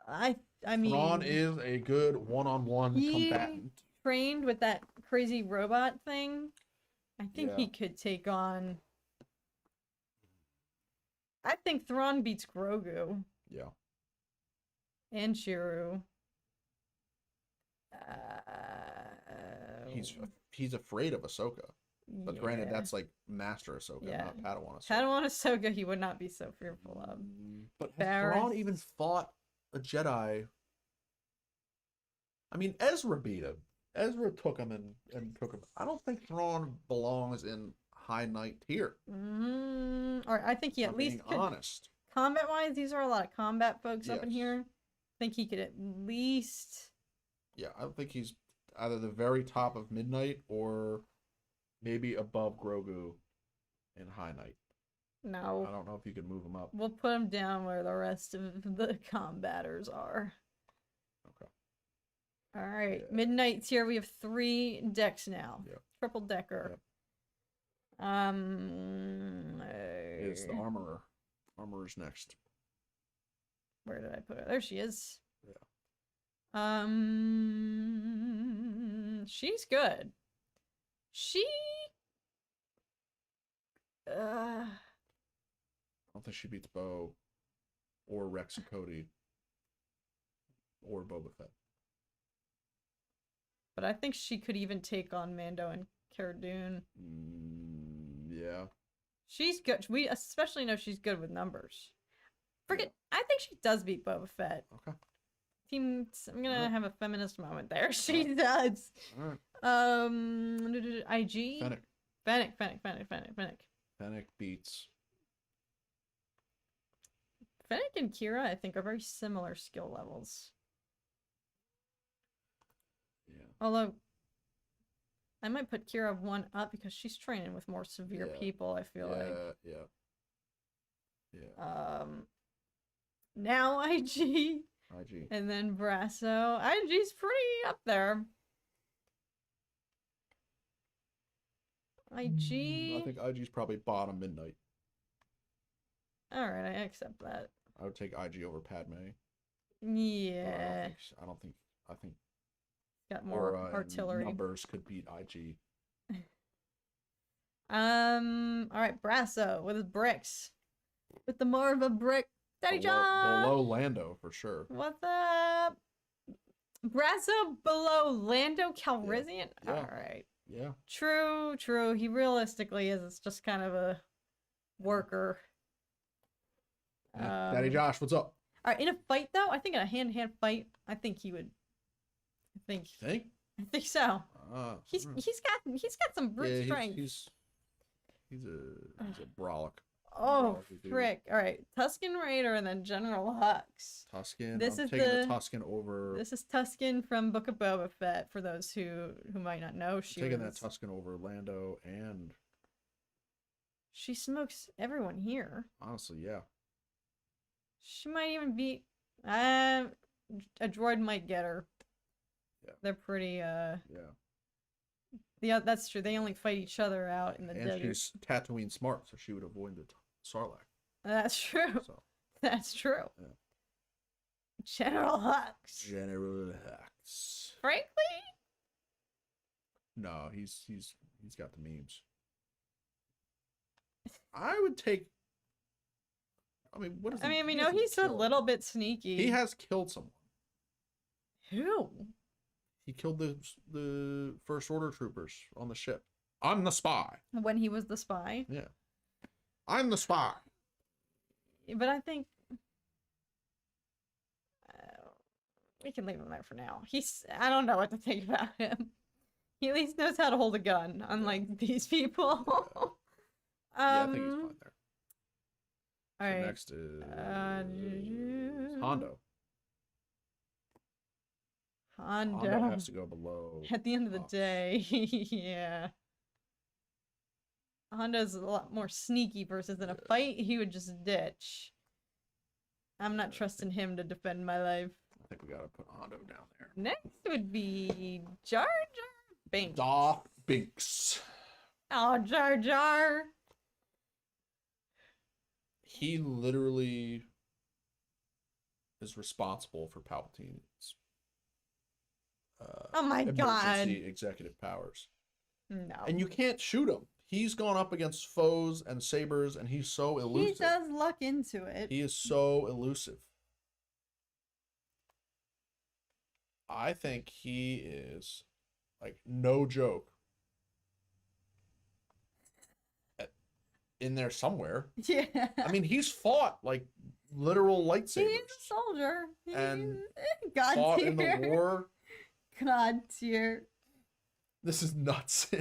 I mean... Thrawn is a good one-on-one combatant. Trained with that crazy robot thing. I think he could take on... I think Thrawn beats Grogu. Yeah. And Shiru. He's afraid of Ahsoka. But granted, that's like Master Ahsoka, not Padawan Ahsoka. Padawan Ahsoka he would not be so fearful of. But has Thrawn even fought a Jedi? I mean, Ezra beat him. Ezra took him and took him. I don't think Thrawn belongs in High Knight tier. Or I think he at least could, honest. Combat-wise, these are a lot of combat folks up in here. I think he could at least... Yeah, I don't think he's either the very top of Midnight or maybe above Grogu in High Knight. I No. don't know if you can move him up. We'll put him down where the rest of the combaters are. Okay. All right. Yeah. Midnight tier. We have 3 decks now. Yep. Triple decker. Yep. Is the Armorer. Armorer's next. Where did I put her? There she is. Yeah. She's good. She I don't think she beats Bo or Rex and Cody or Boba Fett. but I think she could even take on Mando and Cara Dune. Yeah. She's good. We especially know she's good with numbers. Forget. I think she does beat Boba Fett. Okay. I'm gonna Alright. have a feminist moment there. She does. All right. IG. Fennec. Fennec. Fennec beats. Fennec and Kira, I think, are very similar skill levels. Yeah. Although, I might put Kira 1 up because she's training with more severe Yeah. people, I feel like. Yeah. Now IG, IG. and then Brasso. IG's pretty up there. IG. I think IG's probably bottom Midnight. Alright, I accept that. I would take IG over Padme. Yeah. I think Got more Aura artillery. and numbers could beat IG. Alright, Brasso with his bricks. With the Marva brick. Daddy John! Below Lando for sure. What's up? Brasso below Lando Calrissian? Yeah. Alright. Yeah. True. He realistically is. It's just kind of a worker. Daddy Josh, what's up? Alright, in a fight though, I think in a hand-to-hand fight, I think he would. I think so. He's got some brute strength. He's a brolic. Oh, dude. frick. Alright, Tusken Raider and then General Hux. Tusken. I'm taking the Tusken over. This is Tusken from Book of Boba Fett, for those who might not know. Taking that Tusken over Lando, and she smokes everyone here. honestly, yeah. She might even beat a droid might get her. Yeah. They're pretty Yeah. yeah, that's true. They only fight each other out in the And desert. she's Tatooine smart, so she would avoid the Sarlacc. That's true. So That's true. Yeah. General Hux. General Hux. Frankly, No, he's got the memes. I would take. I mean, what is? I mean, we he know hasn't he's a killed. little bit sneaky. He has killed someone. Who? He killed the First Order troopers on the ship. I'm the spy. When he was the spy. Yeah. I'm the spy. But I think we can leave him there for now. I don't know what to think about him. He at least knows how to hold a gun, unlike these people. Yeah, I think he's fine there. All So right. next is Hondo. Hondo has to go below. At the end of the Hux. day, yeah. Hondo's a lot more sneaky versus in a fight, he would just ditch. I'm not trusting him to defend my life. I think we gotta put Hondo down there. Next would be Jar Jar Binks. Darth Binks. Oh, Jar Jar. He literally is responsible for Palpatine's Oh my god. emergency executive powers. No. And you can't shoot him. He's gone up against foes and sabers, and he's so elusive. He does luck into it. He is so elusive. I think he is, like, no joke, in there somewhere. Yeah. I mean, he's fought, like, literal lightsabers. He's a soldier. And God fought tier. in the war. God tier. This is nuts.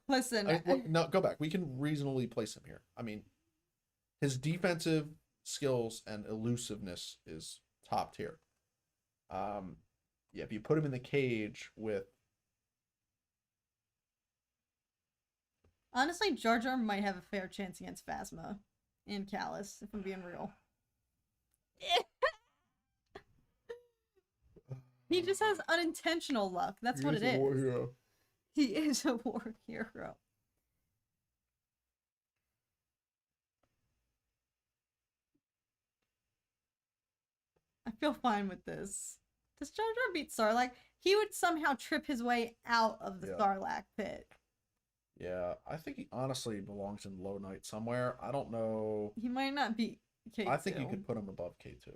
Listen. Look, no, go back. We can reasonably place him here. I mean, his defensive skills and elusiveness is top tier. Yeah, if you put him in the cage with Honestly, Jar Jar might have a fair chance against Phasma and Callus, if I'm being real. He just has unintentional luck. That's what it is. War hero. He is a war hero. I feel fine with this. Does Jar Jar beat Sarlacc? He would somehow trip his way out of the Sarlacc pit. Yeah, I think he honestly belongs in Low Knight somewhere. I don't know. He might not beat K2. I think you could put him above K2.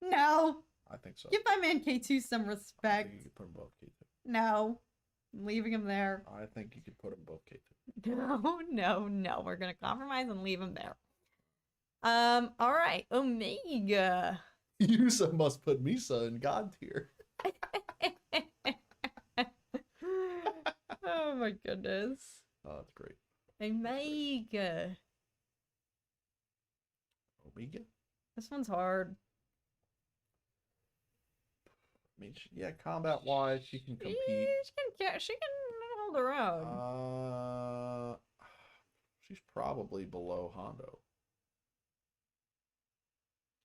No. I think so. Give my man K2 some I respect. think you could put him above K2. No. I'm leaving him there. I think you could put him above K2. No. We're gonna compromise and leave him there. Alright. Omega. Yusa must put Misa in God tier. Oh my goodness. Oh, that's great. Omega. Omega? This one's hard. I mean, yeah, combat-wise, she can compete. She can hold her own. She's probably below Hondo.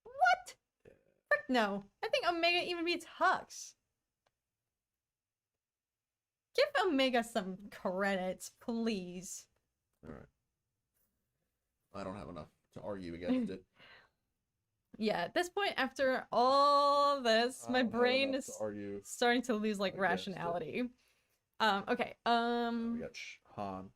What? Yeah. Frick no. I think Omega even beats Hux. Give Omega some credits, please. Alright. I don't have enough to argue against it. Yeah, at this point, after all this, my brain is starting to lose, like, rationality. Okay, we got Han.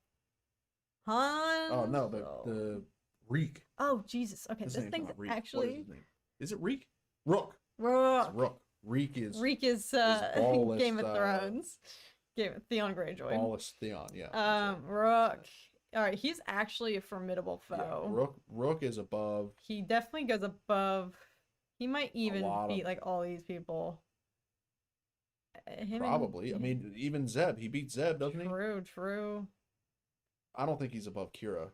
Han? Oh, no, the Reek. Oh, Jesus. Okay, this thing's actually... What is his name? Is it Reek? Rook. Rook. It's Rook. Reek is Game of Thrones. Theon Greyjoy. Ballas Theon, yeah. Rook. Alright, he's actually a formidable foe. Yeah, Rook is above. He definitely goes above. He might even beat, like, all these people. Probably. I mean, even Zeb. He beat Zeb, doesn't he? True. I don't think he's above Kira.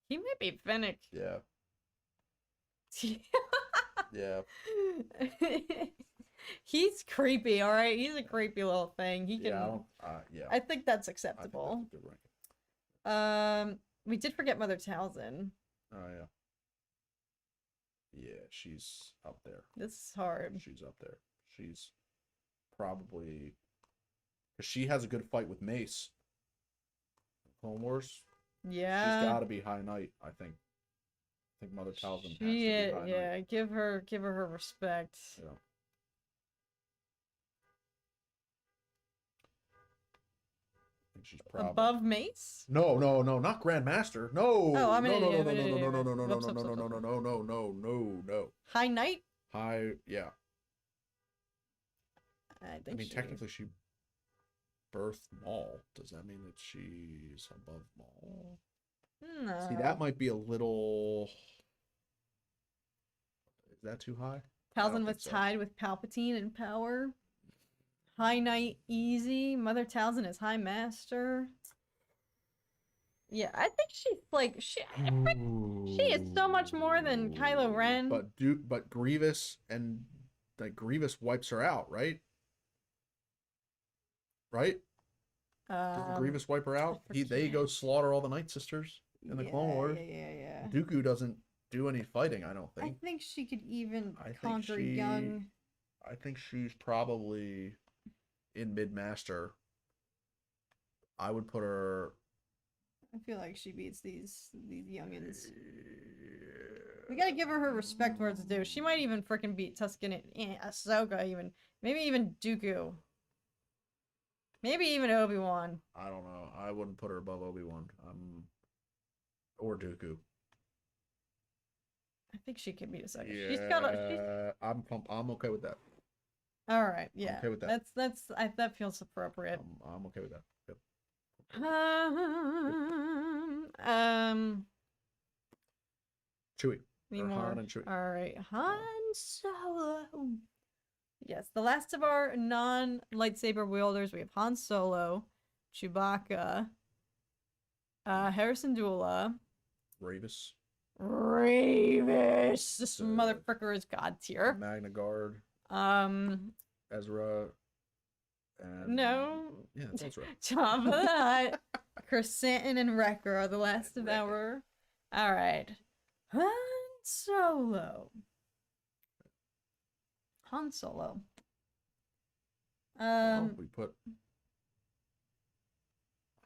He might be Fennec. Yeah. Yeah. He's creepy, alright? He's a creepy little thing. He can... I think that's acceptable. I think that's a good ranking. We did forget Mother Talzin. Oh, yeah. Yeah, she's up there. This is hard. She's up there. She's probably... Because she has a good fight with Mace. Clone Wars. Yeah. She's got to be High Knight, I think. I think Mother Talzin has to be High Knight. Yeah, give her respect. Yeah. She's probably above Mace? No, not Grandmaster. No. Oh, I'm no. High Knight? Yeah. I mean, technically she birthed Maul. Does that mean that she's above Maul? No. See, that might be a little... Is that too high? Talzin was tied with Palpatine in power. High Knight easy. Mother Talzin is High Master. Yeah, I think she's like she is so much more than Kylo Ren. But Grievous and Grievous wipes her out, right? Right? Doesn't Grievous wipe her out? They go slaughter all the Night Sisters in the Clone Wars. Yeah. Dooku doesn't do any fighting, I don't think. I think she could even conquer young. I think she's probably in mid-master. I would put her... I feel like she beats these youngins. We gotta give her respect where it's due. She might even freaking beat Tusken and Ahsoka, even. Maybe even Dooku. Maybe even Obi-Wan. I don't know. I wouldn't put her above Obi-Wan. Or Dooku. I think she can beat Ahsoka. Yeah, she's got a... I'm okay with that. All right, yeah. I'm okay with that. That feels appropriate. I'm okay with that. Yep. Chewie. Han and Chewie. All right, Han Solo. Yes, the last of our non-lightsaber wielders. We have Han Solo, Chewbacca, Harrison Dula, Grievous. This motherfucker is god tier. Magna Guard. Ezra And No. yeah, that sounds right. Jabba the Hutt, Chrysanthemum, and Wrecker are the last of Wrecker. our. All right, Han Solo. Han Solo. Well, we put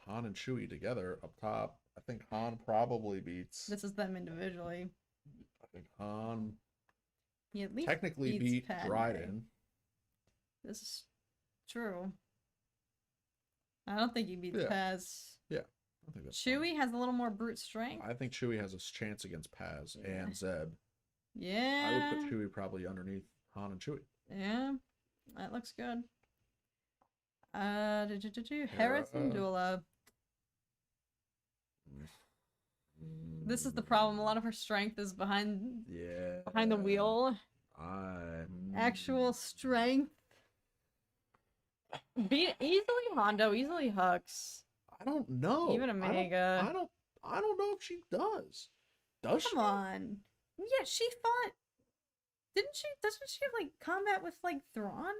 Han and Chewie together up top. I think Han probably beats. This is them individually. I think Han He at least technically beats beat Padme. Dryden. This is true. I don't think he beats Yeah. Paz. Yeah, I think that's Chewie has a little more brute strength. I think Chewie has a chance against Paz and Zeb. Yeah. I would put Chewie probably underneath Han and Chewie. Yeah, that looks good. Hera Syndulla. This is the problem. A lot of her strength is behind the wheel. Actual strength. Easily Hondo, easily Hux. I don't know. Even Omega. I don't know if she does. Does she? Come on. Yeah, she fought. Didn't she? Doesn't she have like combat with like Thrawn?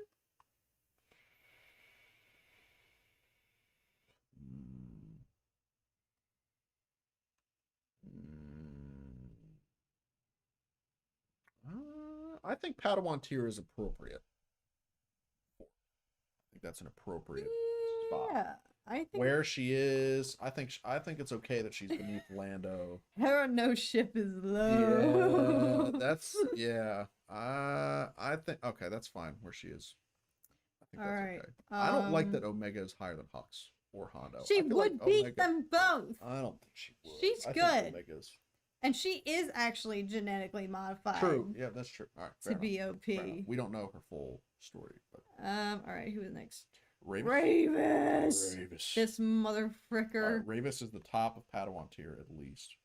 I think Padawan tier is appropriate. I think that's an appropriate spot. Yeah, I think Where she is, I think it's okay that she's beneath Lando. Hera no ship is low. Yeah, that's I think okay, that's fine where she is. I think All that's right. okay. I don't like that Omega is higher than Hux or Hondo. She I feel would like beat Omega- them both. I don't think she would. She's I good. Think Omega's And she is actually genetically modified. true. Yeah, that's true. All right. To be OP. We don't know her full story, but All right, who is next? Ravis. This mother fricker. Ravis is the top of Padawan tier at least.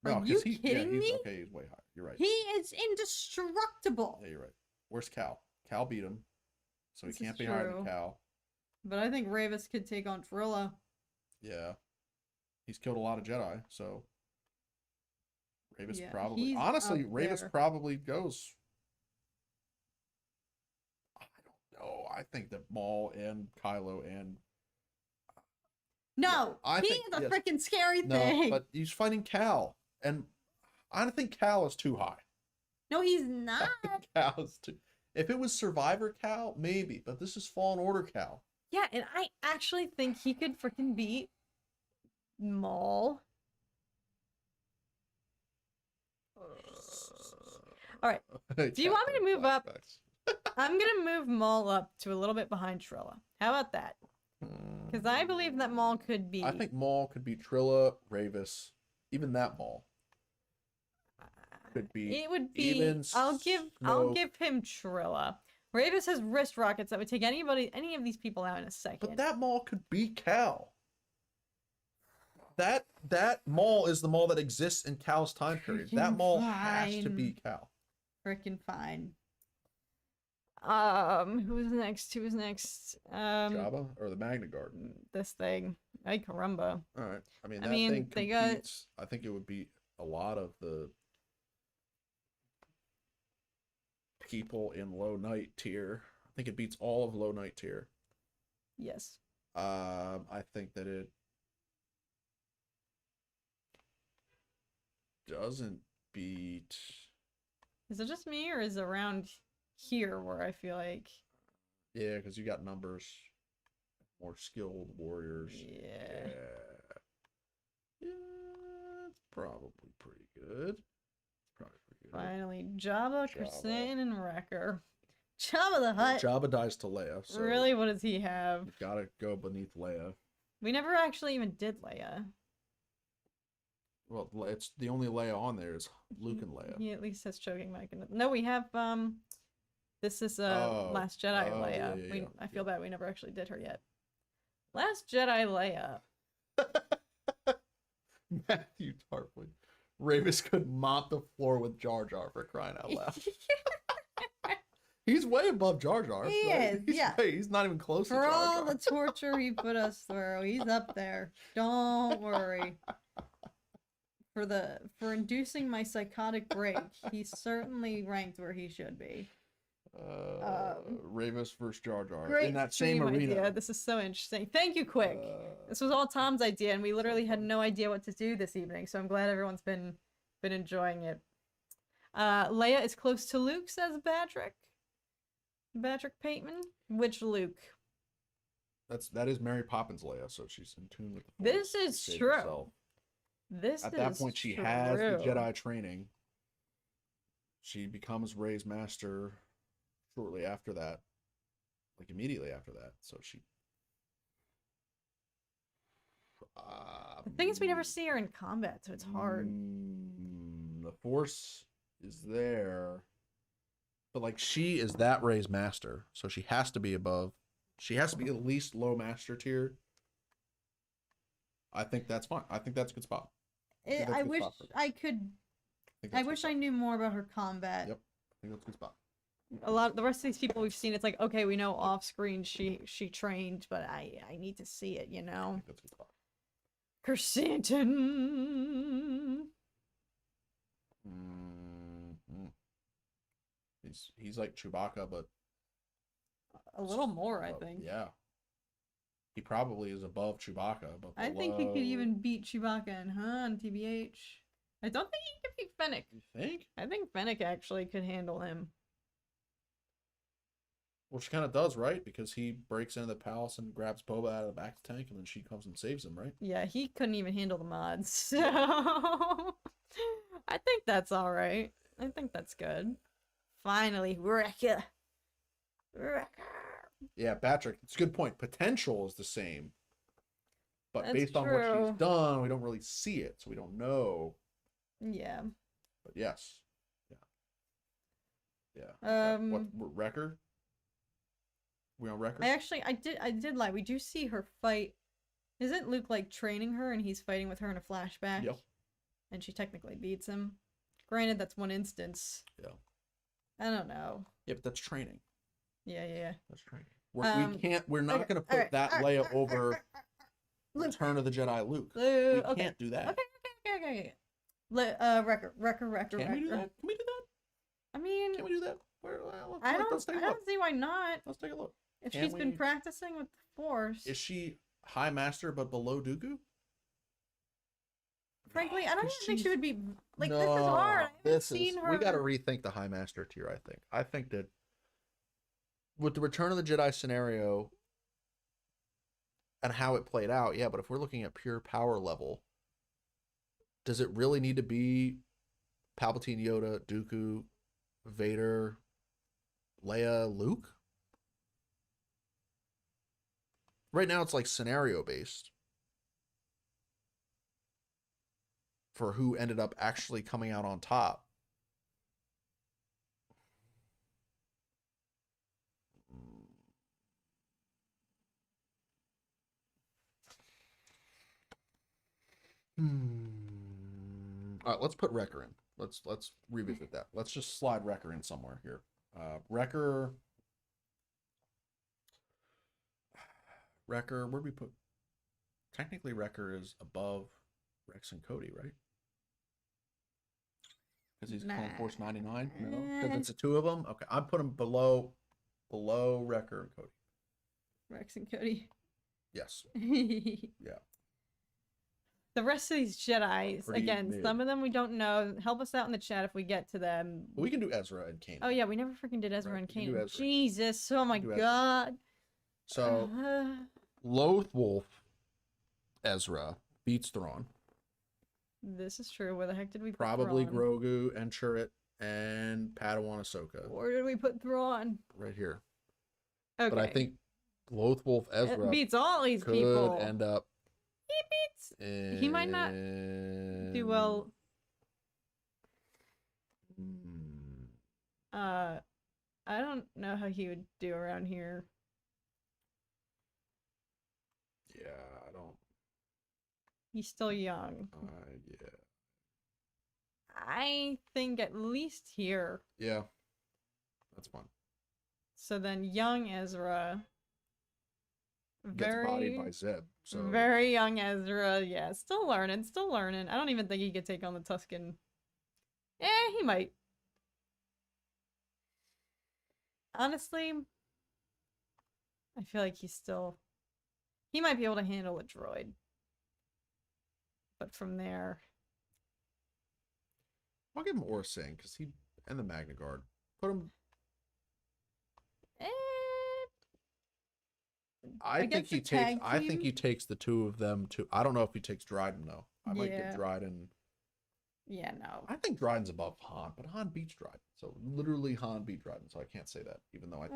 Are 'cause you he's kidding me? Okay, he's way higher. You're right. He is indestructible. Yeah, you're right. Where's Cal? Cal beat him, so This he can't is be higher true. than Cal. But I think Ravis could take on Trilla. Yeah, he's killed a lot of Jedi, so Ravis Yeah, probably. he's Honestly, up Ravis there. probably goes. I don't know. I think that Maul and Kylo and No, I he's think- a yes. freaking scary no, thing. but he's fighting Cal, and I don't think Cal is too high. No, he's not. Cal is too. If it was Survivor Cal, maybe, but this is Fallen Order Cal. Yeah, and I actually think he could freaking beat Maul. All right. Do you want me to move up? I'm gonna move Maul up to a little bit behind Trilla. How about that? Because I believe that Maul could be. I think Maul could be Trilla, Ravis, even that Maul could be. It would be. even I'll give Snoke. him Trilla. Ravis has wrist rockets that would take any of these people out in a second. But that Maul could beat Cal. That Maul is the Maul that exists in Cal's time period. That Freaking Maul has to fine. beat Cal. Freaking fine. Who's next? Jabba or the Magna Guard. This thing. Ay caramba. All right. I mean, I that mean, thing they got- competes. I think it would beat a lot of the people in Low Knight tier. I think it beats all of Low Knight tier. Yes. I think that it doesn't beat. Is it just me, or is it around here where I feel like? Yeah, because you got numbers, more skilled warriors. Yeah. Yeah, it's probably pretty good. Finally, Jabba, Jabba. Kristen, and Wrecker. Jabba the Hutt. Jabba dies to Leia. So Really, what does he have? You gotta go beneath Leia. We never actually even did Leia. Well, it's the only Leia on there is Luke and Leia. He at least has choking mechanism. No, we have This is Last Jedi Leia. I feel bad we never actually did her yet. Last Jedi Leia. Matthew Tarpley. Ravis could mop the floor with Jar Jar for crying out loud. He's way above Jar Jar. He is, yeah. He's not even close to For Jar all Jar. the torture he put us through, he's up there. Don't worry. For inducing my psychotic break, he's certainly ranked where he should be. Grievous versus Jar Jar Great in that same stream arena. idea. This is so interesting. Thank you, Quick. This was all Tom's idea, and we literally had no idea what to do this evening. So I'm glad everyone's been enjoying it. Leia is close to Luke, says Patrick. Patrick Pateman. Which Luke? That is Mary Poppins Leia, so she's in tune with the This Force to is save true. herself. At This that is point, she true. has the Jedi training. She becomes Rey's master shortly after that, like immediately after that. So she. The thing is, we never see her in combat, so it's hard. The Force is there, but like she is that Rey's master, so she has to be above. She has to be at least low master tier. I think that's fine. I think that's a good spot. I wish I could. I wish I knew more about her combat. Yep, I think that's a good spot. The rest of these people we've seen, it's like, okay, we know off screen she trained, but I need to see it, you know. I think that's a good spot. Chrysanthemum. He's like Chewbacca, but a little more, I think. Yeah, he probably is above Chewbacca, but I think he could even beat Chewbacca and Han, TBH. I don't think he could beat Fennec. You think? I think Fennec actually could handle him. Well, she kind of does, right? Because he breaks into the palace and grabs Boba out of the back of the tank, and then she comes and saves him, right? Yeah, he couldn't even handle the mods, so I think that's all right. I think that's good. Finally, Wrecker. Yeah, Patrick, it's a good point. Potential is the same, but That's based on what true. she's done, we don't really see it, so we don't know. Yeah. But yes, yeah. What Wrecker? We on Wrecker? I did lie. We do see her fight. Isn't Luke like training her, and he's fighting with her in a flashback? Yep. And she technically beats him. Granted, that's one instance. Yeah. I don't know. Yeah, but that's training. Yeah. That's training. We're not going to put that Leia over Return of the Jedi Luke. We can't do that. Okay. Wrecker. Can we do that? Can we do that? I mean, can we do that? I don't see why not. Let's take a look. If she's been practicing with the Force. Is she High Master but below Dooku? Frankly, I don't even think she would be like. No, this is hard. I haven't seen her. We got to rethink the High Master tier. I think that with the Return of the Jedi scenario and how it played out, yeah. But if we're looking at pure power level, does it really need to be Palpatine, Yoda, Dooku, Vader, Leia, Luke? Right now, it's like scenario based for who ended up actually coming out on top. All right, let's put Wrecker in. Let's revisit that. Let's just slide Wrecker in somewhere here. Wrecker, where do we put? Technically, Wrecker is above Rex and Cody, right? Because he's Clone Force 99? No? Because it's the two of them? Okay, I'm putting below Wrecker and Cody. Rex and Cody. Yes. Yeah. The rest of these Jedis, Pretty again, mid. some of them we don't know. Help us out in the chat if we get to them. We can do Ezra and Kanan. Oh yeah, we never freaking did Ezra Right, and we can do Kanan. Ezra. Jesus, oh my do Ezra. god. So, Loth Wolf Ezra beats Thrawn. This is true. Where the heck did we put Probably Thrawn? Grogu and Chirrut and Padawan Ahsoka. Where did we put Thrawn? Right here. Okay. But I think Loth Wolf Ezra it beats all these could people. end up. He beats. He might not do well. I don't know how he would do around here. Yeah, I don't. He's still young. Yeah. I think at least here. Yeah. That's fun. So then young Ezra. Gets bodied by Zeb. So Very young Ezra. Yeah, still learning. I don't even think he could take on the Tusken. He might. honestly, I feel like he might be able to handle a droid. But from there, I'll give him Aura Singh because he and the Magna Guard. Put him. eh, I think against he a takes. tag I think team? he takes the two of them to. I don't know if he takes Dryden though. I might give Yeah. Dryden. Yeah, no. I think Dryden's above Han, but Han beats Dryden. So literally Han beat Dryden. So I can't say that, even though I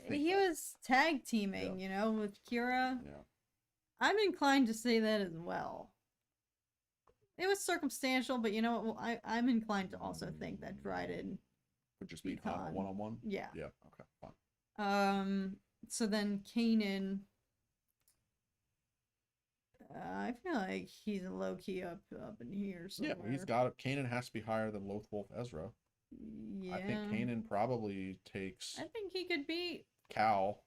think he that. was tag teaming, you know, with Kira. Yeah. I'm inclined to say that as well. It was circumstantial, but you know what? I'm inclined to also think that Dryden Would just beat Han one-on-one. Yeah. Yeah. Okay. Fine. So then Kanan. I feel like he's low key up in here somewhere. Yeah, he's got it. Kanan has to be higher than Lothwolf Ezra. Yeah. I think Kanan probably takes. I think he could beat Cal.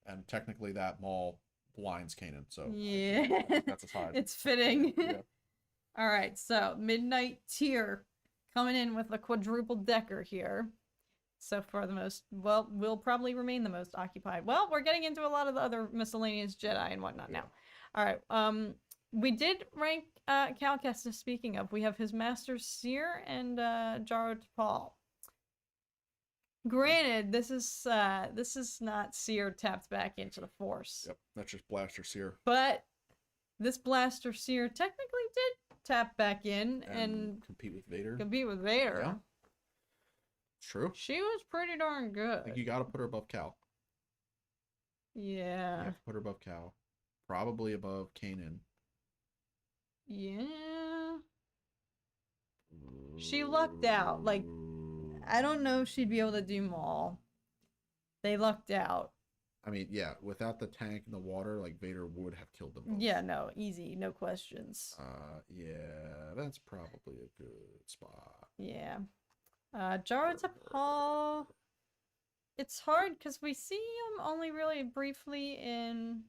And technically that Maul blinds Kanan, so yeah. that's as high. It's fitting. Yeah. All right, so midnight tier coming in with a quadruple decker here. So far the most, well, will probably remain the most occupied. Well, we're getting into a lot of the other miscellaneous Jedi and whatnot now. All right, we did rank Cal Kestis. Speaking of, we have his master Seer and Jaro T'Pol. Granted, this is not Seer tapped back into the Force. Yep, that's just Blaster Seer. But this Blaster Seer technically did tap back in and compete with Vader. Yeah. True. She was pretty darn good. I think you got to put her above Cal. Yeah. You have to put her above Cal. Probably above Kanan. Yeah. She lucked out. Like, I don't know if she'd be able to do Maul. They lucked out. I mean, yeah, without the tank and the water, like Vader would have killed them both. Yeah, no, easy, no questions. Yeah, that's probably a good spot. Yeah. Jaro T'Pol. It's hard because we see him only really briefly in.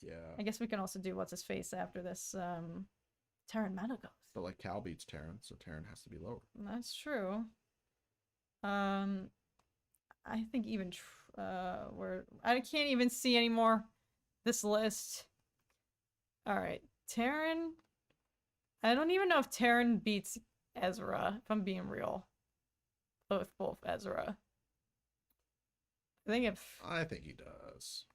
Yeah. I guess we can also do what's his face after this. Terran Malagos. But like Cal beats Terran, so Terran has to be lower. That's true. I think even I can't even see anymore this list. All right, Terran. I don't even know if Terran beats Ezra. If I'm being real, both Ezra. I think he does.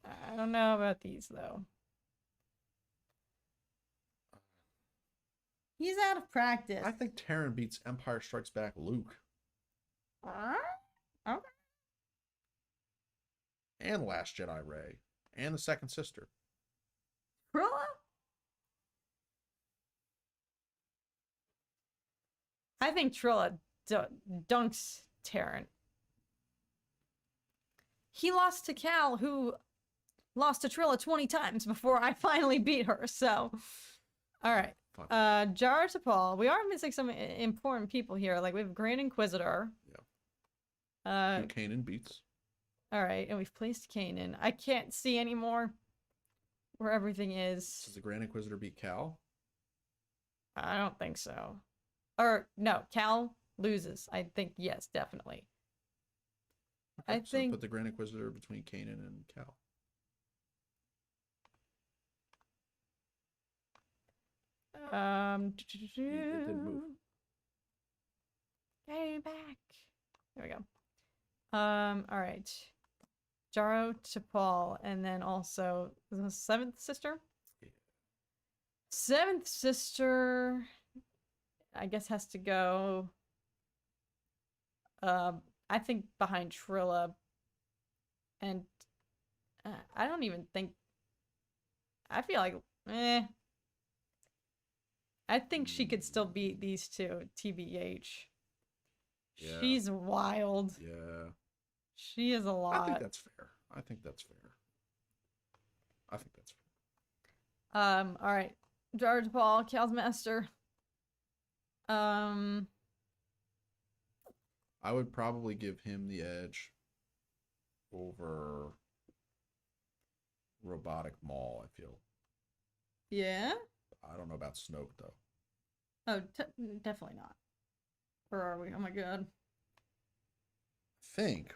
I don't know about these though. He's out of practice. I think Terran beats Empire Strikes Back Luke. Okay. And Last Jedi Rey. And the Second Sister. Trilla? I think Trilla dunks Terran. He lost to Cal, who lost to Trilla 20 times before I finally beat her, so... Alright. Jaro T'Pol. We are missing some important people here. Like, we have Grand Inquisitor. Yeah. Who Kanan beats. Alright, and we've placed Kanan. I can't see anymore where everything is. Does the Grand Inquisitor beat Cal? I don't think so. Or, no, Cal loses. I think, yes, definitely. Okay, I think... put the Grand Inquisitor between Kanan and Cal. It didn't move. Getting back. There we go. All right. Jaro T'Pol, and then also the seventh sister. Yeah. Seventh sister, I guess, has to go. I think behind Trilla, and I don't even think. I feel like, I think she could still beat these two, TBH. Yeah. She's wild. Yeah. She is a lot. I think that's fair. All right. Jaro T'Pol, Cal's master. I would probably give him the edge over robotic Maul, I feel. Yeah? I don't know about Snoke, though. Oh, definitely not. Where are we? Oh my god.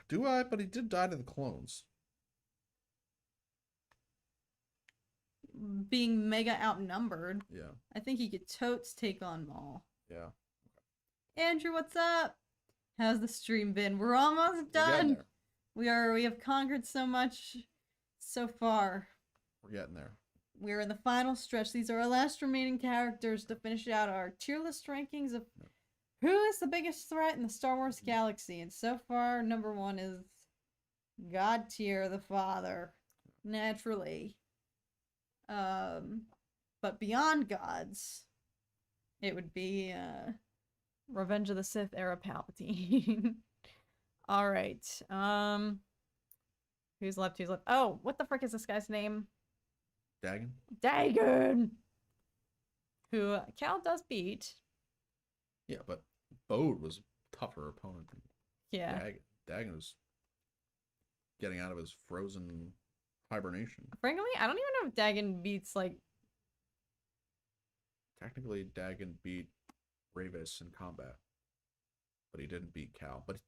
Do I? But he did die to the clones. Being mega outnumbered. Yeah. I think he could totes take on Maul. Yeah. Andrew, what's up? How's the stream been? We're almost done. We have conquered so much so far. We're getting there. We're in the final stretch. These are our last remaining characters to finish out our tier list rankings of who is the biggest threat in the Star Wars galaxy. And so far, number 1 is God tier, the Father. Naturally. But beyond gods, it would be Revenge of the Sith era Palpatine. All right. Who's left? Oh, what the frick is this guy's name? Dagon. Who Cal does beat. Yeah, but Bode was a tougher opponent than Yeah. Dagon was getting out of his frozen hibernation. Frankly, I don't even know if Dagon beats, like... Technically, Dagon beat Grievous in combat. But he didn't beat Cal. But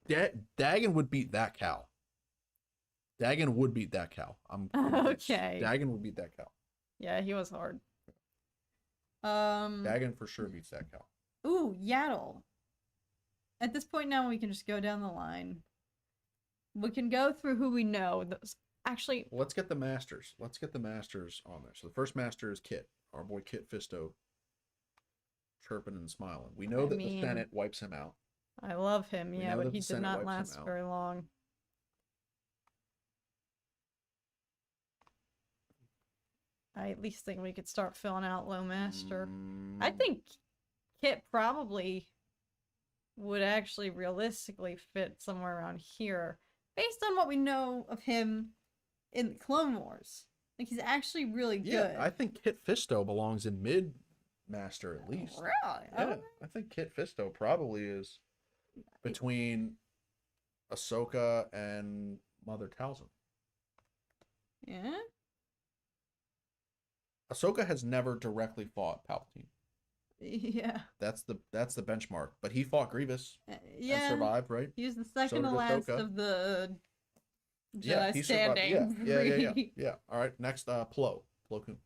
Dagon would beat that Cal. Dagon would beat that Cal. I'm okay. Dagon would beat that Cal. Yeah, he was hard. Dagon for sure beats that Cal. Ooh, Yaddle. At this point now, we can just go down the line. We can go through who we know. Actually... Well, let's get the masters. Let's get the masters on there. So the first master is Kit. Our boy Kit Fisto. Chirping and smiling. We know that the Senate wipes him out. I love him, yeah, but he did not last very long. I at least think we could start filling out Low Master. I think Kit probably would actually realistically fit somewhere around here. Based on what we know of him in the Clone Wars. Like, he's actually really good. Yeah, I think Kit Fisto belongs in mid-master at least. Really? Yeah, I think Kit Fisto probably is between Ahsoka and Mother Talzin. Yeah? Ahsoka has never directly fought Palpatine. Yeah. That's the benchmark. But he fought Grievous and survived, right? He was the second to last of the Jedi standing. Yeah. All right, next, Plo Koon.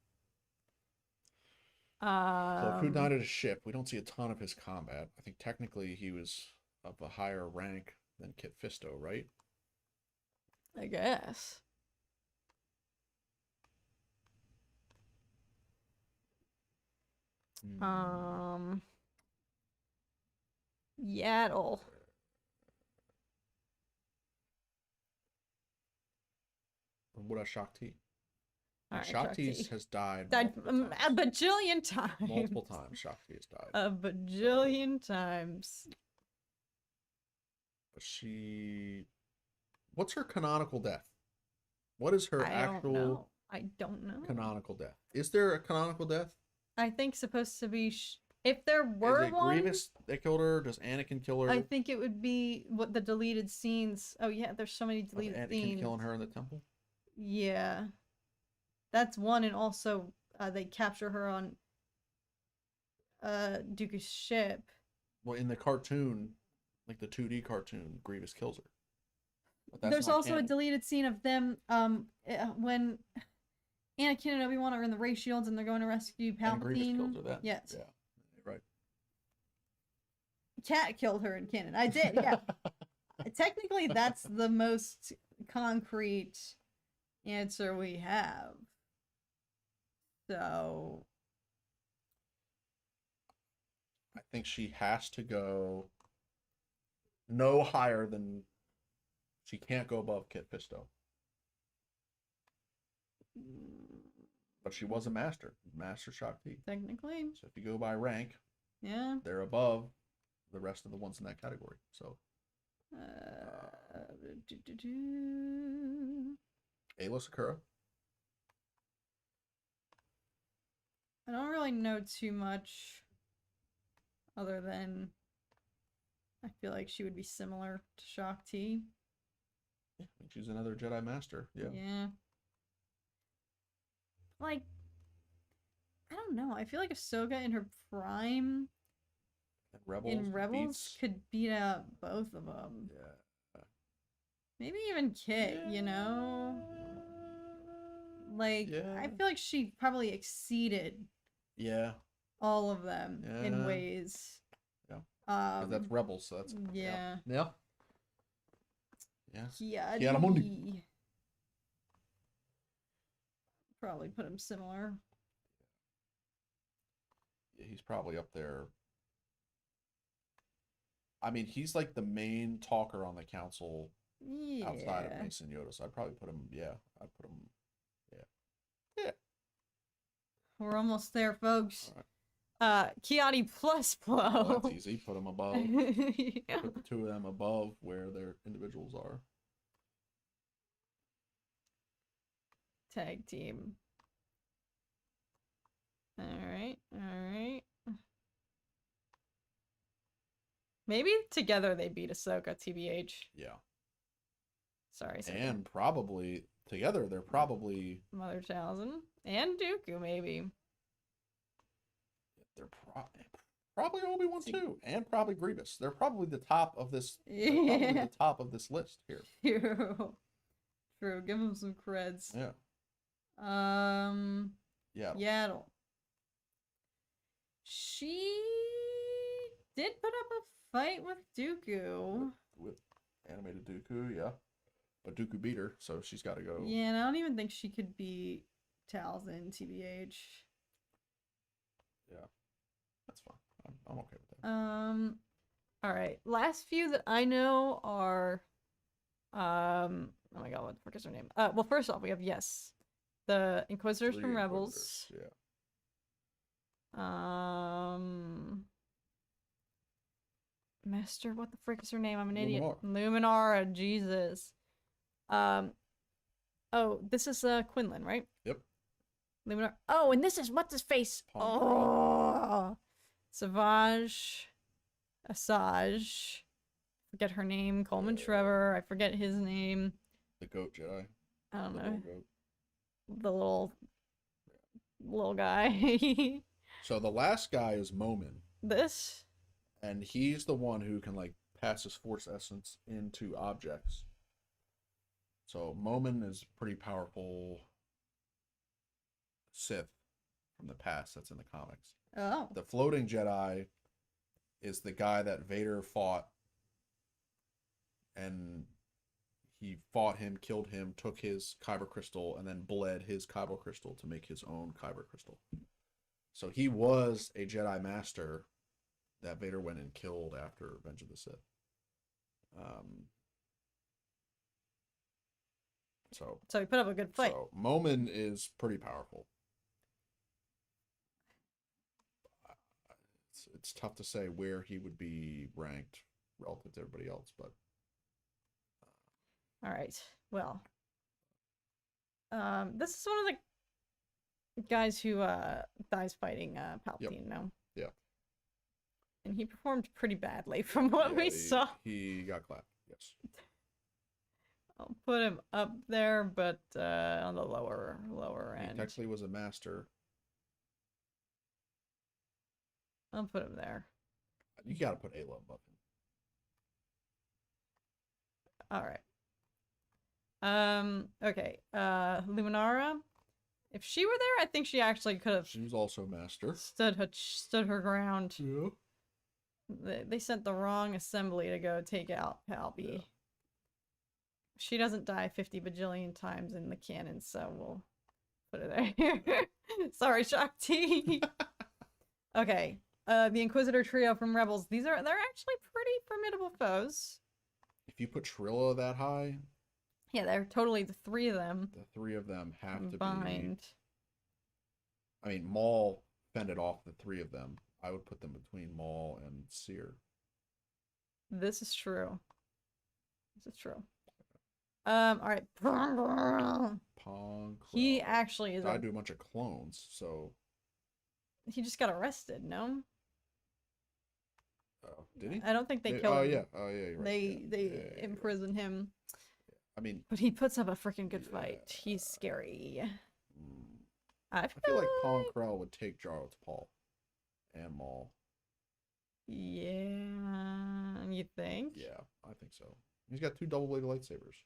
Plo Koon died at a ship. We don't see a ton of his combat. I think technically he was of a higher rank than Kit Fisto, right? I guess. Yaddle. What about Shakti? Right, Shakti has died a bajillion times. Multiple times Shakti has died. A bajillion times. What's her canonical death? What is her actual I don't know. Canonical death? Is there a canonical death? I think supposed to be if there were is it one, Grievous that killed her? Does Anakin kill her? I think it would be what the deleted scenes. Oh yeah, there's so many deleted scenes. Anakin killing her in the temple? Yeah. That's one, and also they capture her on Dooku's ship. Well, in the cartoon, like the 2D cartoon, Grievous kills her. There's also a deleted scene of them when Anakin and Obi-Wan are in the Ray shields and they're going to rescue Palpatine. And Grievous killed her then. Yes. Yeah. Right. Cat killed her in canon. I did, yeah. Technically, that's the most concrete answer we have. So I think she has to go no higher than she can't go above Kit Fisto. But she was a master Shakti. Technically. So if you go by rank, yeah, they're above the rest of the ones in that category. So Ayla Secura. I don't really know too much other than I feel like she would be similar to Shakti. Yeah, she's another Jedi Master. Yeah. Yeah. Like, I don't know. I feel like Ahsoka in her prime in Rebels could beat out both of them. Yeah. Maybe even Kit, you know? Like, I feel like she probably exceeded all of them in ways. Yeah. 'Cause that's Rebels, so that's yeah. Yeah. Kiadi. Probably put him similar. Yeah, he's probably up there. I mean, he's like the main talker on the council outside of Mace and Yoda. So I'd probably put him, I'd put him, yeah. We're almost there, folks. Right. Kiadi plus Plo. Oh, that's easy. Put them above. Yeah. Put the two of them above where their individuals are. Tag team. Alright. Maybe together they beat Ahsoka, TBH. Yeah. Sorry. And probably together they're probably Mother Talzin and Dooku, maybe. They're probably Obi-Wan too, and probably Grievous. They're probably the top of this. Probably the top of this list here. True. Give them some creds. Yeah. Yaddle. She did put up a fight with Dooku. With animated Dooku, yeah. But Dooku beat her, so she's got to go. Yeah, and I don't even think she could beat Talzin, TBH. Yeah. That's fine. I'm okay with that. All right. Last few that I know are, oh my god, what the frick is her name? Well, first off, we have the Inquisitors from Rebels. Yeah. Master, what the frick is her name? I'm an idiot. Luminara, Jesus. Oh, this is Quinlan, right? Yep. Luminar. Oh, and this is what's his face? Oh, Savage, Asajj. Forget her name. Coleman Trevor. I forget his name. The Goat Jedi. I don't know. The little guy. So the last guy is Momin. This. And he's the one who can like pass his Force essence into objects. So Momin is pretty powerful Sith from the past that's in the comics. Oh. The floating Jedi is the guy that Vader fought, and he fought him, killed him, took his kyber crystal, and then bled his kyber crystal to make his own kyber crystal. So he was a Jedi Master that Vader went and killed after Revenge of the Sith. So he put up a good fight. So Momin is pretty powerful. It's tough to say where he would be ranked relative to everybody else, but all right. Well, this is one of the guys who dies fighting Palpatine. No. Yeah. And he performed pretty badly from what we saw. He got clapped. Yes. I'll put him up there, but on the lower end. He technically was a master. I'll put him there. You gotta put Ayla above him. All right. Okay. Luminara. If she were there, I think she actually could have. She was also a master. Stood her ground. Yeah. They sent the wrong assembly to go take out Palpy. Yeah. She doesn't die 50 bajillion times in the canon, so we'll put it there. Sorry, Shakti. Okay. The Inquisitor trio from Rebels. They're actually pretty formidable foes. If you put Trilla that high. Yeah, they're totally the three of them. The three of them have combined. To be. I mean, Maul fended off the three of them. I would put them between Maul and Seer. This is true. This is true. All right. Pong. He actually is. I do a bunch of clones, so. He just got arrested, no? Did he? I don't think they killed him. Oh yeah. You're right. They imprisoned him. I mean, but he puts up a freaking good fight. He's scary. I I feel like Pong like... Krell would take Jar to Paul and Maul. Yeah, you think? Yeah, I think so. He's got 2 double-bladed lightsabers.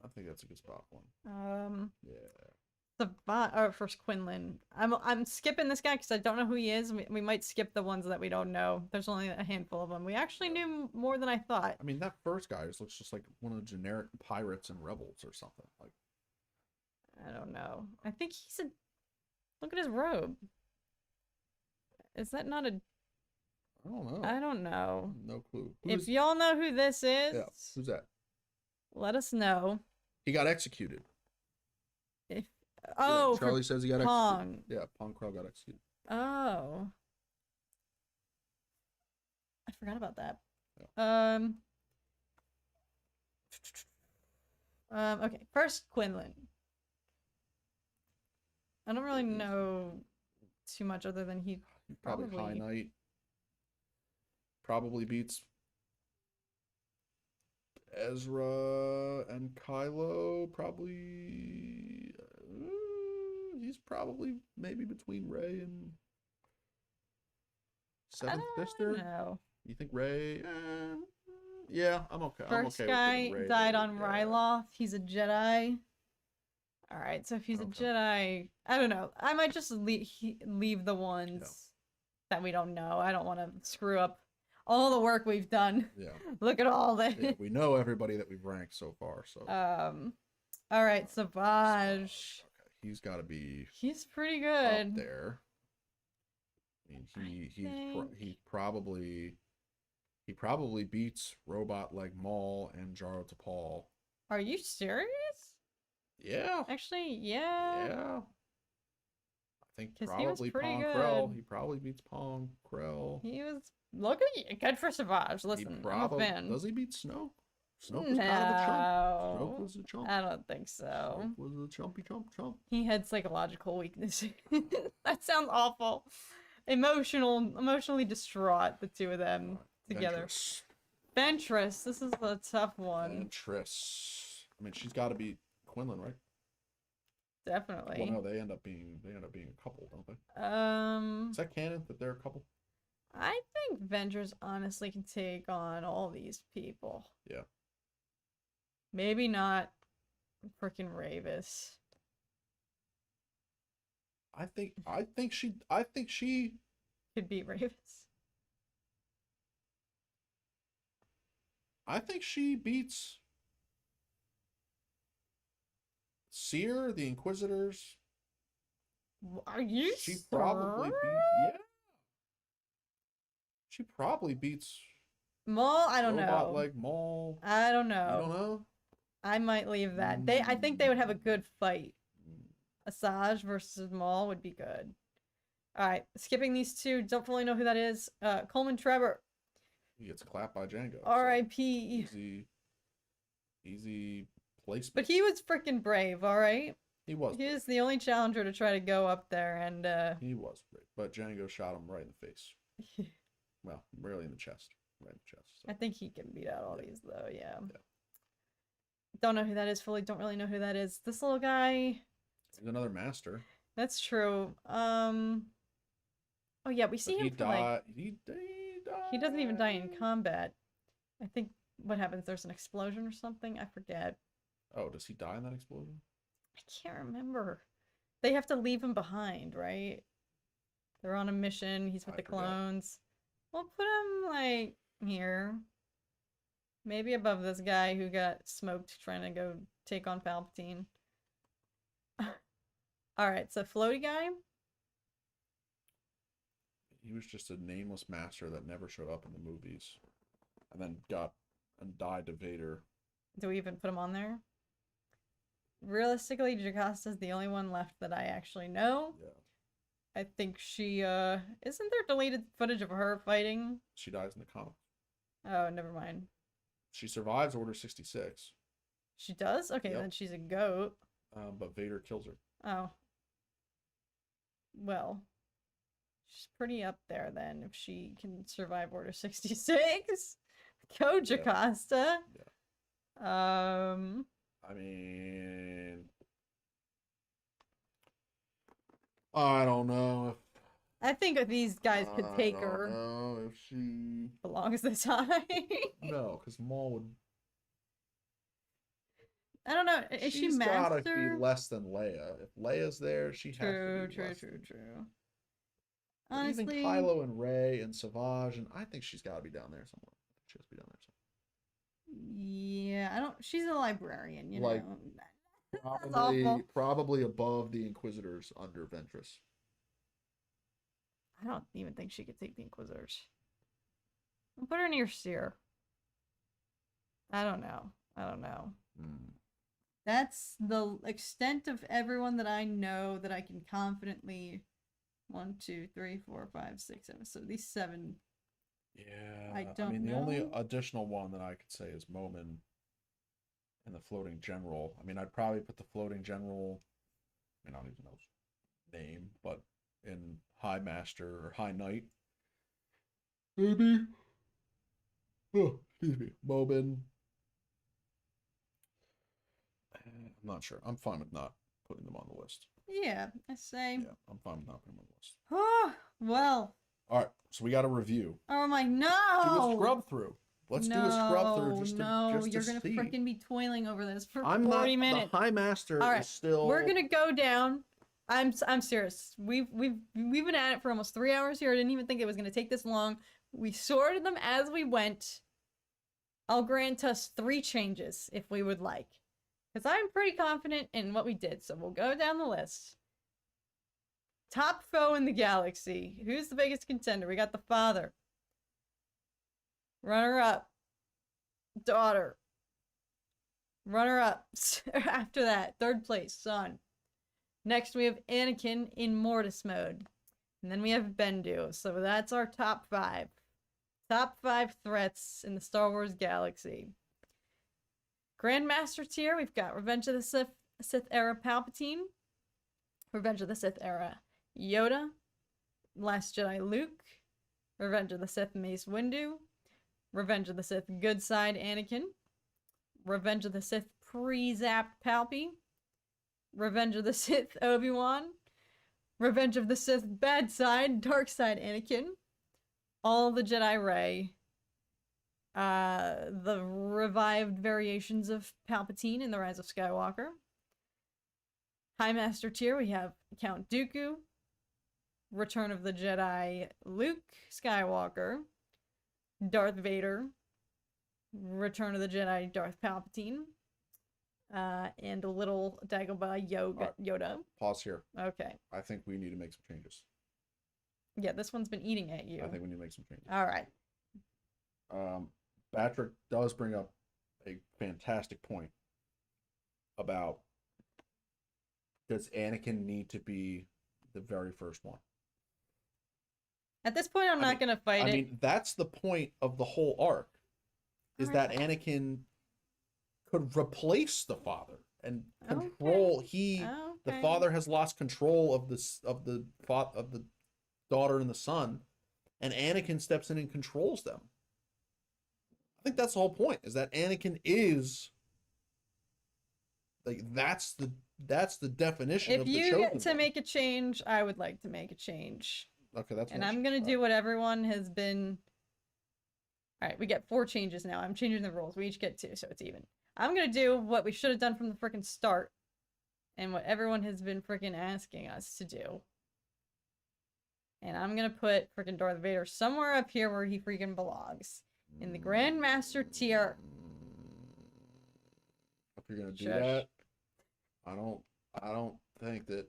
I think that's a good spot for him. Yeah. First Quinlan. I'm skipping this guy because I don't know who he is. We might skip the ones that we don't know. There's only a handful of them. We actually knew more than I thought. I mean, that first guy just looks just like one of the generic pirates and rebels or something. Like, I don't know. I think he's a... Look at his robe. Is that not a... I don't know. I don't know. No clue. If y'all know who this is, Yeah, who's that? let us know. He got executed. If Yeah, Charlie says he got Pong. executed. Yeah, Pong Krell got executed. Oh. I forgot about that. Yeah. Okay, first Quinlan. I don't really know too much other than he Probably High Knight. Probably beats Ezra and Kylo. Probably he's probably maybe between Rey and Seventh Sister. No. You think Rey? Yeah, I'm okay. First I'm okay guy with Rey died there. on Ryloth. He's a Jedi. All right, so if he's a Jedi, I don't know. I might just leave the ones that we don't know. I don't want to screw up all the work we've done. Yeah. Look at all this. Yeah, we know everybody that we've ranked so far. So. All right, Savage. Okay, he's got to be. He's pretty good. Up there. I mean, he probably beats robot like Maul and Jar to Paul. Are you serious? Yeah. Actually, yeah. Yeah. I think 'cause he was probably pretty Pong good. Krell. He probably beats Pong Krell. He was... Look at you. Good for Savage. Listen, I'm a fan. Does he beat Snoke? Snoke was kind of a chump. Snoke was a chump. I don't think so. Snoke was a chumpy chump. He had psychological weakness. That sounds awful. Emotionally distraught, the two of them together. Ventress. This is a tough one. Ventress. I mean, she's got to beat Quinlan, right? Definitely. Well, no, they end up being a couple, don't they? Is that canon that they're a couple? I think Ventress honestly can take on all these people. Yeah. Maybe not freaking Grievous. I think she Could beat Grievous. I think she beats Seer, the Inquisitors. Are you She sure? probably She probably beats Maul, I don't robot know. like Maul. I don't know. You don't know? I might leave that. I think they would have a good fight. Asajj versus Maul would be good. Alright, skipping these two. Don't really know who that is. Coleman Trevor. He gets clapped by Django. R.I.P. So easy placement. But he was freaking brave, alright? He was. He was the only challenger to try to go up there and He was brave. But Django shot him right in the face. Well, really in the chest. Right in the chest. So. I think he can beat out all these though, yeah. Don't know who that is fully, don't really know who that is. This little guy. He's another master. That's true. Oh yeah, we see him for, like... He died. He doesn't even die in combat. I think what happens, there's an explosion or something? I forget. Oh, does he die in that explosion? I can't remember. They have to leave him behind, right? They're on a mission. He's with the clones. We'll put him, like, here. Maybe above this guy who got smoked trying to go take on Palpatine. Alright, so floaty guy? He was just a nameless master that never showed up in the movies. And then died to Vader. Do we even put him on there? Realistically, Jacasta's the only one left that I actually know. Yeah. I think she, isn't there deleted footage of her fighting? She dies in the comic. Oh, never mind. She survives Order 66. She does? Okay, then she's a goat. But Vader kills her. Oh. Well. She's pretty up there then, if she can survive Order 66. Go, Jocasta. Yeah. I mean... I don't know. I think these guys could take I her. don't know if she Belongs this high. no, because Maul would. I don't know. Is she She's gotta be master? less than Leia. If Leia's there, she has to be less. True. But even Honestly, Kylo and Rey and Savage, and I think she's got to be down there somewhere. I think she has to be down there yeah, I don't. She's a librarian, you Like, know. somewhere. That's awful. Probably above the Inquisitors under Ventress. I don't even think she could take the Inquisitors. I'll put her near Seer. I don't know. That's the extent of everyone that I know that I can confidently. 1, 2, 3, 4, 5, 6, 7. So these 7. Yeah, I don't mean, the know. only additional one that I could say is Momin and the Floating General. I mean, I'd probably put the Floating General. I mean, I don't even know his name, but in High Master or High Knight, maybe. Oh, excuse me, Momin. I'm not sure. I'm fine with not putting them on the list. Yeah, I say. Yeah, I'm fine with not putting them on the list. Oh, well. All right, so we got a review. Oh my, no! Do a scrub through. Let's do a scrub through just to you're gonna see. freaking be toiling over this for I'm 40 not, minutes. The High Master All right, is still. we're gonna go down. I'm serious. We've been at it for almost 3 hours here. I didn't even think it was gonna take this long. We sorted them as we went. I'll grant us 3 changes if we would like, because I'm pretty confident in what we did. So we'll go down the list. Top foe in the galaxy. Who's the biggest contender? We got the father. Runner-up. Daughter. Runner-up. After that, 3rd place, son. Next, we have Anakin in Mortis mode. And then we have Bendu. So that's our top 5. Top 5 threats in the Star Wars galaxy. Grandmaster tier, we've got Revenge of the Sith era Palpatine. Revenge of the Sith era Yoda. Last Jedi Luke. Revenge of the Sith Mace Windu. Revenge of the Sith good side Anakin. Revenge of the Sith pre-zapped Palpy. Revenge of the Sith Obi-Wan. Revenge of the Sith bad side dark side Anakin. All the Jedi Rey. The revived variations of Palpatine in The Rise of Skywalker. High Master tier, we have Count Dooku. Return of the Jedi Luke Skywalker. Darth Vader. Return of the Jedi Darth Palpatine. And a little Dagobah Yoda. Pause here. Okay. I think we need to make some changes. Yeah, this one's been eating at you. I think we need to make some changes. All right. Patrick does bring up a fantastic point about, does Anakin need to be the very first one? At this point, I'm not going to fight it. I mean, that's the point of the whole arc, is that Anakin could replace the father and control. The father has lost control of the daughter and the son, and Anakin steps in and controls them. I think that's the whole point, is that Anakin is like, that's the definition of the chosen one. If you get to make a change, I would like to make a change. Okay, that's. And I'm gonna do what everyone has been. All right, we get 4 changes now. I'm changing the rules. We each get 2, so it's even. I'm gonna do what we should have done from the freaking start, and what everyone has been freaking asking us to do. And I'm gonna put freaking Darth Vader somewhere up here where he freaking belongs, in the Grandmaster tier. If you're gonna do that, I don't think that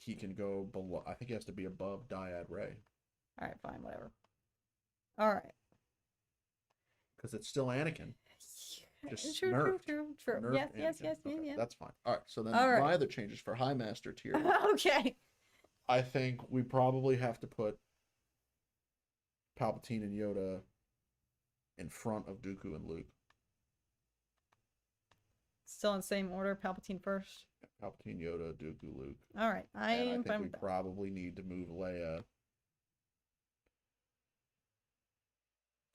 he can go below. I think he has to be above Dyad Rey. All right, fine, whatever. All right. Because it's still Anakin. Just True. Nerfed Yes. Okay, that's fine. All right, so then my other changes for High Master tier. Okay. I think we probably have to put Palpatine and Yoda in front of Dooku and Luke. Still in the same order, Palpatine first. Palpatine, Yoda, Dooku, Luke. All right, I am fine with that. We probably need to move Leia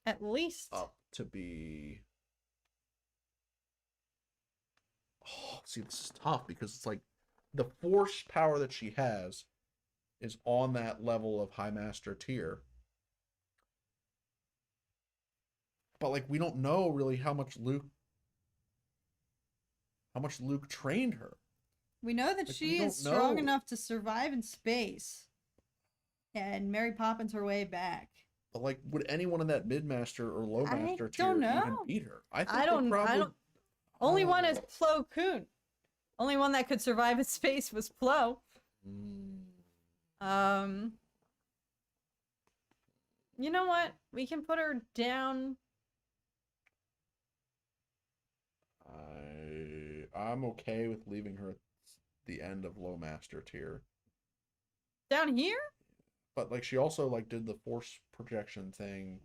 at least up to be. Oh, see, this is tough because it's like the force power that she has is on that level of High Master tier. But like we don't know really how much Luke trained her. We know that Like, she is strong enough to survive in space and Mary Poppins her way back. But like, would anyone in that mid-master or low-master tier don't know. even beat her? I think I don't. Only one is know. Plo Koon. Only one that could survive in space was Plo. You know what? We can put her down. I'm okay with leaving her at the end of low master tier. Down here? But like she also like did the force projection thing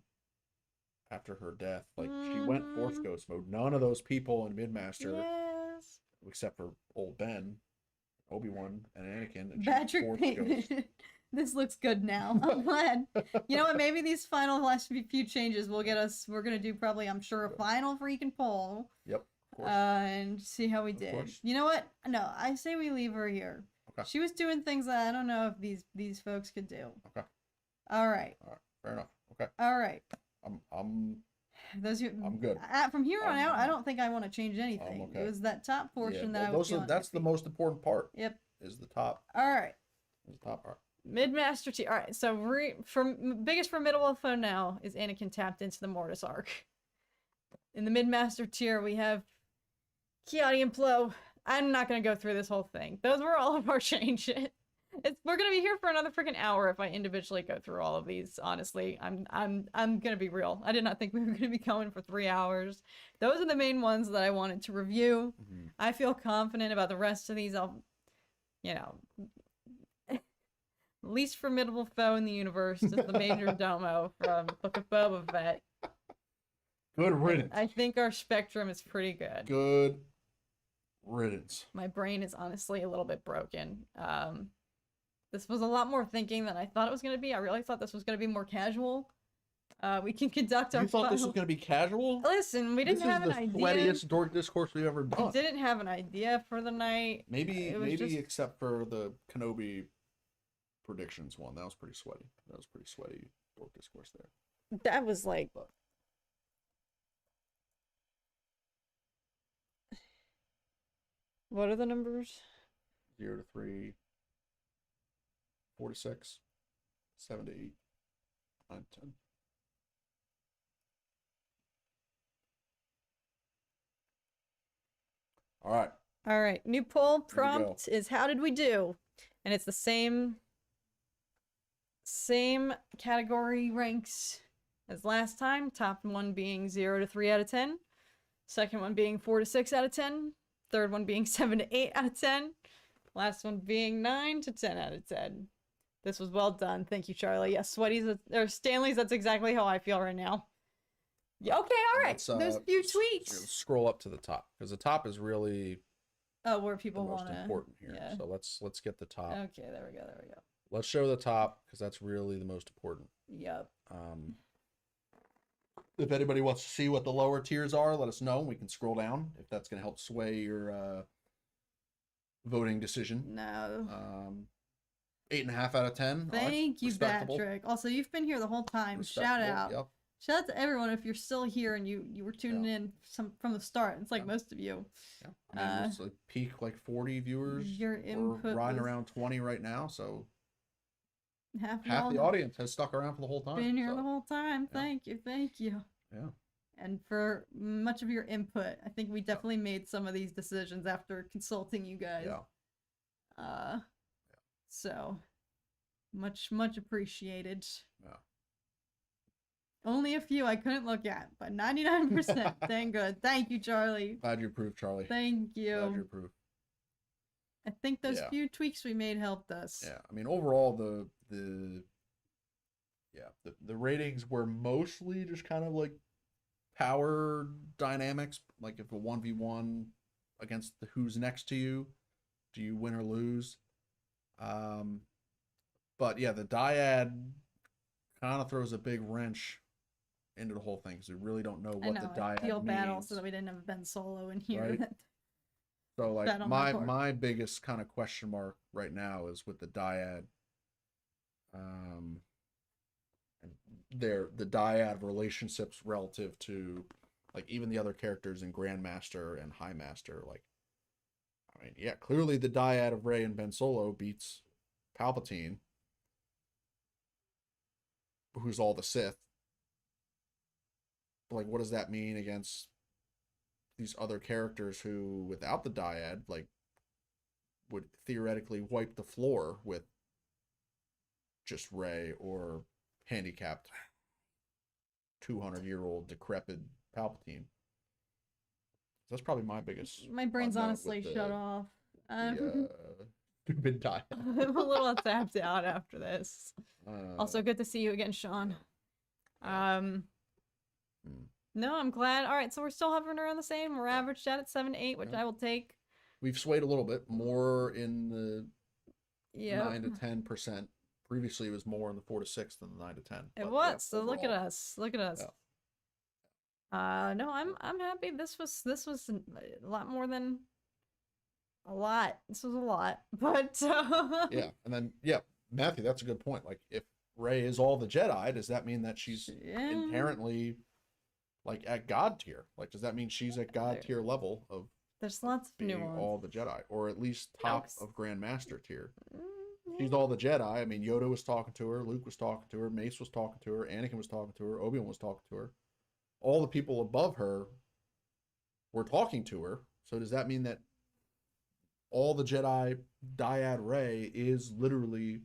after her death. Like she went force ghost mode. None of those people in mid-master, yes, except for old Ben, Obi-Wan, and Anakin, and Patrick Bateman. This looks good now. I'm glad. You know what? Maybe these last few changes will get us. We're gonna do probably, I'm sure, a final freaking poll. Yep. Of course. And see how we did. Course. You know what? No, I say we leave her here. Okay. She was doing things that I don't know if these folks could do. Okay. All right. Fair enough. Okay. All right. I'm good. From here on out, I don't think I want to change anything. Okay. It was that top portion that I was feeling. That's the most important part. Yep. Is the top. All right. Is the top part. Mid-master tier. All right. So biggest formidable foe now is Anakin tapped into the Mortis arc. In the mid-master tier, we have Kiadi and Plo. I'm not gonna go through this whole thing. Those were all of our changes. We're gonna be here for another freaking hour if I individually go through all of these. Honestly, I'm gonna be real. I did not think we were gonna be going for 3 hours. Those are the main ones that I wanted to review. I feel confident about the rest of these. Least formidable foe in the universe is the Major Domo from Book of Boba Fett. Good riddance. I think our spectrum is pretty good. Good riddance. My brain is honestly a little bit broken. This was a lot more thinking than I thought it was going to be. I really thought this was going to be more casual. We can conduct our. You thought this was going to be casual? Listen, we didn't have an idea. This is the sweatiest dork discourse we've ever done. I didn't have an idea for the night. Maybe except for the Kenobi predictions one. That was pretty sweaty. Dork discourse there. That was like. What are the numbers? 0 to 3, 4 to 6, 7 to 8, 9 to 10. All right. All right. New poll prompt is how did we do? And it's the same category ranks as last time. Top one being 0 to 3 out of 10. Second one being 4 to 6 out of 10. Third one being 7 to 8 out of 10. Last one being 9 to 10 out of 10. This was well done. Thank you, Charlie. Yes, Stanley's, that's exactly how I feel right now. Yeah, okay, all right. Those few tweaks. Scroll up to the top, because the top is really where people want most important here. Yeah. So let's get the top. Okay, there we go. Let's show the top, because that's really the most important. Yep. If anybody wants to see what the lower tiers are, let us know. We can scroll down if that's going to help sway your voting decision. No. 8.5 out of 10. Thank you, Patrick. Also, you've been here the whole time. Shout out. Yep. Shout out to everyone if you're still here and you were tuning in from the start. It's like most of you. Yeah. I mean, it's like peak 40 viewers. Your input. We're riding around 20 right now, so half the audience has stuck around for the whole time. Been here the whole time. Thank you. Yeah. And for much of your input. I think we definitely made some of these decisions after consulting you guys. Yeah. So much appreciated. Yeah. Only a few I couldn't look at, but 99% dang good. Thank you, Charlie. Glad you approved, Charlie. Thank you. Glad you approved. I think those few tweaks we made helped us. Yeah. I mean, overall, the ratings were mostly just kind of like power dynamics. Like if a 1v1 against the who's next to you, do you win or lose? But yeah, the dyad kind of throws a big wrench into the whole thing because we really don't know what the dyad means. I feel bad also that we didn't have Ben Solo in here. Right? So like bet on my my part. my biggest kind of question mark right now is with the dyad, um, and the dyad relationships relative to like even the other characters in Grandmaster and High Master. Like, I mean, yeah, clearly the dyad of Rey and Ben Solo beats Palpatine, who's all the Sith. Like, what does that mean against these other characters who, without the dyad, like, would theoretically wipe the floor with just Rey or handicapped 200-year-old decrepit Palpatine? That's probably my biggest. My brain's unknown honestly with shut off. The stupid dyad. I'm a little tapped out after this. Also, good to see you again, Sean. No, I'm glad. All right, so we're still hovering around the same. We're averaged out at 7 to 8, which I will take. We've swayed a little bit more in the 9 to 10%. Previously, it was more in the 4 to 6 than the 9 to 10. It was. So look at us. Look at us. Yeah. No, I'm happy. This was a lot more than a lot. This was a lot, but yeah, and then Matthew, that's a good point. Like, if Rey is all the Jedi, does that mean that she's inherently like at God tier? Like, does that mean she's at God tier level of? There's lots of being nuance. All the Jedi, or at least top of Grandmaster tier. She's all the Jedi. I mean, Yoda was talking to her, Luke was talking to her, Mace was talking to her, Anakin was talking to her, Obi-Wan was talking to her. All the people above her were talking to her. So does that mean that all the Jedi dyad Rey is literally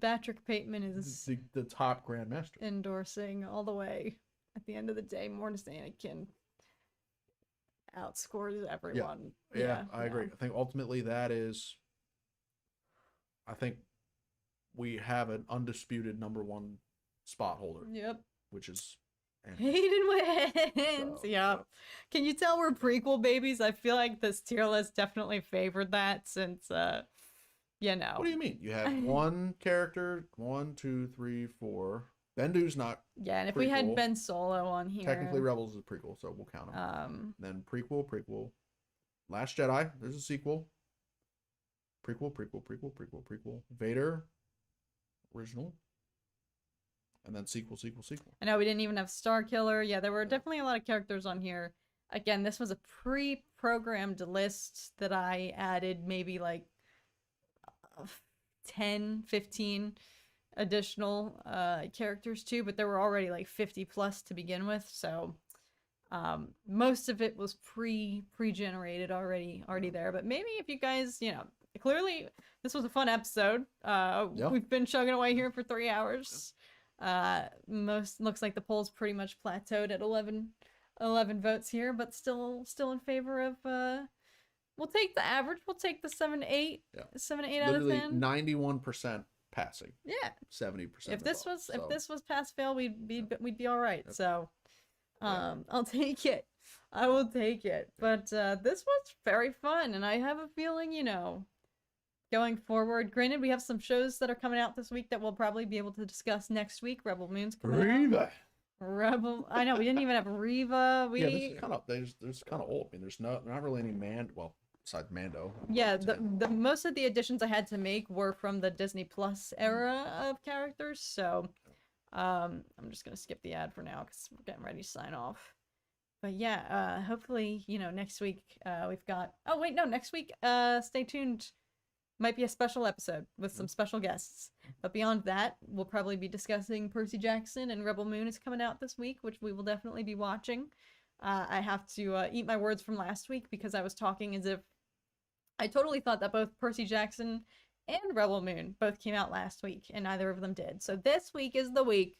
Patrick Bateman is the top Grandmaster, endorsing all the way. At the end of the day, Mortis Anakin outscores everyone. Yeah, I agree. I think ultimately that is. I think we have an undisputed number one spot holder. Yep. Which is Hayden wins. So, yep. Can you tell we're prequel babies? I feel like this tier list definitely favored that since, you know. What do you mean? You have one character, 1, 2, 3, 4. Bendu's not. Yeah, and if prequel. we had Ben Solo on here. Technically, Rebels is a prequel, so we'll count them. Then prequel. Last Jedi, there's a sequel. Prequel. Vader, original. And then sequel. I know we didn't even have Star Killer. Yeah, there were definitely a lot of characters on here. Again, this was a pre-programmed list that I added maybe like 10, 15 additional characters to, but there were already like 50 plus to begin with. So most of it was pre-generated already there. But maybe if you guys, you know, clearly this was a fun episode. We've been chugging away here for 3 hours. Most looks like the polls pretty much plateaued at 11 votes here, but still in favor of we'll take the average. We'll take the 7 to 8. 7 to 8 out of 10. 91% passing. Yeah. 70%. If this was pass fail, we'd be all right. So I'll take it. I will take it. But this was very fun, and I have a feeling, you know, going forward, granted, we have some shows that are coming out this week that we'll probably be able to discuss next week. Rebel Moon's coming out. Rebel. I know we didn't even have Reva. Yeah, this is kind of there's kind of old. I mean, there's not really any besides Mando. Yeah, the most of the additions I had to make were from the Disney Plus era of characters. So, I'm just gonna skip the ad for now because we're getting ready to sign off. But yeah, hopefully, you know, next week we've got. Oh wait, no, next week. Stay tuned. Might be a special episode with some special guests. But beyond that, we'll probably be discussing Percy Jackson, and Rebel Moon is coming out this week, which we will definitely be watching. I have to eat my words from last week because I was talking as if I totally thought that both Percy Jackson and Rebel Moon both came out last week, and neither of them did. So this week is the week.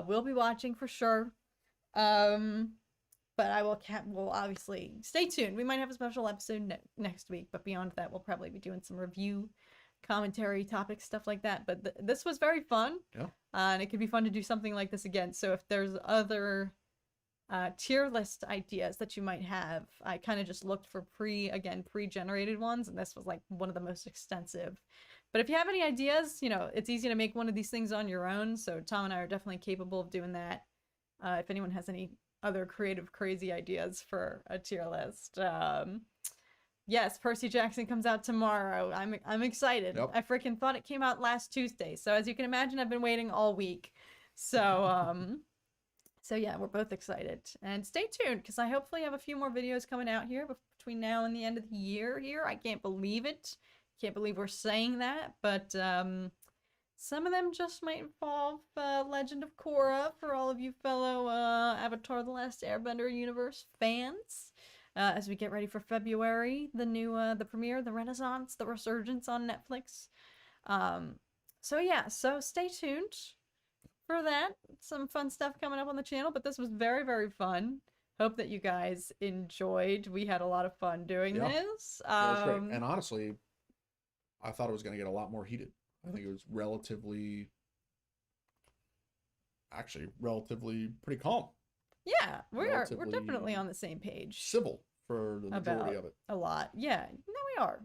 We'll be watching for sure. But I will obviously stay tuned. We might have a special episode next week, but beyond that, we'll probably be doing some review, commentary, topics, stuff like that. But this was very fun, and it could be fun to do something like this again. So if there's other tier list ideas that you might have, I kind of just looked for pre-generated ones, and this was like one of the most extensive. But if you have any ideas, you know, it's easy to make one of these things on your own. So Tom and I are definitely capable of doing that. If anyone has any other creative, crazy ideas for a tier list. Yes, Percy Jackson comes out tomorrow. I'm excited. Yep. I freaking thought it came out last Tuesday. So as you can imagine, I've been waiting all week. So so yeah, we're both excited. And stay tuned because I hopefully have a few more videos coming out here between now and the end of the year here. I can't believe it. Can't believe we're saying that, but some of them just might involve Legend of Korra for all of you fellow Avatar: The Last Airbender universe fans. As we get ready for February, the new the premiere, the Renaissance, the Resurgence on Netflix. So yeah, so stay tuned for that. Some fun stuff coming up on the channel, but this was very, very fun. Hope that you guys enjoyed. We had a lot of fun doing this. It was great. And honestly, I thought it was going to get a lot more heated. I think it was relatively pretty calm. Yeah, we're definitely on the same page. Civil for the majority of it. A lot. Yeah. No,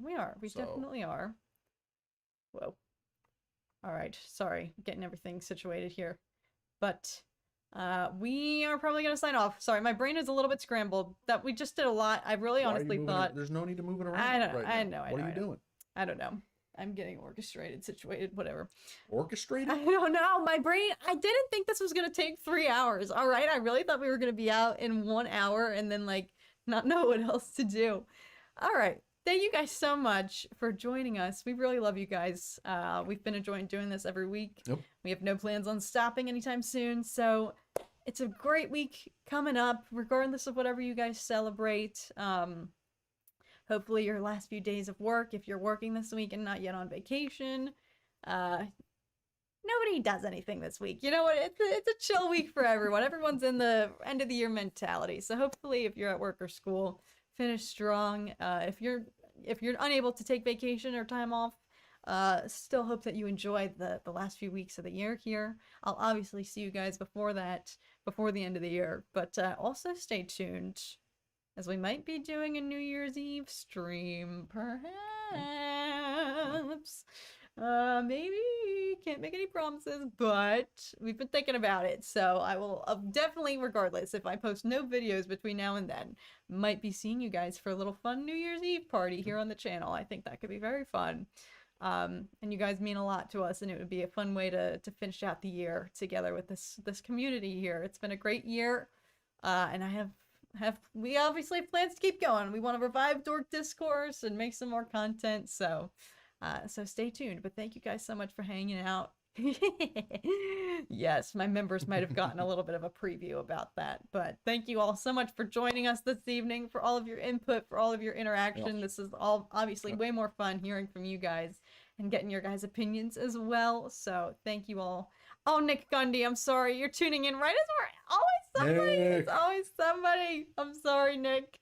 we are. We definitely are. Whoa. All right. Sorry, getting everything situated here. But we are probably going to sign off. Sorry, my brain is a little bit scrambled. That we just did a lot. I really honestly thought there's no need to move it around. I know. What are you doing? I don't know. I'm getting orchestrated, situated, whatever. Orchestrated? I don't know. My brain, I didn't think this was going to take 3 hours. All right. I really thought we were going to be out in 1 hour and then like not know what else to do. All right. Thank you guys so much for joining us. We really love you guys. We've been enjoying doing this every week. Yep. We have no plans on stopping anytime soon. So it's a great week coming up, regardless of whatever you guys celebrate. Hopefully your last few days of work, if you're working this week and not yet on vacation, nobody does anything this week. You know what? It's a chill week for everyone. Everyone's in the end of the year mentality. So hopefully if you're at work or school, finish strong. If you're unable to take vacation or time off, still hope that you enjoy the last few weeks of the year here. I'll obviously see you guys before the end of the year, but also stay tuned, as we might be doing a New Year's Eve stream, perhaps. Maybe. Can't make any promises, but we've been thinking about it. So I will definitely, regardless, if I post no videos between now and then, might be seeing you guys for a little fun New Year's Eve party here on the channel. I think that could be very fun. And you guys mean a lot to us, and it would be a fun way to finish out the year together with this community here. It's been a great year, and we obviously have plans to keep going. We want to revive Dork Discourse and make some more content, so stay tuned. But thank you guys so much for hanging out. Yes, my members might have gotten a little bit of a preview about that, but thank you all so much for joining us this evening, for all of your input, for all of your interaction. This is all obviously way more fun hearing from you guys and getting your guys' opinions as well. So thank you all. Oh, Nick Gundy, I'm sorry. You're tuning in right as we're always somebody. Nick. It's always somebody. I'm sorry, Nick.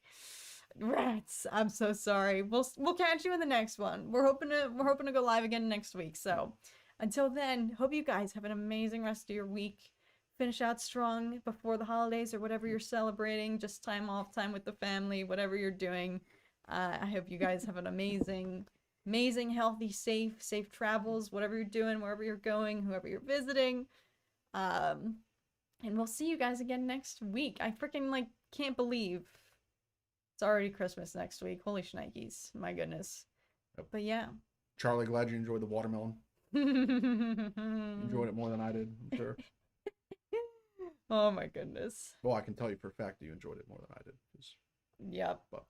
Rats. I'm so sorry. We'll catch you in the next one. We're hoping to go live again next week. So until then, hope you guys have an amazing rest of your week. Finish out strong before the holidays or whatever you're celebrating. Just time off, time with the family, whatever you're doing. I hope you guys have an amazing, healthy, safe travels, whatever you're doing, wherever you're going, whoever you're visiting. And we'll see you guys again next week. I freaking can't believe it's already Christmas next week. Holy shnikes. My goodness. Yep. But yeah. Charlie, glad you enjoyed the watermelon. Enjoyed it more than I did, I'm sure. Oh my goodness. Well, I can tell you for a fact that you enjoyed it more than I did. Yep. But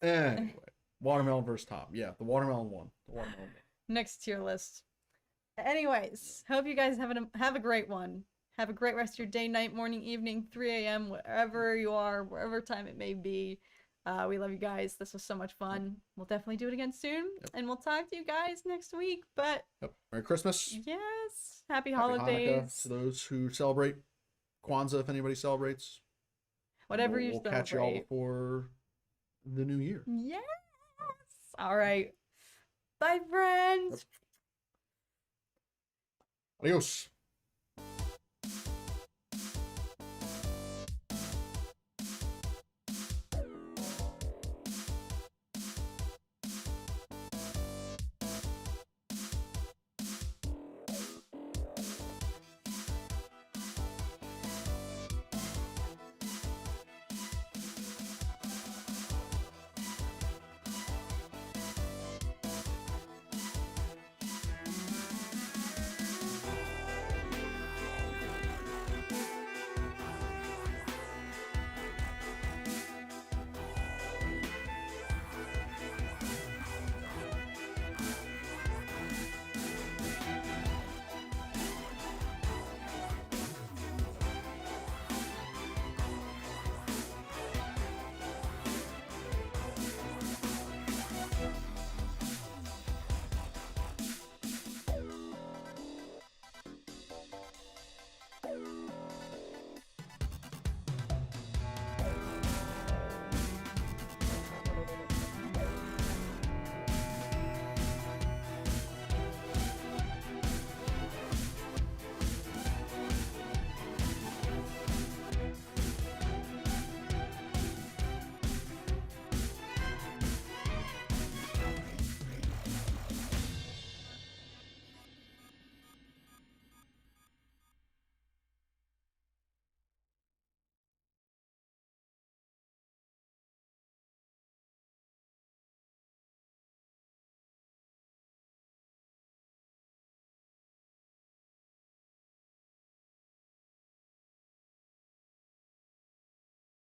anyway, watermelon versus Tom. Yeah, the watermelon won. Next tier list. Anyways, hope you guys have a great one. Have a great rest of your day, night, morning, evening, 3 a.m., wherever you are, wherever time it may be. We love you guys. This was so much fun. We'll definitely do it again soon. Yep. And we'll talk to you guys next week. But Merry Christmas. Yes. Happy holidays. Hanukkah to those who celebrate. Kwanzaa, if anybody celebrates. Whatever you celebrate. We'll catch you all before the new year. Yes. All right. Bye, friends. Adios.